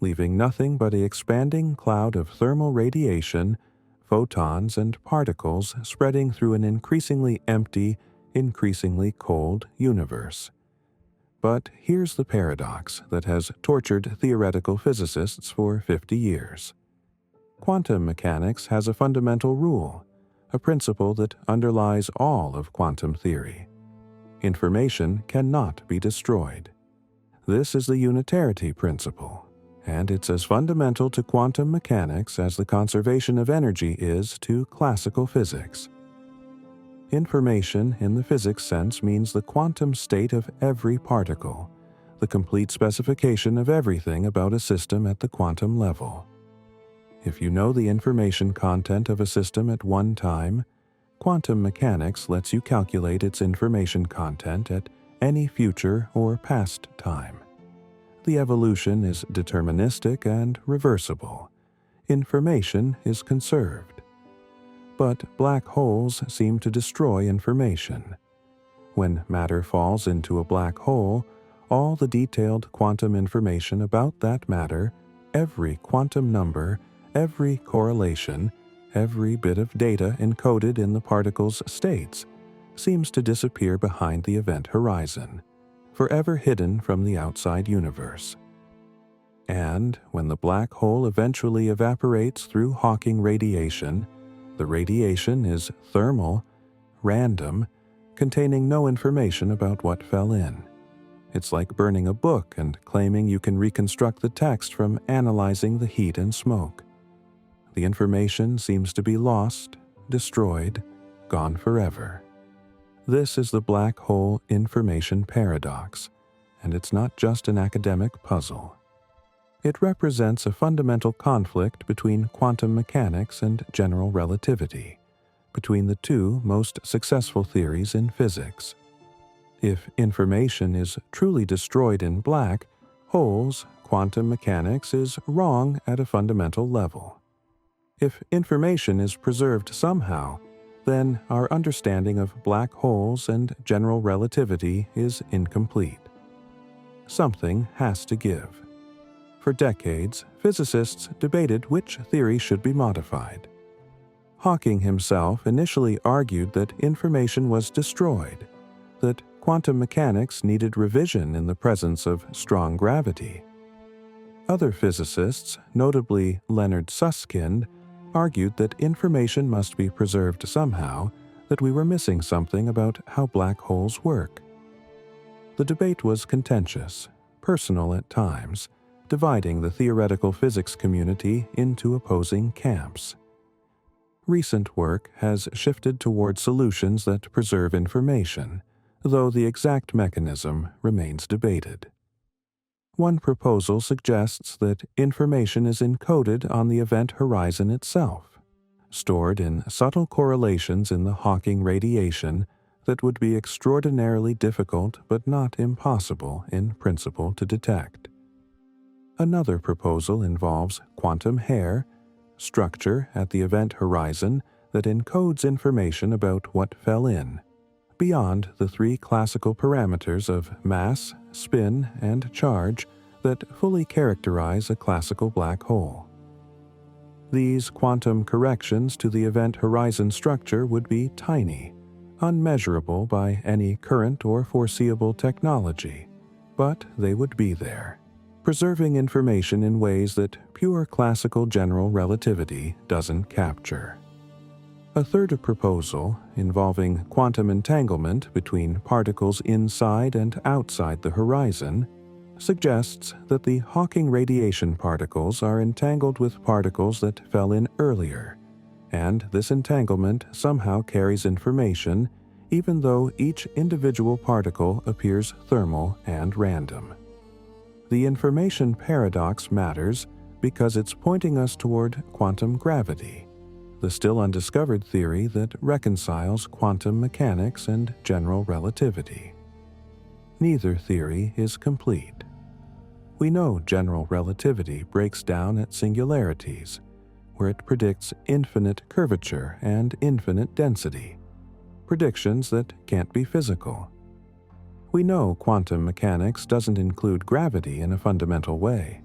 leaving nothing but an expanding cloud of thermal radiation, photons and particles spreading through an increasingly empty, increasingly cold universe. But here's the paradox that has tortured theoretical physicists for 50 years. Quantum mechanics has a fundamental rule, a principle that underlies all of quantum theory. Information cannot be destroyed. This is the unitarity principle, and it's as fundamental to quantum mechanics as the conservation of energy is to classical physics. Information in the physics sense means the quantum state of every particle, the complete specification of everything about a system at the quantum level. If you know the information content of a system at one time, quantum mechanics lets you calculate its information content at any future or past time. The evolution is deterministic and reversible. Information is conserved. But black holes seem to destroy information. When matter falls into a black hole, all the detailed quantum information about that matter, every quantum number, every correlation, every bit of data encoded in the particle's states, seems to disappear behind the event horizon, forever hidden from the outside universe. And when the black hole eventually evaporates through Hawking radiation, The radiation is thermal, random, containing no information about what fell in. It's like burning a book and claiming you can reconstruct the text from analyzing the heat and smoke. The information seems to be lost, destroyed, gone forever. This is the black hole information paradox, and it's not just an academic puzzle. It represents a fundamental conflict between quantum mechanics and general relativity, between the two most successful theories in physics. If information is truly destroyed in black holes, quantum mechanics is wrong at a fundamental level. If information is preserved somehow, then our understanding of black holes and general relativity is incomplete. Something has to give. For decades, physicists debated which theory should be modified. Hawking himself initially argued that information was destroyed, that quantum mechanics needed revision in the presence of strong gravity. Other physicists, notably Leonard Susskind, argued that information must be preserved somehow, that we were missing something about how black holes work. The debate was contentious, personal at times, dividing the theoretical physics community into opposing camps. Recent work has shifted toward solutions that preserve information, though the exact mechanism remains debated. One proposal suggests that information is encoded on the event horizon itself, stored in subtle correlations in the Hawking radiation that would be extraordinarily difficult but not impossible in principle to detect. Another proposal involves quantum hair, structure at the event horizon that encodes information about what fell in, beyond the three classical parameters of mass, spin, and charge that fully characterize a classical black hole. These quantum corrections to the event horizon structure would be tiny, unmeasurable by any current or foreseeable technology, but they would be there, preserving information in ways that pure classical general relativity doesn't capture. A third proposal, involving quantum entanglement between particles inside and outside the horizon, suggests that the Hawking radiation particles are entangled with particles that fell in earlier, and this entanglement somehow carries information even though each individual particle appears thermal and random. The information paradox matters because it's pointing us toward quantum gravity, the still undiscovered theory that reconciles quantum mechanics and general relativity. Neither theory is complete. We know general relativity breaks down at singularities, where it predicts infinite curvature and infinite density, predictions that can't be physical. We know quantum mechanics doesn't include gravity in a fundamental way.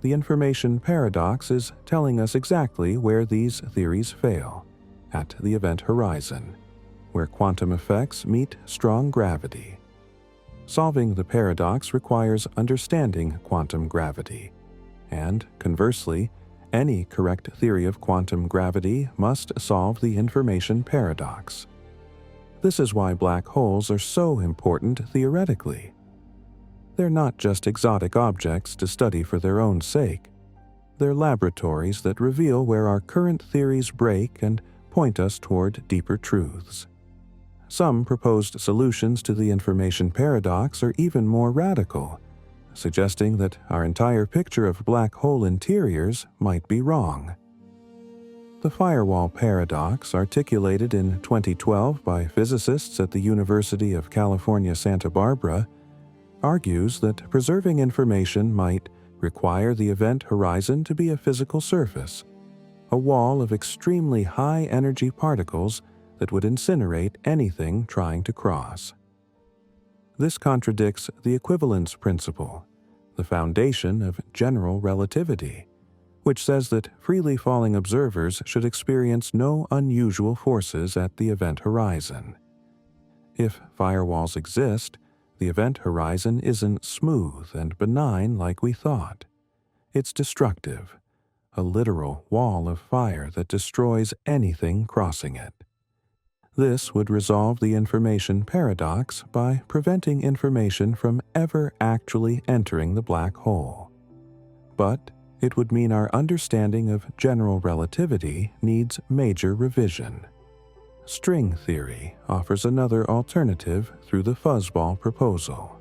The information paradox is telling us exactly where these theories fail, at the event horizon, where quantum effects meet strong gravity. Solving the paradox requires understanding quantum gravity, and, conversely, any correct theory of quantum gravity must solve the information paradox. This is why black holes are so important theoretically. They're not just exotic objects to study for their own sake. They're laboratories that reveal where our current theories break and point us toward deeper truths. Some proposed solutions to the information paradox are even more radical, suggesting that our entire picture of black hole interiors might be wrong. The firewall paradox, articulated in 2012 by physicists at the University of California, Santa Barbara, argues that preserving information might require the event horizon to be a physical surface, a wall of extremely high-energy particles that would incinerate anything trying to cross. This contradicts the equivalence principle, the foundation of general relativity, which says that freely falling observers should experience no unusual forces at the event horizon. If firewalls exist, the event horizon isn't smooth and benign like we thought. It's destructive, a literal wall of fire that destroys anything crossing it. This would resolve the information paradox by preventing information from ever actually entering the black hole. But it would mean our understanding of general relativity needs major revision. String theory offers another alternative through the fuzzball proposal.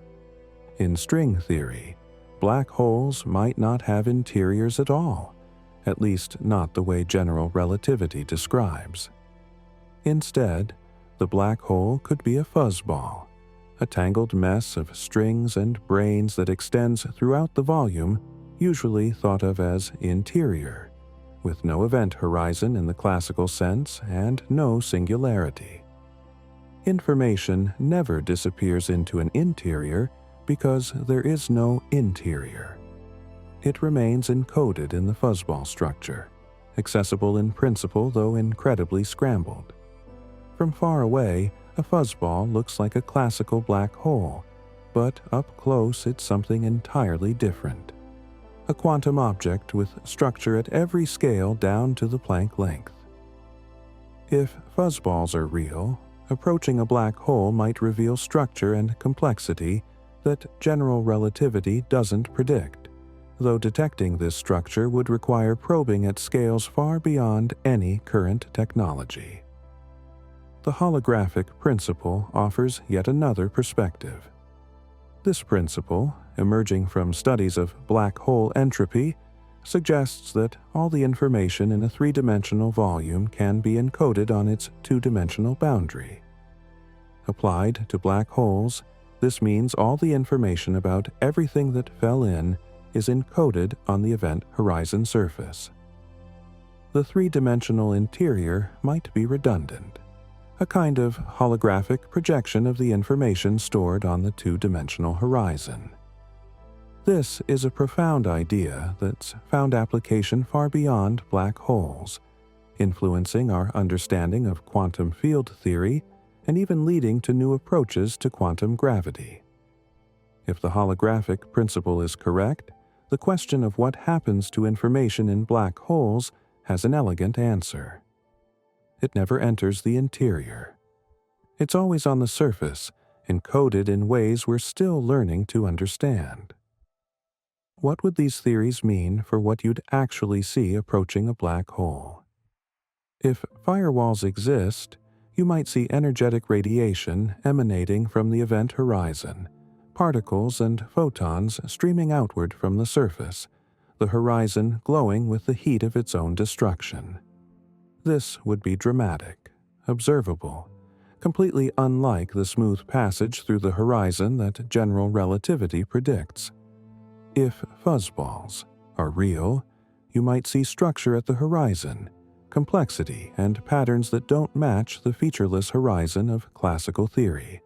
In string theory, black holes might not have interiors at all, at least not the way general relativity describes. Instead, the black hole could be a fuzzball, a tangled mess of strings and brains that extends throughout the volume, usually thought of as interior, with no event horizon in the classical sense and no singularity. Information never disappears into an interior because there is no interior. It remains encoded in the fuzzball structure, accessible in principle though incredibly scrambled. From far away, a fuzzball looks like a classical black hole, but up close it's something entirely different. A quantum object with structure at every scale down to the Planck length. If fuzzballs are real, approaching a black hole might reveal structure and complexity that general relativity doesn't predict, though detecting this structure would require probing at scales far beyond any current technology. The holographic principle offers yet another perspective. This principle, emerging from studies of black hole entropy, suggests that all the information in a three-dimensional volume can be encoded on its two-dimensional boundary. Applied to black holes, this means all the information about everything that fell in is encoded on the event horizon surface. The three-dimensional interior might be redundant, a kind of holographic projection of the information stored on the two-dimensional horizon. This is a profound idea that's found application far beyond black holes, influencing our understanding of quantum field theory and even leading to new approaches to quantum gravity. If the holographic principle is correct, the question of what happens to information in black holes has an elegant answer. It never enters the interior. It's always on the surface, encoded in ways we're still learning to understand. What would these theories mean for what you'd actually see approaching a black hole? If firewalls exist, you might see energetic radiation emanating from the event horizon, particles and photons streaming outward from the surface, the horizon glowing with the heat of its own destruction. This would be dramatic, observable, completely unlike the smooth passage through the horizon that general relativity predicts. If fuzzballs are real, you might see structure at the horizon, complexity and patterns that don't match the featureless horizon of classical theory.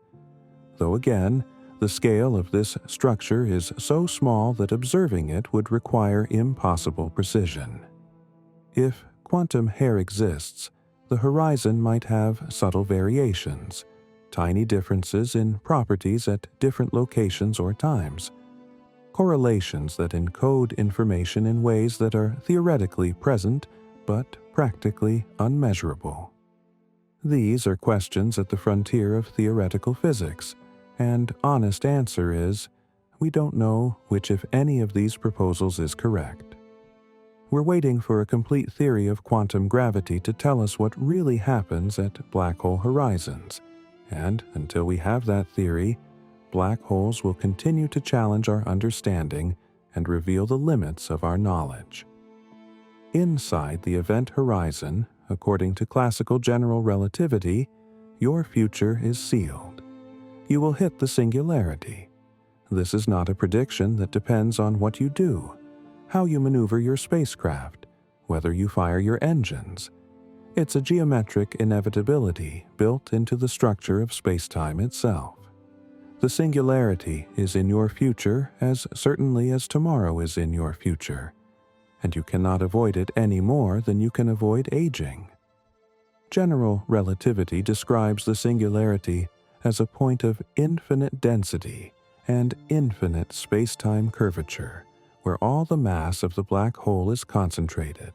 Though again, the scale of this structure is so small that observing it would require impossible precision. If quantum hair exists, the horizon might have subtle variations, tiny differences in properties at different locations or times, correlations that encode information in ways that are theoretically present but practically unmeasurable. These are questions at the frontier of theoretical physics, and honest answer is, we don't know which, if any, of these proposals is correct. We're waiting for a complete theory of quantum gravity to tell us what really happens at black hole horizons, and until we have that theory, black holes will continue to challenge our understanding and reveal the limits of our knowledge. Inside the event horizon, according to classical general relativity, your future is sealed. You will hit the singularity. This is not a prediction that depends on what you do, how you maneuver your spacecraft, whether you fire your engines. It's a geometric inevitability built into the structure of spacetime itself. The singularity is in your future as certainly as tomorrow is in your future, and you cannot avoid it any more than you can avoid aging. General relativity describes the singularity as a point of infinite density and infinite spacetime curvature, where all the mass of the black hole is concentrated.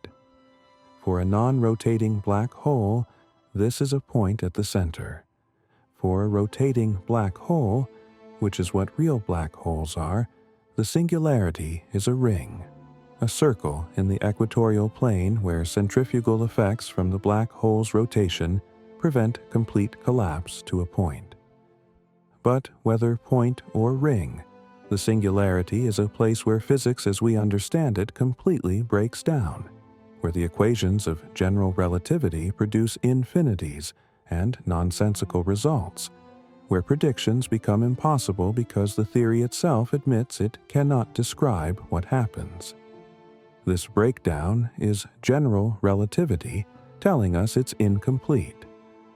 For a non-rotating black hole, this is a point at the center. For a rotating black hole, which is what real black holes are, the singularity is a ring, a circle in the equatorial plane where centrifugal effects from the black hole's rotation prevent complete collapse to a point. But whether point or ring, the singularity is a place where physics as we understand it completely breaks down, where the equations of general relativity produce infinities and nonsensical results, where predictions become impossible because the theory itself admits it cannot describe what happens. This breakdown is general relativity telling us it's incomplete,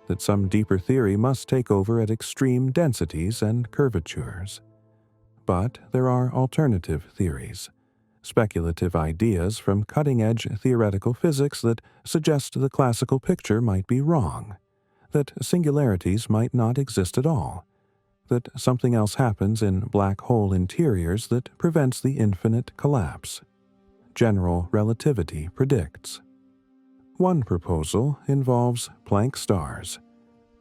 that some deeper theory must take over at extreme densities and curvatures. But there are alternative theories, speculative ideas from cutting-edge theoretical physics that suggest the classical picture might be wrong, that singularities might not exist at all, that something else happens in black hole interiors that prevents the infinite collapse. General relativity predicts. One proposal involves Planck stars,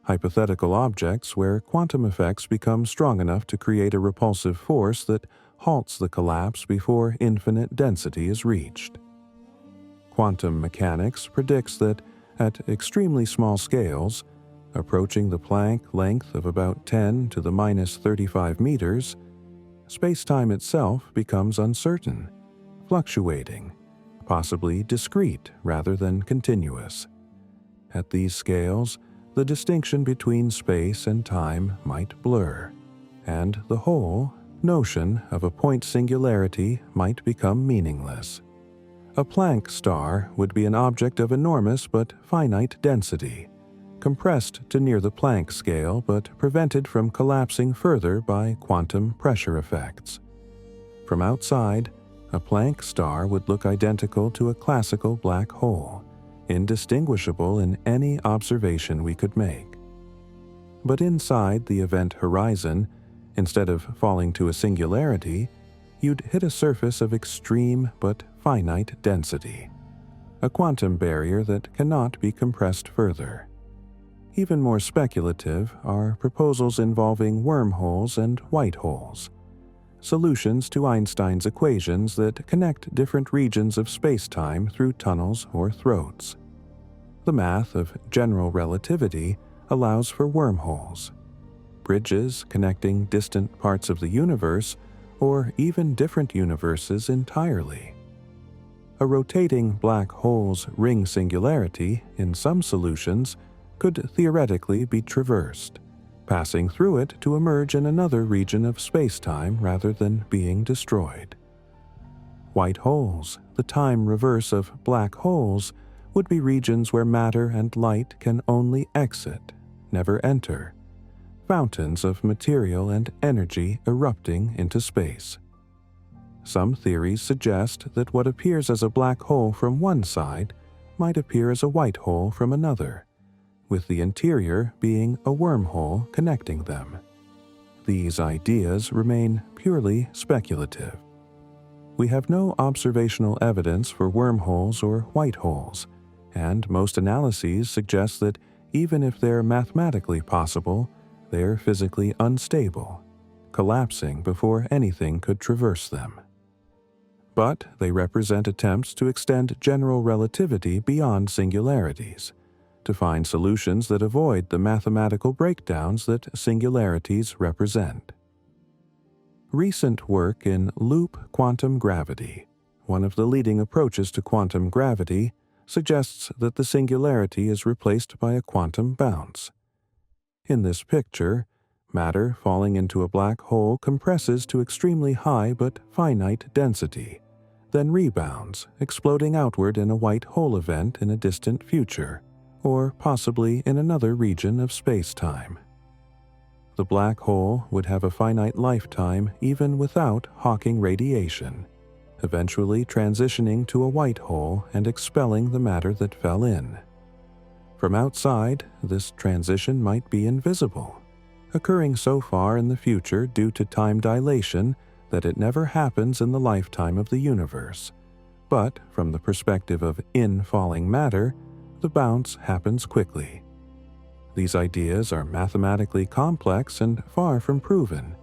hypothetical objects where quantum effects become strong enough to create a repulsive force that halts the collapse before infinite density is reached. Quantum mechanics predicts that at extremely small scales, approaching the Planck length of about 10 to the minus 35 meters, space-time itself becomes uncertain, fluctuating, possibly discrete rather than continuous. At these scales, the distinction between space and time might blur, and the whole notion of a point singularity might become meaningless. A Planck star would be an object of enormous but finite density, compressed to near the Planck scale but prevented from collapsing further by quantum pressure effects. From outside, a Planck star would look identical to a classical black hole, indistinguishable in any observation we could make. But inside the event horizon, instead of falling to a singularity, you'd hit a surface of extreme but finite density, a quantum barrier that cannot be compressed further. Even more speculative are proposals involving wormholes and white holes, solutions to Einstein's equations that connect different regions of space-time through tunnels or throats. The math of general relativity allows for wormholes, bridges connecting distant parts of the universe or even different universes entirely. A rotating black hole's ring singularity, in some solutions, could theoretically be traversed, passing through it to emerge in another region of space-time rather than being destroyed. White holes, the time reverse of black holes, would be regions where matter and light can only exit, never enter, fountains of material and energy erupting into space. Some theories suggest that what appears as a black hole from one side might appear as a white hole from another, with the interior being a wormhole connecting them. These ideas remain purely speculative. We have no observational evidence for wormholes or white holes, and most analyses suggest that even if they're mathematically possible, they're physically unstable, collapsing before anything could traverse them. But they represent attempts to extend general relativity beyond singularities, to find solutions that avoid the mathematical breakdowns that singularities represent. Recent work in loop quantum gravity, one of the leading approaches to quantum gravity, suggests that the singularity is replaced by a quantum bounce. In this picture, matter falling into a black hole compresses to extremely high but finite density, then rebounds, exploding outward in a white hole event in a distant future, or possibly in another region of space-time. The black hole would have a finite lifetime even without Hawking radiation, eventually transitioning to a white hole and expelling the matter that fell in. From outside, this transition might be invisible, occurring so far in the future due to time dilation that it never happens in the lifetime of the universe, but from the perspective of in-falling matter, the bounce happens quickly. These ideas are mathematically complex and far from proven,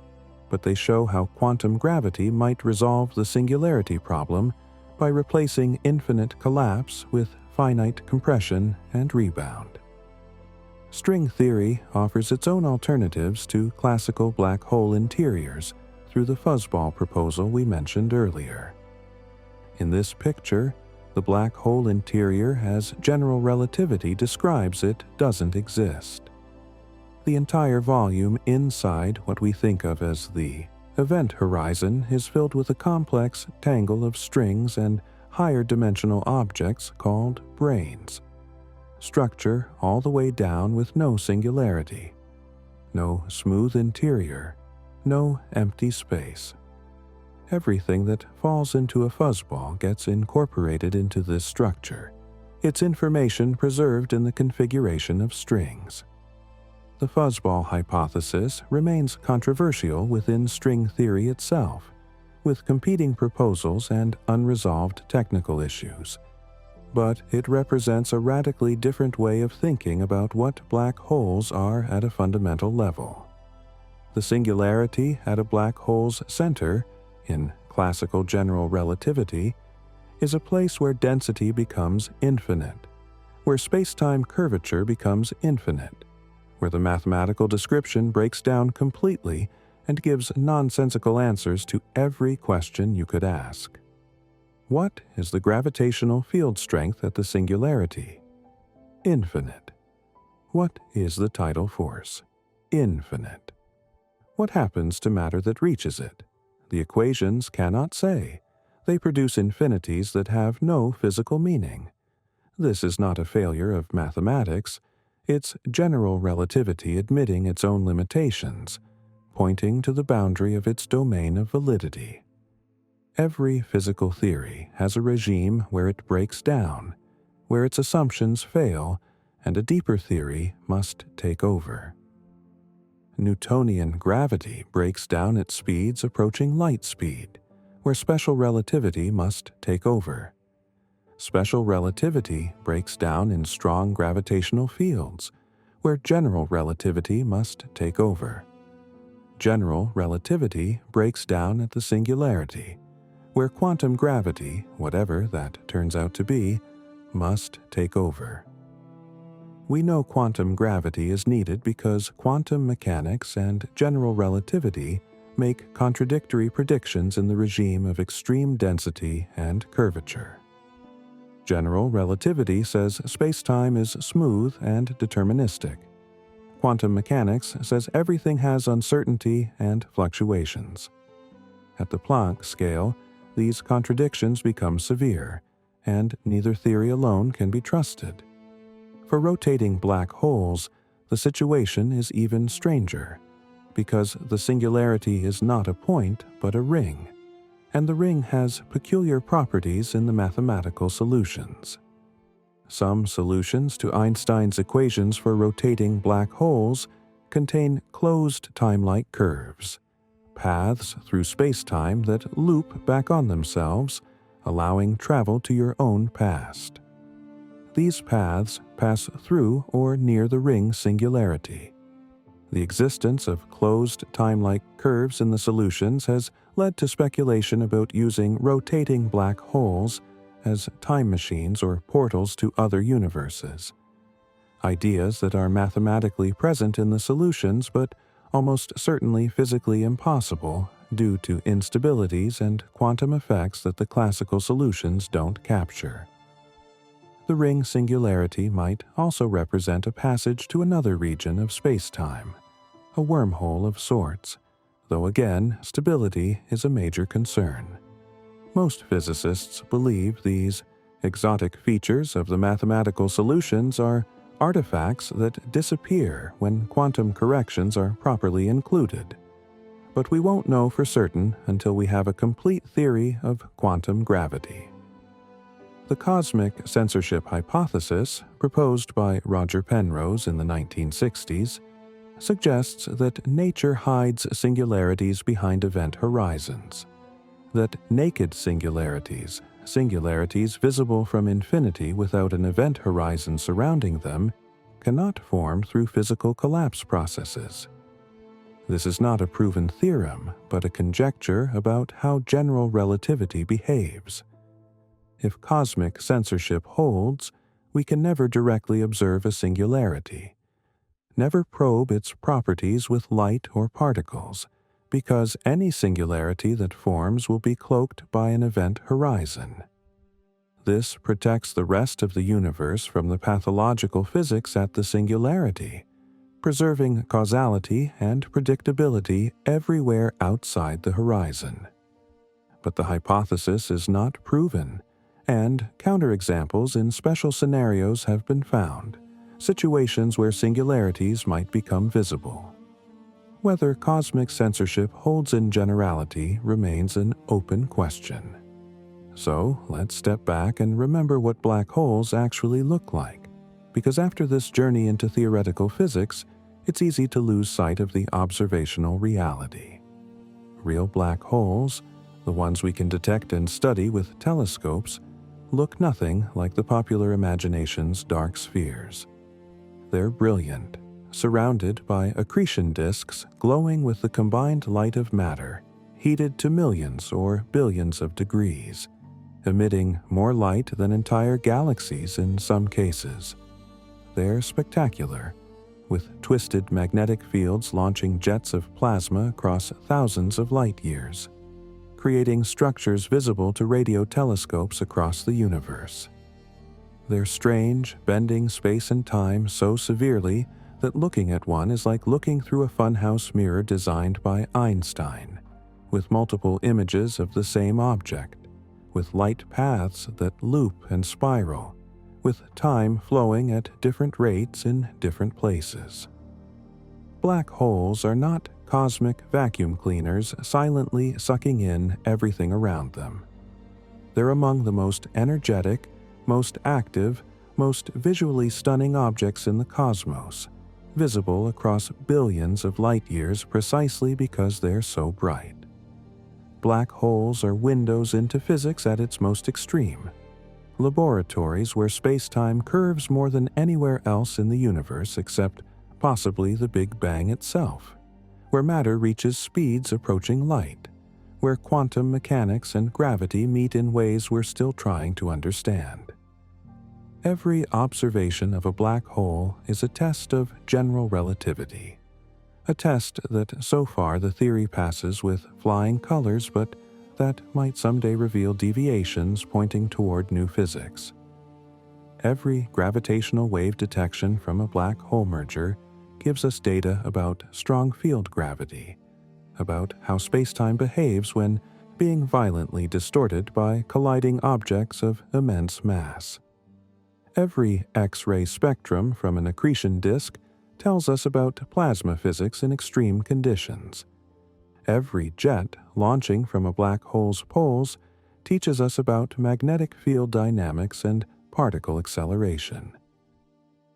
but they show how quantum gravity might resolve the singularity problem by replacing infinite collapse with finite compression and rebound. String theory offers its own alternatives to classical black hole interiors through the fuzzball proposal we mentioned earlier. In this picture, the black hole interior as general relativity describes it doesn't exist. The entire volume inside what we think of as the event horizon is filled with a complex tangle of strings and higher dimensional objects called branes. Structure all the way down with no singularity, no smooth interior, no empty space. Everything that falls into a fuzzball gets incorporated into this structure, its information preserved in the configuration of strings. The fuzzball hypothesis remains controversial within string theory itself, with competing proposals and unresolved technical issues. But it represents a radically different way of thinking about what black holes are at a fundamental level. The singularity at a black hole's center, in classical general relativity, is a place where density becomes infinite, where space-time curvature becomes infinite, where the mathematical description breaks down completely and gives nonsensical answers to every question you could ask. What is the gravitational field strength at the singularity? Infinite. What is the tidal force? Infinite. What happens to matter that reaches it? The equations cannot say. They produce infinities that have no physical meaning. This is not a failure of mathematics. It's general relativity admitting its own limitations, pointing to the boundary of its domain of validity. Every physical theory has a regime where it breaks down, where its assumptions fail, and a deeper theory must take over. Newtonian gravity breaks down at speeds approaching light speed, where special relativity must take over. Special relativity breaks down in strong gravitational fields, where general relativity must take over. General relativity breaks down at the singularity, where quantum gravity, whatever that turns out to be, must take over. We know quantum gravity is needed because quantum mechanics and general relativity make contradictory predictions in the regime of extreme density and curvature. General relativity says spacetime is smooth and deterministic. Quantum mechanics says everything has uncertainty and fluctuations. At the Planck scale, these contradictions become severe, and neither theory alone can be trusted. For rotating black holes, the situation is even stranger, because the singularity is not a point but a ring, and the ring has peculiar properties in the mathematical solutions. Some solutions to Einstein's equations for rotating black holes contain closed time-like curves, paths through spacetime that loop back on themselves, allowing travel to your own past. These paths pass through or near the ring singularity. The existence of closed time-like curves in the solutions has led to speculation about using rotating black holes as time machines or portals to other universes. Ideas that are mathematically present in the solutions but almost certainly physically impossible due to instabilities and quantum effects that the classical solutions don't capture. The ring singularity might also represent a passage to another region of spacetime, a wormhole of sorts, though again, stability is a major concern. Most physicists believe these exotic features of the mathematical solutions are artifacts that disappear when quantum corrections are properly included. But we won't know for certain until we have a complete theory of quantum gravity. The cosmic censorship hypothesis, proposed by Roger Penrose in the 1960s, suggests that nature hides singularities behind event horizons, that naked singularities, singularities visible from infinity without an event horizon surrounding them, cannot form through physical collapse processes. This is not a proven theorem, but a conjecture about how general relativity behaves. If cosmic censorship holds, we can never directly observe a singularity, never probe its properties with light or particles, because any singularity that forms will be cloaked by an event horizon. This protects the rest of the universe from the pathological physics at the singularity, preserving causality and predictability everywhere outside the horizon. But the hypothesis is not proven, and counterexamples in special scenarios have been found, situations where singularities might become visible. Whether cosmic censorship holds in generality remains an open question. So let's step back and remember what black holes actually look like, because after this journey into theoretical physics, it's easy to lose sight of the observational reality. Real black holes, the ones we can detect and study with telescopes, look nothing like the popular imagination's dark spheres. They're brilliant, surrounded by accretion disks glowing with the combined light of matter, heated to millions or billions of degrees, emitting more light than entire galaxies in some cases. They're spectacular, with twisted magnetic fields launching jets of plasma across thousands of light years, creating structures visible to radio telescopes across the universe. They're strange, bending space and time so severely that looking at one is like looking through a funhouse mirror designed by Einstein, with multiple images of the same object, with light paths that loop and spiral, with time flowing at different rates in different places. Black holes are not cosmic vacuum cleaners silently sucking in everything around them. They're among the most energetic, most active, most visually stunning objects in the cosmos, visible across billions of light years precisely because they're so bright. Black holes are windows into physics at its most extreme, laboratories where space-time curves more than anywhere else in the universe except possibly the Big Bang itself, where matter reaches speeds approaching light, where quantum mechanics and gravity meet in ways we're still trying to understand. Every observation of a black hole is a test of general relativity, a test that so far the theory passes with flying colors, but that might someday reveal deviations pointing toward new physics. Every gravitational wave detection from a black hole merger gives us data about strong field gravity, about how spacetime behaves when being violently distorted by colliding objects of immense mass. Every X-ray spectrum from an accretion disk tells us about plasma physics in extreme conditions. Every jet launching from a black hole's poles teaches us about magnetic field dynamics and particle acceleration.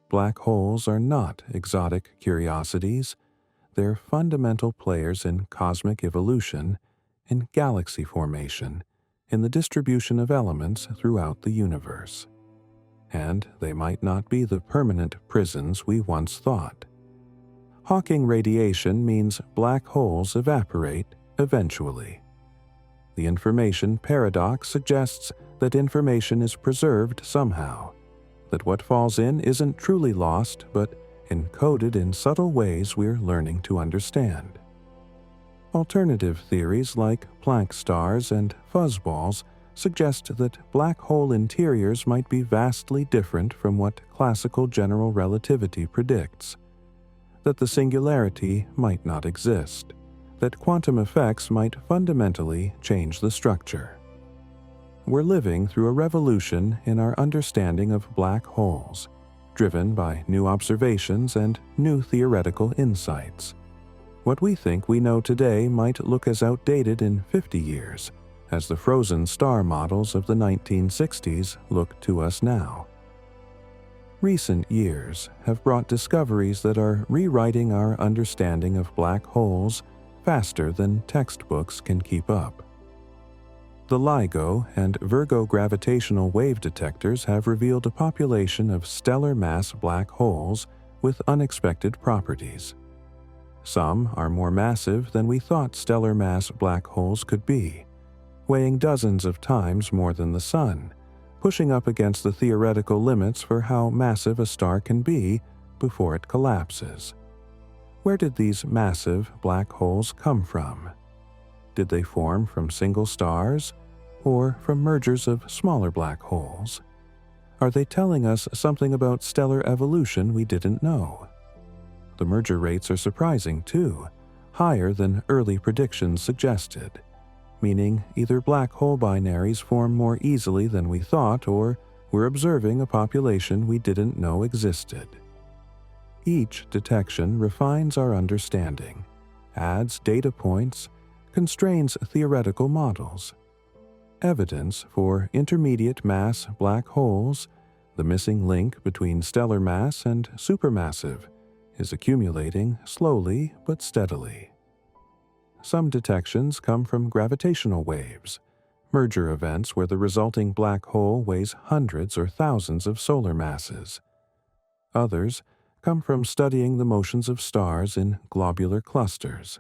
Black holes are not exotic curiosities. They're fundamental players in cosmic evolution, in galaxy formation, in the distribution of elements throughout the universe. And they might not be the permanent prisons we once thought. Hawking radiation means black holes evaporate eventually. The information paradox suggests that information is preserved somehow, that what falls in isn't truly lost but encoded in subtle ways we're learning to understand. Alternative theories like Planck stars and fuzzballs suggest that black hole interiors might be vastly different from what classical general relativity predicts, that the singularity might not exist, that quantum effects might fundamentally change the structure. We're living through a revolution in our understanding of black holes, driven by new observations and new theoretical insights. What we think we know today might look as outdated in 50 years as the frozen star models of the 1960s look to us now. Recent years have brought discoveries that are rewriting our understanding of black holes faster than textbooks can keep up. The LIGO and Virgo gravitational wave detectors have revealed a population of stellar mass black holes with unexpected properties. Some are more massive than we thought stellar mass black holes could be, weighing dozens of times more than the Sun, pushing up against the theoretical limits for how massive a star can be before it collapses. Where did these massive black holes come from? Did they form from single stars, or from mergers of smaller black holes? Are they telling us something about stellar evolution we didn't know? The merger rates are surprising too, higher than early predictions suggested, meaning either black hole binaries form more easily than we thought, or we're observing a population we didn't know existed. Each detection refines our understanding, adds data points, constrains theoretical models. Evidence for intermediate mass black holes, the missing link between stellar mass and supermassive, is accumulating slowly but steadily. Some detections come from gravitational waves, merger events where the resulting black hole weighs hundreds or thousands of solar masses. Others come from studying the motions of stars in globular clusters,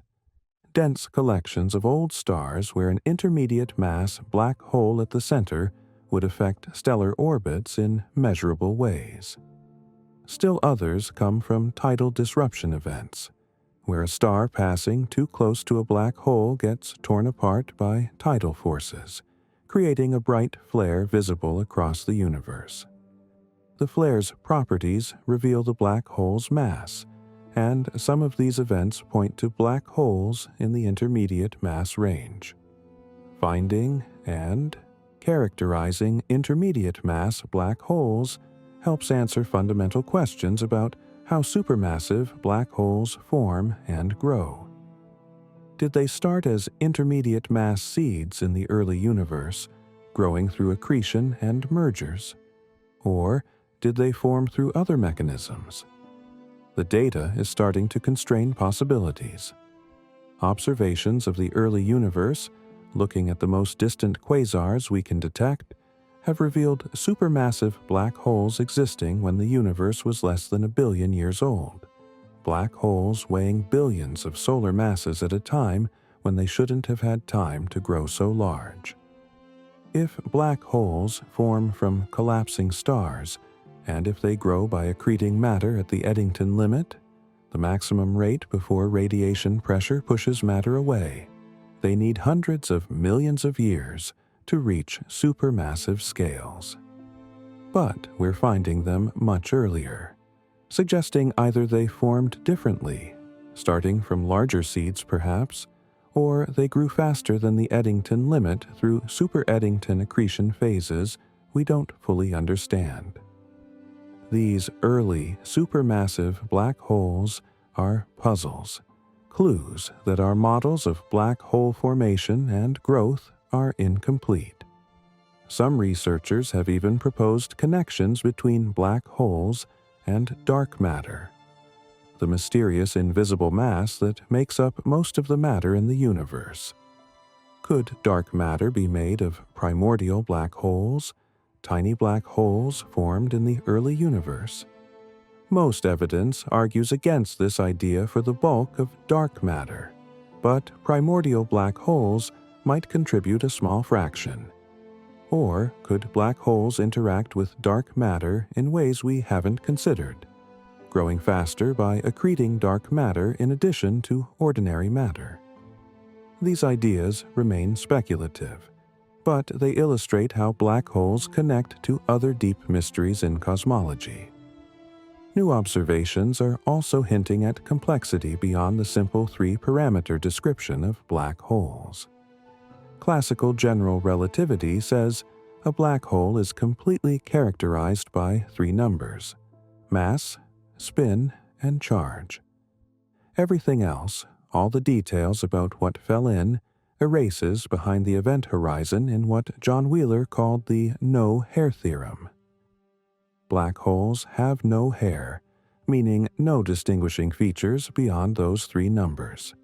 dense collections of old stars where an intermediate mass black hole at the center would affect stellar orbits in measurable ways. Still others come from tidal disruption events, where a star passing too close to a black hole gets torn apart by tidal forces, creating a bright flare visible across the universe. The flare's properties reveal the black hole's mass, and some of these events point to black holes in the intermediate mass range. Finding and characterizing intermediate mass black holes helps answer fundamental questions about how supermassive black holes form and grow. Did they start as intermediate mass seeds in the early universe, growing through accretion and mergers? Or did they form through other mechanisms? The data is starting to constrain possibilities. Observations of the early universe, looking at the most distant quasars we can detect, have revealed supermassive black holes existing when the universe was less than 1 billion years old. Black holes weighing billions of solar masses at a time when they shouldn't have had time to grow so large. If black holes form from collapsing stars, and if they grow by accreting matter at the Eddington limit, the maximum rate before radiation pressure pushes matter away, they need hundreds of millions of years to reach supermassive scales. But we're finding them much earlier, suggesting either they formed differently, starting from larger seeds perhaps, or they grew faster than the Eddington limit through super-Eddington accretion phases we don't fully understand. These early supermassive black holes are puzzles, clues that our models of black hole formation and growth are incomplete. Some researchers have even proposed connections between black holes and dark matter, the mysterious invisible mass that makes up most of the matter in the universe. Could dark matter be made of primordial black holes, tiny black holes formed in the early universe? Most evidence argues against this idea for the bulk of dark matter, but primordial black holes might contribute a small fraction. Or could black holes interact with dark matter in ways we haven't considered, growing faster by accreting dark matter in addition to ordinary matter? These ideas remain speculative, but they illustrate how black holes connect to other deep mysteries in cosmology. New observations are also hinting at complexity beyond the simple 3-parameter description of black holes. Classical general relativity says a black hole is completely characterized by 3 numbers: mass, spin, and charge. Everything else, all the details about what fell in, erases behind the event horizon in what John Wheeler called the no-hair theorem. black holes have no hair, meaning no distinguishing features beyond those three numbers.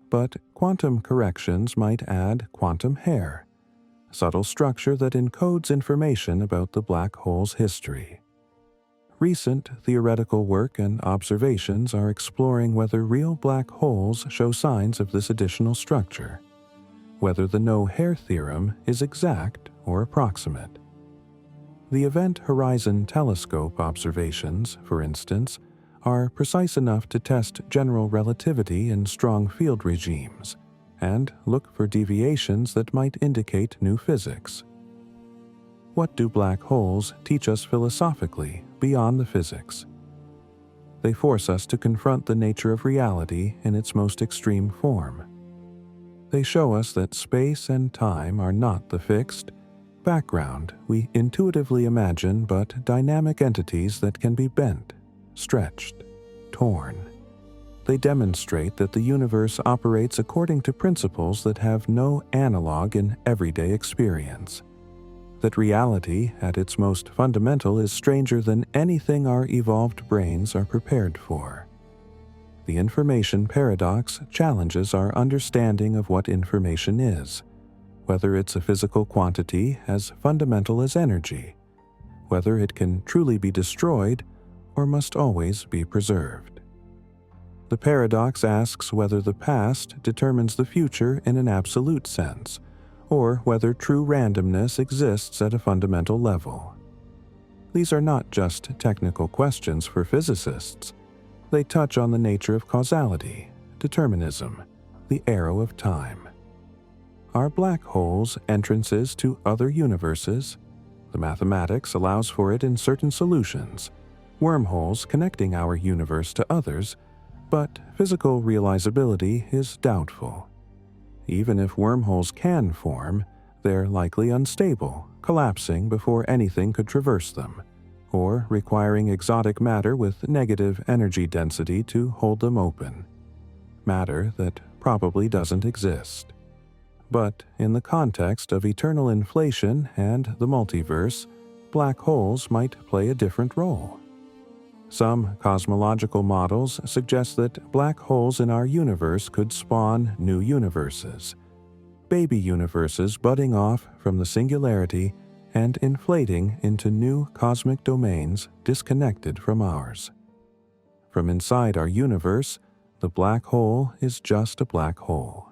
But quantum corrections might add quantum hair, a subtle structure that encodes information about the black hole's history. Recent theoretical work and observations are exploring whether real black holes show signs of this additional structure, whether the no-hair theorem is exact or approximate. The Event Horizon Telescope observations, for instance, are precise enough to test general relativity in strong field regimes and look for deviations that might indicate new physics. What do black holes teach us philosophically beyond the physics? They force us to confront the nature of reality in its most extreme form. They show us that space and time are not the fixed background we intuitively imagine, but dynamic entities that can be bent, stretched, torn. They demonstrate that the universe operates according to principles that have no analog in everyday experience, that reality at its most fundamental is stranger than anything our evolved brains are prepared for. The information paradox challenges our understanding of what information is, whether it's a physical quantity as fundamental as energy, whether it can truly be destroyed or must always be preserved. The paradox asks whether the past determines the future in an absolute sense, or whether true randomness exists at a fundamental level. These are not just technical questions for physicists. They touch on the nature of causality, determinism, the arrow of time. Are black holes entrances to other universes? The mathematics allows for it in certain solutions, wormholes connecting our universe to others, but physical realizability is doubtful. Even if wormholes can form, they're likely unstable, collapsing before anything could traverse them, or requiring exotic matter with negative energy density to hold them open. Matter that probably doesn't exist. But in the context of eternal inflation and the multiverse, black holes might play a different role. Some cosmological models suggest that black holes in our universe could spawn new universes, baby universes budding off from the singularity and inflating into new cosmic domains disconnected from ours. From inside our universe, the black hole is just a black hole.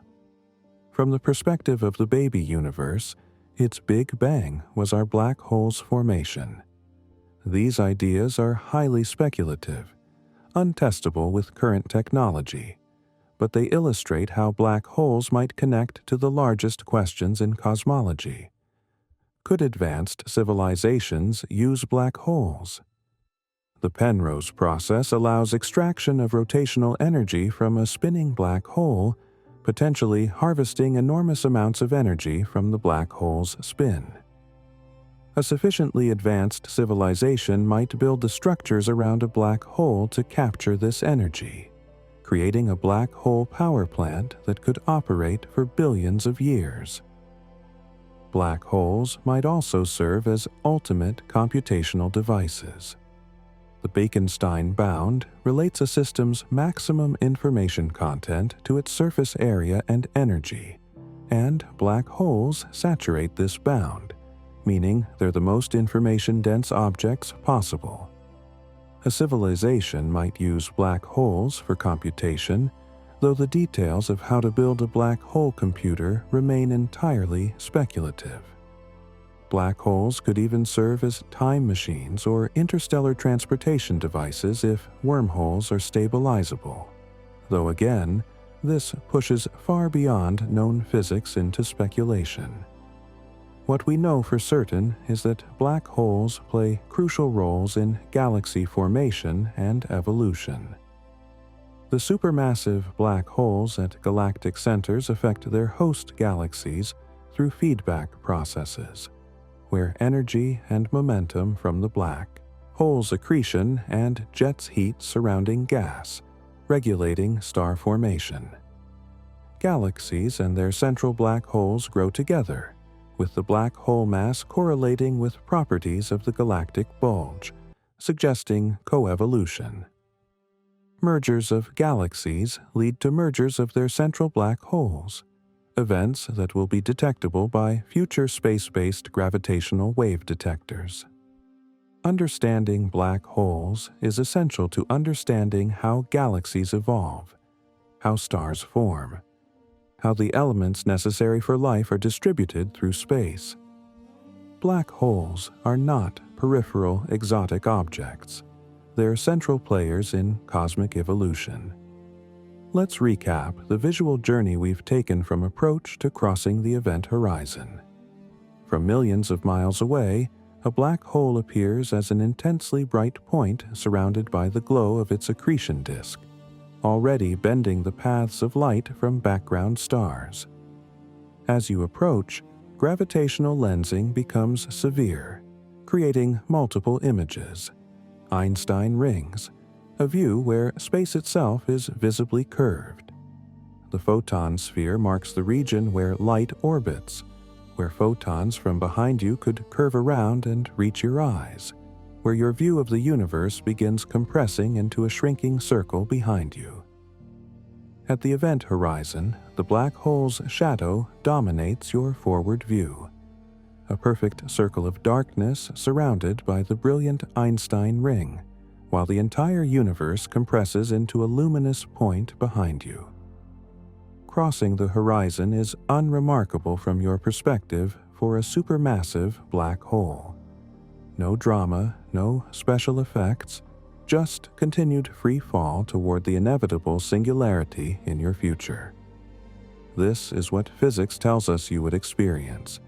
From the perspective of the baby universe, its Big Bang was our black hole's formation. These ideas are highly speculative, untestable with current technology, but they illustrate how black holes might connect to the largest questions in cosmology. Could advanced civilizations use black holes? The Penrose process allows extraction of rotational energy from a spinning black hole, potentially harvesting enormous amounts of energy from the black hole's spin. A sufficiently advanced civilization might build the structures around a black hole to capture this energy, creating a black hole power plant that could operate for billions of years. Black holes might also serve as ultimate computational devices. The Bekenstein bound relates a system's maximum information content to its surface area and energy, and black holes saturate this bound, meaning they're the most information-dense objects possible. A civilization might use black holes for computation, though the details of how to build a black hole computer remain entirely speculative. Black holes could even serve as time machines or interstellar transportation devices if wormholes are stabilizable, though again, this pushes far beyond known physics into speculation. What we know for certain is that black holes play crucial roles in galaxy formation and evolution. The supermassive black holes at galactic centers affect their host galaxies through feedback processes, where energy and momentum from the black hole's accretion and jets heat surrounding gas, regulating star formation. Galaxies and their central black holes grow together, with the black hole mass correlating with properties of the galactic bulge, suggesting coevolution. Mergers of galaxies lead to mergers of their central black holes, events that will be detectable by future space-based gravitational wave detectors. Understanding black holes is essential to understanding how galaxies evolve, how stars form, how the elements necessary for life are distributed through space. Black holes are not peripheral exotic objects. They're central players in cosmic evolution. Let's recap the visual journey we've taken from approach to crossing the event horizon. From millions of miles away, a black hole appears as an intensely bright point surrounded by the glow of its accretion disk, already bending the paths of light from background stars. As you approach, gravitational lensing becomes severe, creating multiple images. Einstein rings, a view where space itself is visibly curved. The photon sphere marks the region where light orbits, where photons from behind you could curve around and reach your eyes, where your view of the universe begins compressing into a shrinking circle behind you. At the event horizon, the black hole's shadow dominates your forward view, a perfect circle of darkness surrounded by the brilliant Einstein ring, while the entire universe compresses into a luminous point behind you. Crossing the horizon is unremarkable from your perspective for a supermassive black hole. No drama, no special effects, just continued free fall toward the inevitable singularity in your future. This is what physics tells us you would experience,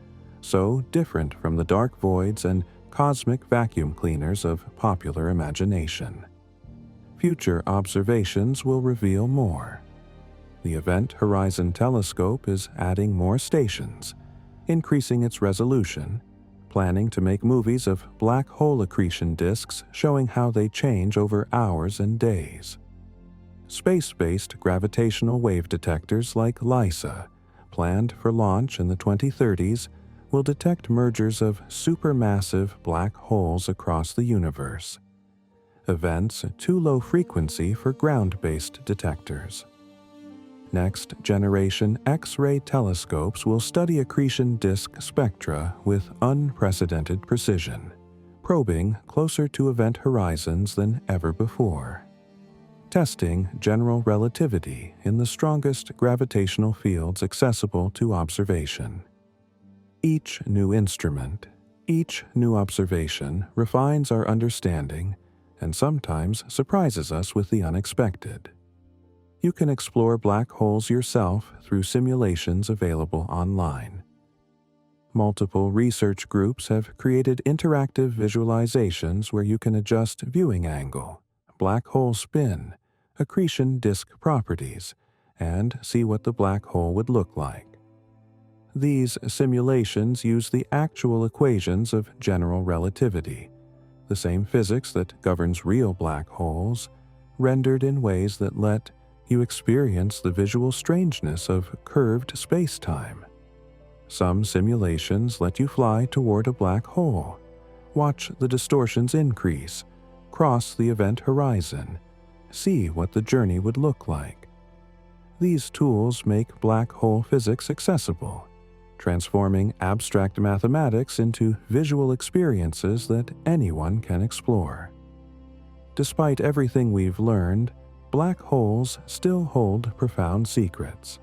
so different from the dark voids and cosmic vacuum cleaners of popular imagination. Future observations will reveal more. The Event Horizon Telescope is adding more stations, increasing its resolution, planning to make movies of black hole accretion disks showing how they change over hours and days. Space-based gravitational wave detectors like LISA, planned for launch in the 2030s, will detect mergers of supermassive black holes across the universe, events too low frequency for ground-based detectors. Next-generation X-ray telescopes will study accretion disk spectra with unprecedented precision, probing closer to event horizons than ever before. Testing general relativity in the strongest gravitational fields accessible to observation. Each new instrument, each new observation refines our understanding and sometimes surprises us with the unexpected. You can explore black holes yourself through simulations available online. Multiple research groups have created interactive visualizations where you can adjust viewing angle, black hole spin, accretion disk properties, and see what the black hole would look like. These simulations use the actual equations of general relativity, the same physics that governs real black holes, rendered in ways that let you experience the visual strangeness of curved space-time. Some simulations let you fly toward a black hole, watch the distortions increase, cross the event horizon, see what the journey would look like. These tools make black hole physics accessible, transforming abstract mathematics into visual experiences that anyone can explore. Despite everything we've learned, black holes still hold profound secrets.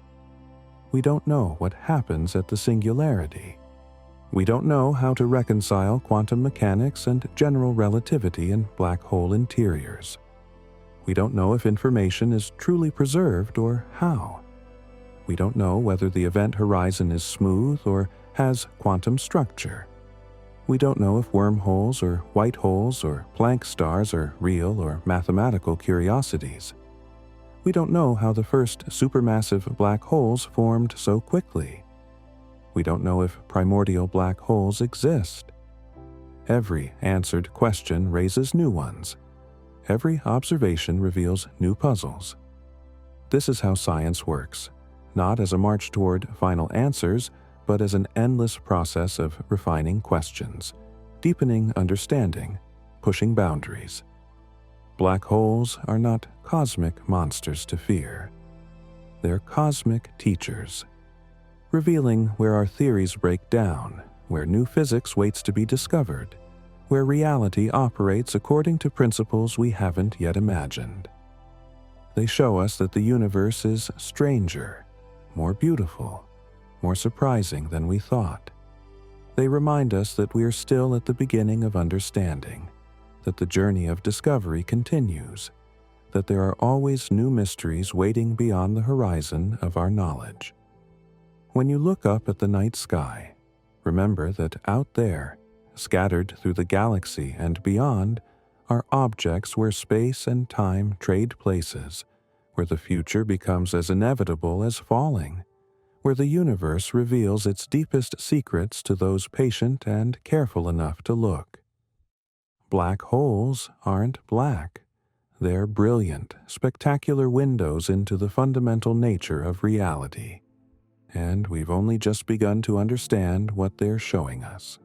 We don't know what happens at the singularity. We don't know how to reconcile quantum mechanics and general relativity in black hole interiors. We don't know if information is truly preserved or how. We don't know whether the event horizon is smooth or has quantum structure. We don't know if wormholes or white holes or Planck stars are real or mathematical curiosities. We don't know how the first supermassive black holes formed so quickly. We don't know if primordial black holes exist. Every answered question raises new ones. Every observation reveals new puzzles. This is how science works, not as a march toward final answers, but as an endless process of refining questions, deepening understanding, pushing boundaries. Black holes are not cosmic monsters to fear. They're cosmic teachers, revealing where our theories break down, where new physics waits to be discovered, where reality operates according to principles we haven't yet imagined. They show us that the universe is stranger, more beautiful, more surprising than we thought. They remind us that we are still at the beginning of understanding, that the journey of discovery continues, that there are always new mysteries waiting beyond the horizon of our knowledge. When you look up at the night sky, remember that out there, scattered through the galaxy and beyond, are objects where space and time trade places, where the future becomes as inevitable as falling, where the universe reveals its deepest secrets to those patient and careful enough to look. Black holes aren't black. They're brilliant, spectacular windows into the fundamental nature of reality. And we've only just begun to understand what they're showing us.